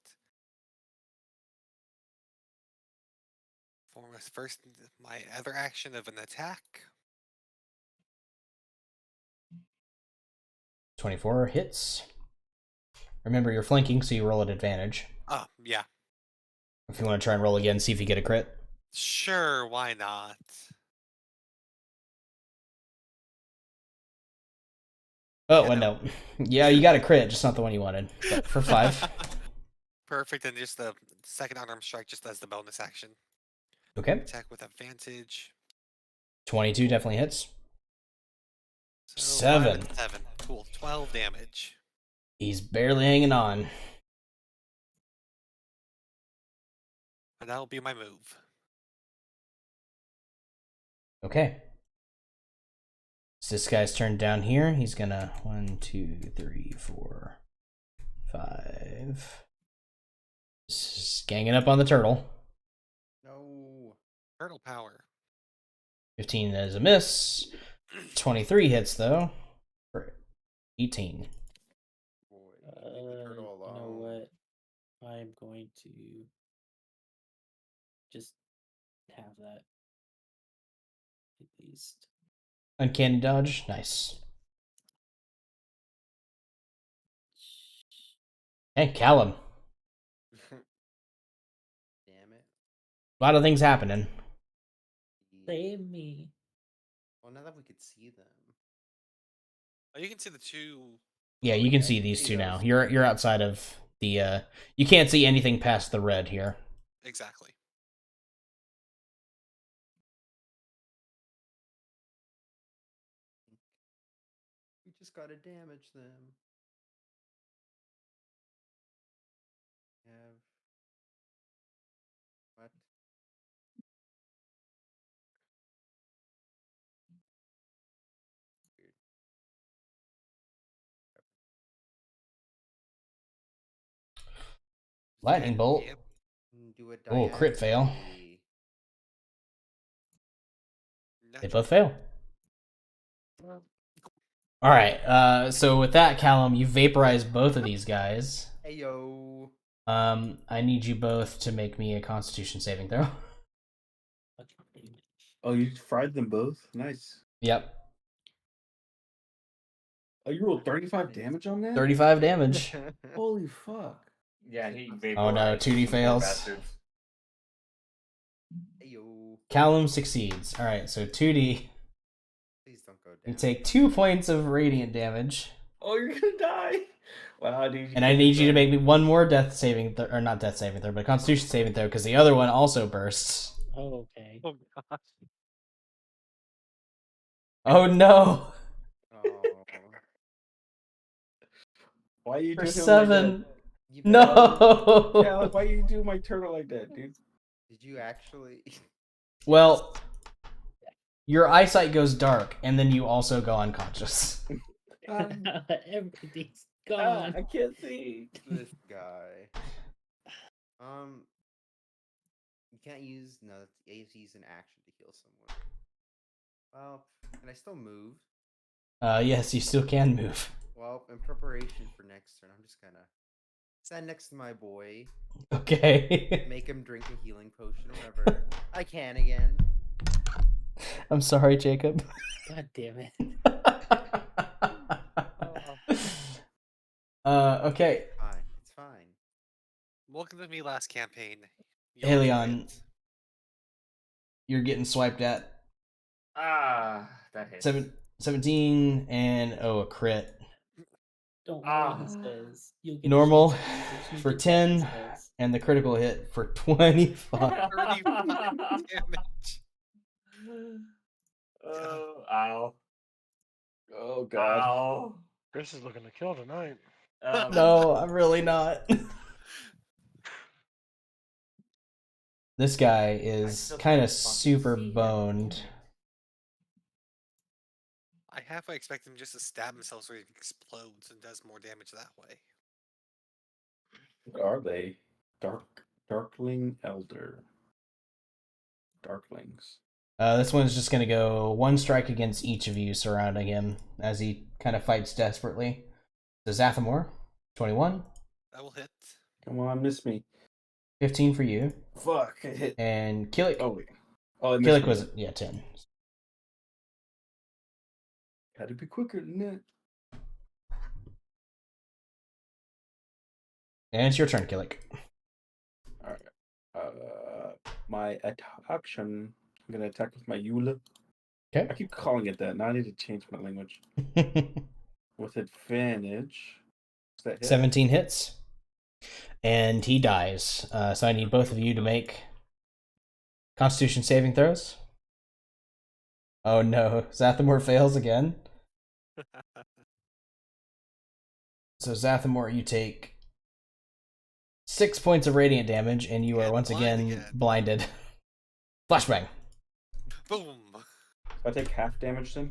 For my other action of an attack. 24 hits. Remember, you're flanking, so you roll at advantage. Oh, yeah. If you want to try and roll again, see if you get a crit. Sure, why not? Oh, Yeah, well, no. no. Yeah, you got a crit, just not the one you wanted. But for 5. Perfect, and just the second unarmed strike just as the bonus action. Okay. Attack with advantage. 22 definitely hits. So 5 7. and 7. Cool. 12 damage. He's barely hanging on. And that'll be my move. Okay. It's this guy's turn down here. He's gonna 1, 2, 3, 4, 5. Just ganging up on the turtle. No. Turtle power. 15 is a miss. 23 hits though. For 18. Boy, leave the turtle You alone. know what? I'm going to just have that at least. Uncanny dodge. Nice. Hey, Callum. Damn it. A lot of things happening. Save me. Well, now that we could see them. Oh, you can see the two. Yeah, Oh, you can yeah, I see can these see two those now. two. You're outside of the you can't see anything past the red here. Exactly. We just gotta damage them. Have what? Weird. Lightning bolt. Yep. Do it Oh, crit fail. diagonally. They both fail. All right. So with that, Callum, you vaporize both of these guys. Heyo. I need you both to make me a Constitution saving throw. Oh, you fried them both? Nice. Yep. Oh, you rolled 35 damage on that? 35 damage. Holy fuck. Yeah, he vaporized. Oh no, 2D some poor fails. bastards. Heyo. Callum succeeds. All right, so 2D. Please don't go You down. take 2 points of radiant damage. Oh, you're gonna die. Wow, dude. And I need you to make me one more death saving, or not death saving throw, but Constitution saving throw, because the other one also bursts. Oh, okay. Oh gosh. Oh no! Oh. Why you For do him 7. like You No! that? Cal, why you do my turtle like that, dude? Did you actually? Well, your eyesight goes dark, and then you also go unconscious. Everything's gone. I can't see. This guy. You can't use. No, you have to use an action to heal someone. Well, can I still move? Yes, you still can move. Well, in preparation for next turn, I'm just gonna stand next to my boy, Okay. make him drink a healing potion whenever I can again. I'm sorry, Jacob. God damn it. Okay. Fine, it's fine. Welcome to me last campaign. Yours Helion, wins. you're getting swiped at. Ah, that hits. 17 and a crit. Don't worry, he Ah. says. You'll get Normal a chance to use your for sneak attack, he 10 says. and the critical hit for 25. 35 damage. Oh, ow. Oh god. Ow. Chris is looking to kill tonight. No, I'm really not. This guy is still kind can't of fucking super see him. boned. I halfway expect him just to stab himself so he explodes and does more damage that way. What are they? Darkling Elder. Darklings. This one's just going to go one strike against each of you surrounding him as he kind of fights desperately. So Zathamor, 21. That will hit. Come on, miss me. 15 for you. Fuck, it hit. And Killick. Oh wait. Oh, it missed Killick me. was, 10. Had to be quicker than that. And it's your turn, Killick. My action. I'm gonna attack with my Eula. I Okay. keep calling it that. Now I need to change my language. With advantage. Is that hit? 17 hits. And he dies. So I need both of you to make Constitution saving throws. Oh no, Zathamor fails again. So Zathamor, you take 6 points of radiant damage, and you are And once blind again again. blinded. Flashbang. Boom. I take half damage then?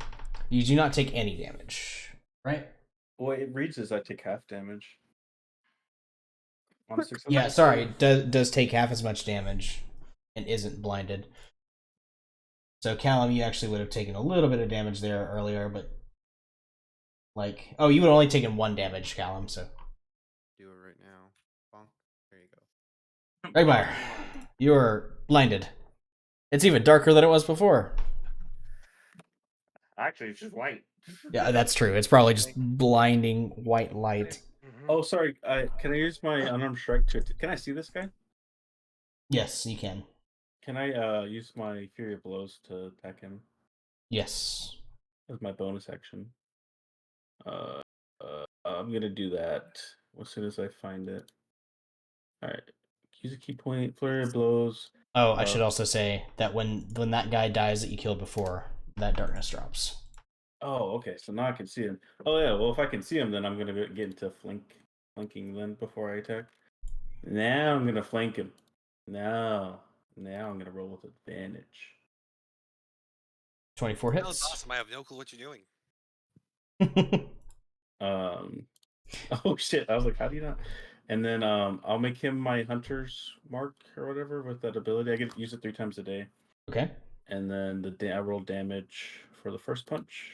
You do not take any damage, right? Well, it reads as I take half damage. On a successful Yeah, sorry, save. does take half as much damage and isn't blinded. So Callum, you actually would have taken a little bit of damage there earlier, but you would have only taken 1 damage, Callum. So Do it right now. Bonk. There you go. Regmeyer, you're blinded. It's even darker than it was before. Actually, it's just white. Yeah, that's true. It's probably just blinding white light. Oh, sorry. Can I use my unarmed strike to? Can I see this guy? Yes, you can. Can I use my Fury of Blows to attack him Yes. as my bonus action? I'm gonna do that as soon as I find it. All right. Use a key point. Flurry of Blows. Oh, I should also say that when that guy dies that you killed before, that darkness drops. Oh, okay. So now I can see him. Oh yeah. Well, if I can see him, then I'm gonna get into flanking then before I attack. Now I'm gonna flank him. Now I'm gonna roll with advantage. 24 That was hits. awesome. I have no clue what you're doing. Oh shit! I was like, how do you not? And then I'll make him my hunter's mark or whatever with that ability. I get to use it 3 times a day. Okay. And then I roll damage for the first punch.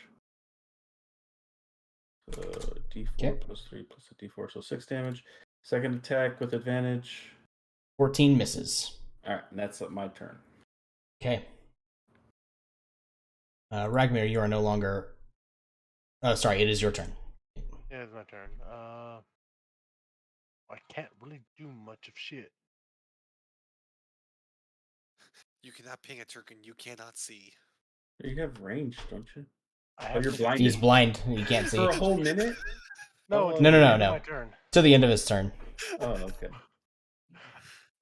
D4 Okay. plus 3 plus a D4, so 6 damage. Second attack with advantage. 14 misses. All right, and that's my turn. Okay. Ragmir, you are no longer. Oh, sorry, it is your turn. Yeah, it's my turn. I can't really do much of shit. You cannot ping a turkin you cannot see. You have range, don't you? I Oh, have you're to- blinded. He's blind. He can't see. For a whole minute? No, Oh, it's No, no, the no, end of no. My turn. To the end of his turn. Oh, okay.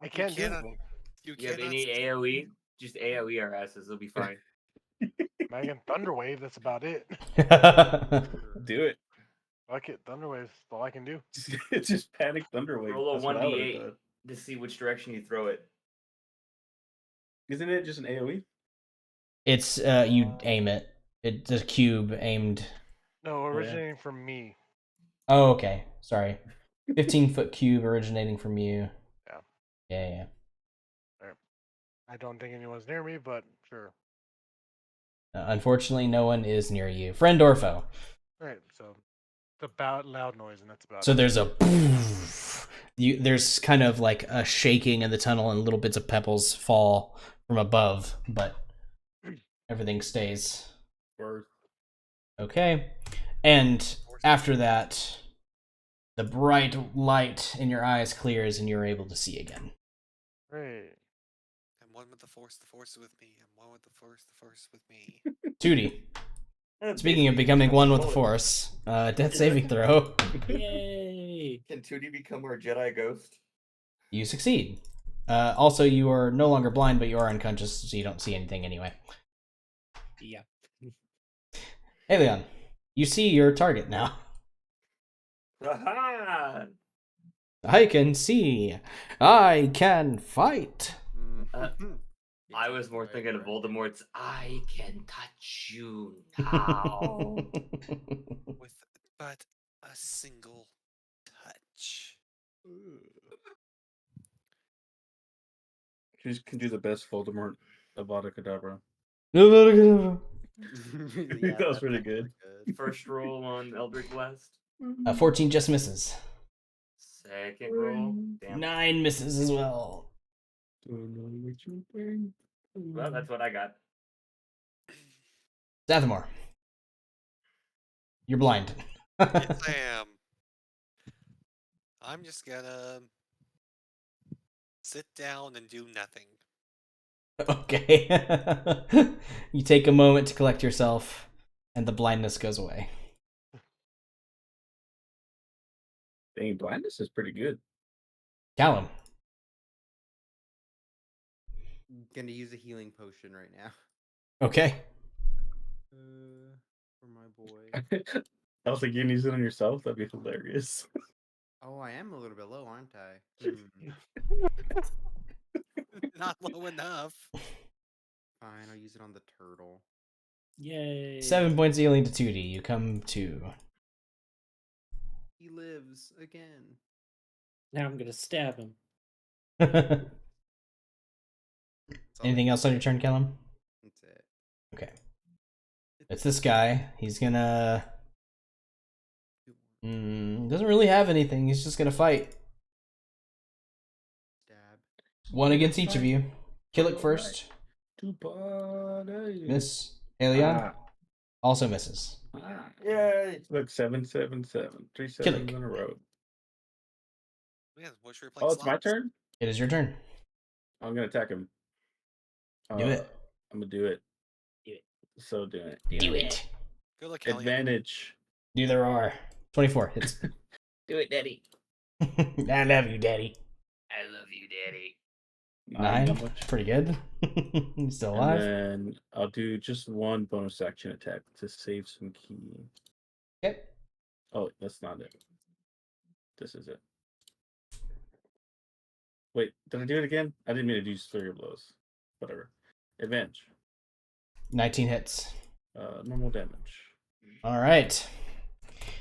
I can't do cannot- anything. You You have cannot any see. AoE? Just AoE our asses. They'll be fine. I can Thunderwave. That's about it. Do it. Fuck it, Thunderwave's all I can do. Just panic thunderwave. Roll a That's what I would've 1d8 done. to see which direction you throw it. Isn't it just an AoE? It's you aim it. It's a cube aimed. No, originating from me. Oh, okay. Sorry. 15-foot cube originating from you. Yeah. Yeah. I don't think anyone's near me, but sure. Unfortunately, no one is near you. Friend or foe? Right, so the loud noise, and that's about So it. there's a there's kind of like a shaking in the tunnel, and little bits of pebbles fall from above, but everything stays. Or Okay. And after that, the bright light in your eyes clears and you're able to see again. Right. I'm one with the force is with me. I'm one with the force is with me. Tootie, That's speaking of basically becoming one with the bullet. Force, death saving throw. Yay! Can Tootie become our Jedi ghost? You succeed. Also, you are no longer blind, but you are unconscious, so you don't see anything anyway. Yeah. Hey, Leon, you see your target now. Aha! I can see. I can fight. I was more thinking of Voldemort's "I can touch you now." With but a single touch. she can do the best Voldemort Avada Kedavra. Yeah, That was that's really actually good. First roll on Eldritch Blast. 14 just misses. Second roll. Damn. 9 misses as well. Well, that's what I got. Zathamor, you're blind. Yes, I am. I'm just gonna sit down and do nothing. Okay. You take a moment to collect yourself, and the blindness goes away. Dang, blindness is pretty good. Callum. Gonna use a healing potion right now. Okay. For my boy. I was like, you can use it on yourself? That'd be hilarious. Oh, I am a little bit low, aren't I? Not low enough. Fine, I'll use it on the turtle. Yay! 7 points healing to 2D. You come to. He lives again. Now I'm gonna stab him. That's all Anything else on your turn, Callum? That's it. Okay. It's this guy. He's gonna. Doesn't really have anything. He's just gonna fight. Stab. One against each of you. Kill it first. Miss. Helion also misses. Yay! Look, 777. 3 Kill sevens it. in a row. Man, what's your playing Oh, it's my slots? turn? It is your turn. I'm gonna attack him. Do it. I'm gonna do it. Do it. So doing it. Do it. Good luck, Elliot. Advantage. Do the roar. 24 hits. Do it, Daddy. I love you, Daddy. I love you, Daddy. 9. Damage. Pretty good. He's still And alive. then I'll do just one bonus action attack to save some key. Okay. Oh, that's not it. This is it. Wait, did I do it again? I didn't mean to use flurry of blows. Whatever. Advantage. 19 hits. Normal damage. All right.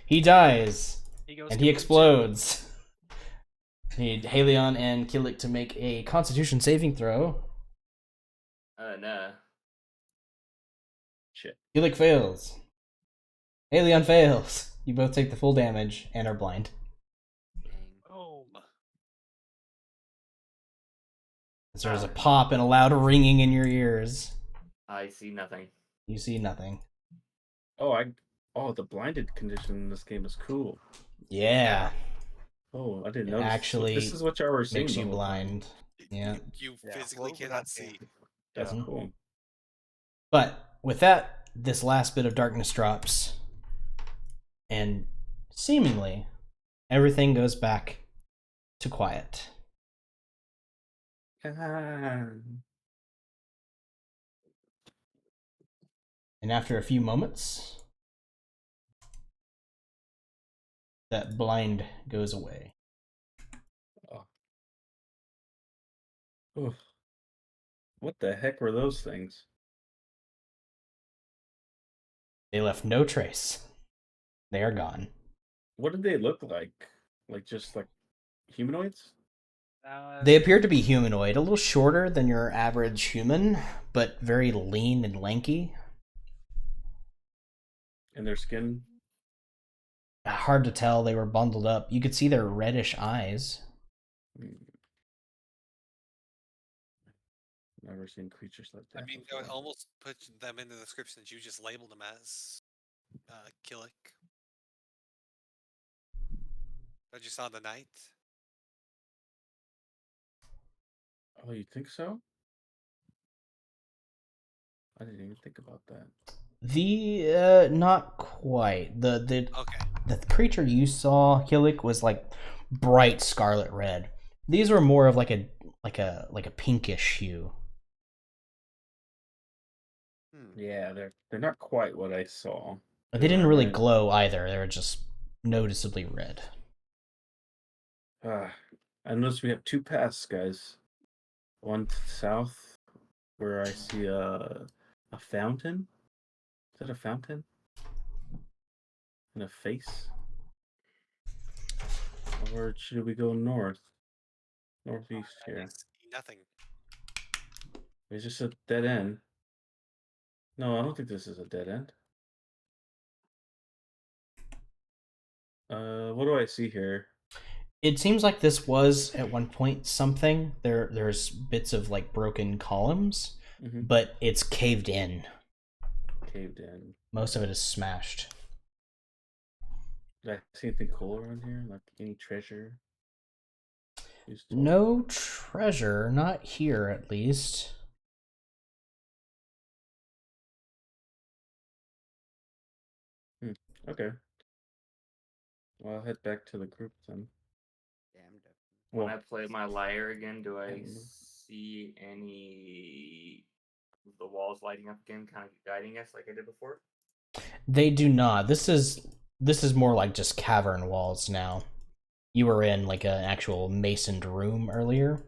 He dies. And he explodes. Need Halion and Killik to make a Constitution saving throw. Nah. Shit. Killik fails. Halion fails. You both take the full damage and are blind. Dang. Oh. As there's a pop and a loud ringing in your ears. I see nothing. You see nothing. Oh, the blinded condition in this game is cool. Yeah. Oh, I didn't It know. actually This is what y'all were saying. Makes the you whole time. blind. Yeah. You Yeah, physically we're cannot not see. seeing. That's Yeah. cool. But with that, this last bit of darkness drops. And seemingly, everything goes back to quiet. And after a few moments, that blind goes away. Oh. What the heck were those things? They left no trace. They are gone. What did they look like? Just like humanoids? They appear to be humanoid, a little shorter than your average human, but very lean and lanky. in their skin? Hard to tell. They were bundled up. You could see their reddish eyes. Never seen creatures like that. I mean, I would almost put them in the description that you just labeled them as Killick. That you saw the night. Oh, you think so? I didn't even think about that. The not quite. Okay. The creature you saw, Killick, was like bright scarlet red. These were more of like a pinkish hue. Yeah, they're not quite what I saw. But they didn't really Right. glow either. They were just noticeably red. I noticed we have two paths, guys. One south, where I see a fountain. Is that a fountain? And a face? Or should we go north? Northeast I here. see nothing. It's just a dead end. No, I don't think this is a dead end. What do I see here? It seems like this was at one point something. There's bits of like broken columns, but it's caved in. Caved in. Most of it is smashed. Did I see anything cool around here? Like any treasure? No treasure, not here at least. Okay. Well, I'll head back to the group then. When I play my lyre again, do I see any of the walls lighting up again, kind of guiding us like I did before? They do not. This is more like just cavern walls now. You were in like an actual masoned room earlier.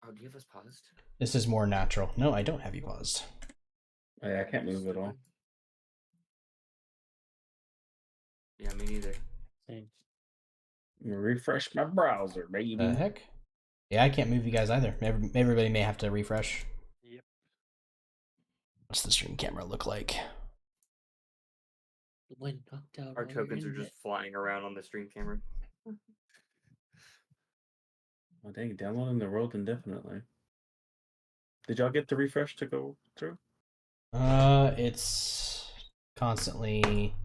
Oh, do you have us paused? This is more natural. No, I don't have you paused. I can't move at all. Yeah, me neither. Same. Refresh my browser, baby. The heck? Yeah, I can't move you guys either. Everybody may have to refresh. Yep. What's the stream camera look like? When knocked out, Our tokens are just flying around on the stream camera. Oh, dang, downloading the world indefinitely. Did y'all get the refresh to go through? It's constantly.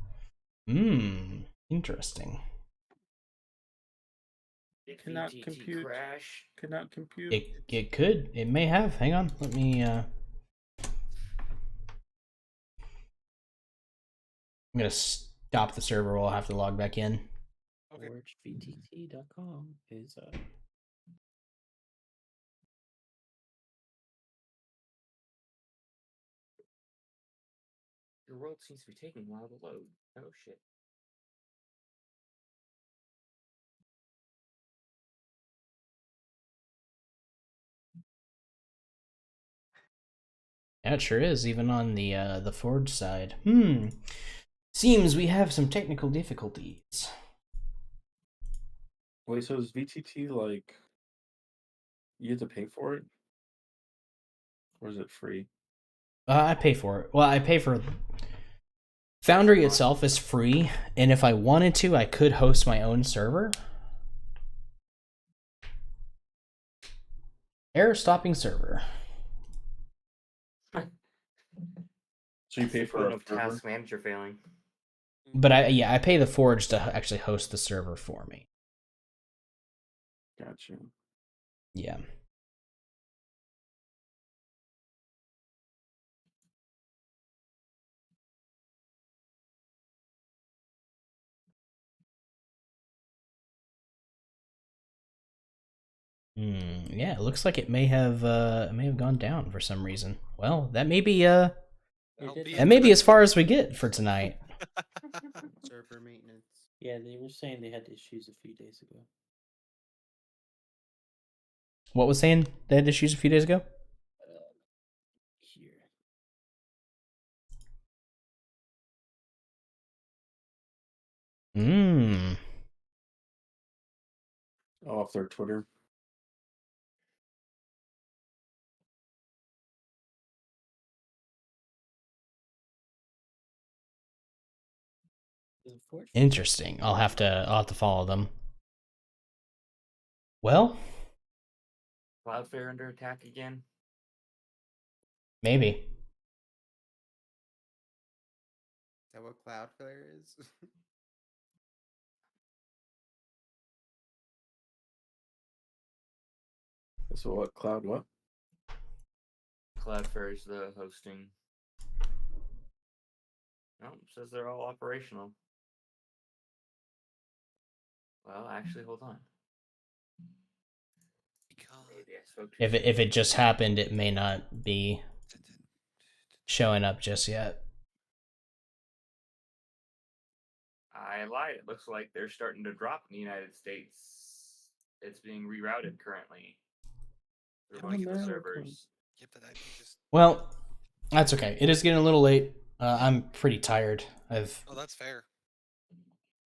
Interesting. Cannot compute. Crash. Cannot compute. It could. It may have. Hang on. Let me. I'm gonna stop the server. We'll have to log back in. Okay. VTT.com is Your world seems to be taking a while to load. Oh shit. Yeah, it sure is. Even on the Forge side. Seems we have some technical difficulties. Wait, so is VTT like you have to pay for it, or is it free? I pay for it. Well, I pay for Foundry itself is free, and if I wanted to, I could host my own server. Error stopping server. So you pay for a server? Task manager failing. But I pay the Forge to actually host the server for me. Gotcha. Yeah. Yeah, it looks like it may have gone down for some reason. Well, that may be that may be as far as we get for tonight. Server maintenance. Yeah, they were saying they had issues a few days ago. What was saying they had issues a few days ago? Here. Off their Twitter. Is it forged? Interesting. I'll have to follow them. Well, Cloudflare under attack again? maybe. Is that what Cloudflare is? So what? Cloud what? Cloudflare is the hosting. No, it says they're all operational. Well, actually, hold on. Maybe I spoke too If it just happened, it may not be showing up just yet. I lied. It looks like they're starting to drop in the United States. It's being rerouted currently. Through a bunch of the America. servers. Yeah, but I think just. Well, that's okay. It is getting a little late. I'm pretty tired. Oh, that's fair.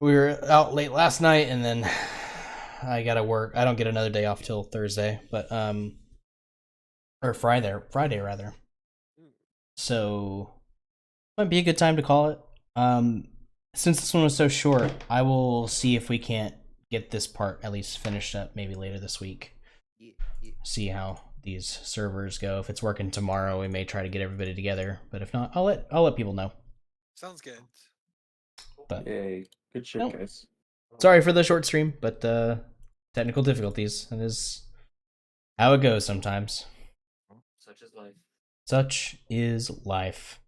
We were out late last night, and then I gotta work. I don't get another day off till Thursday, but or Friday rather. So might be a good time to call it. Since this one was so short, I will see if we can't get this part at least finished up maybe later this week. Yeah, yeah. See how these servers go. If it's working tomorrow, we may try to get everybody together. But if not, I'll let people know. Sounds good. But Yay. Good shit, Nope. guys. sorry for the short stream, but technical difficulties. That is how it goes sometimes. Such is life. Such is life.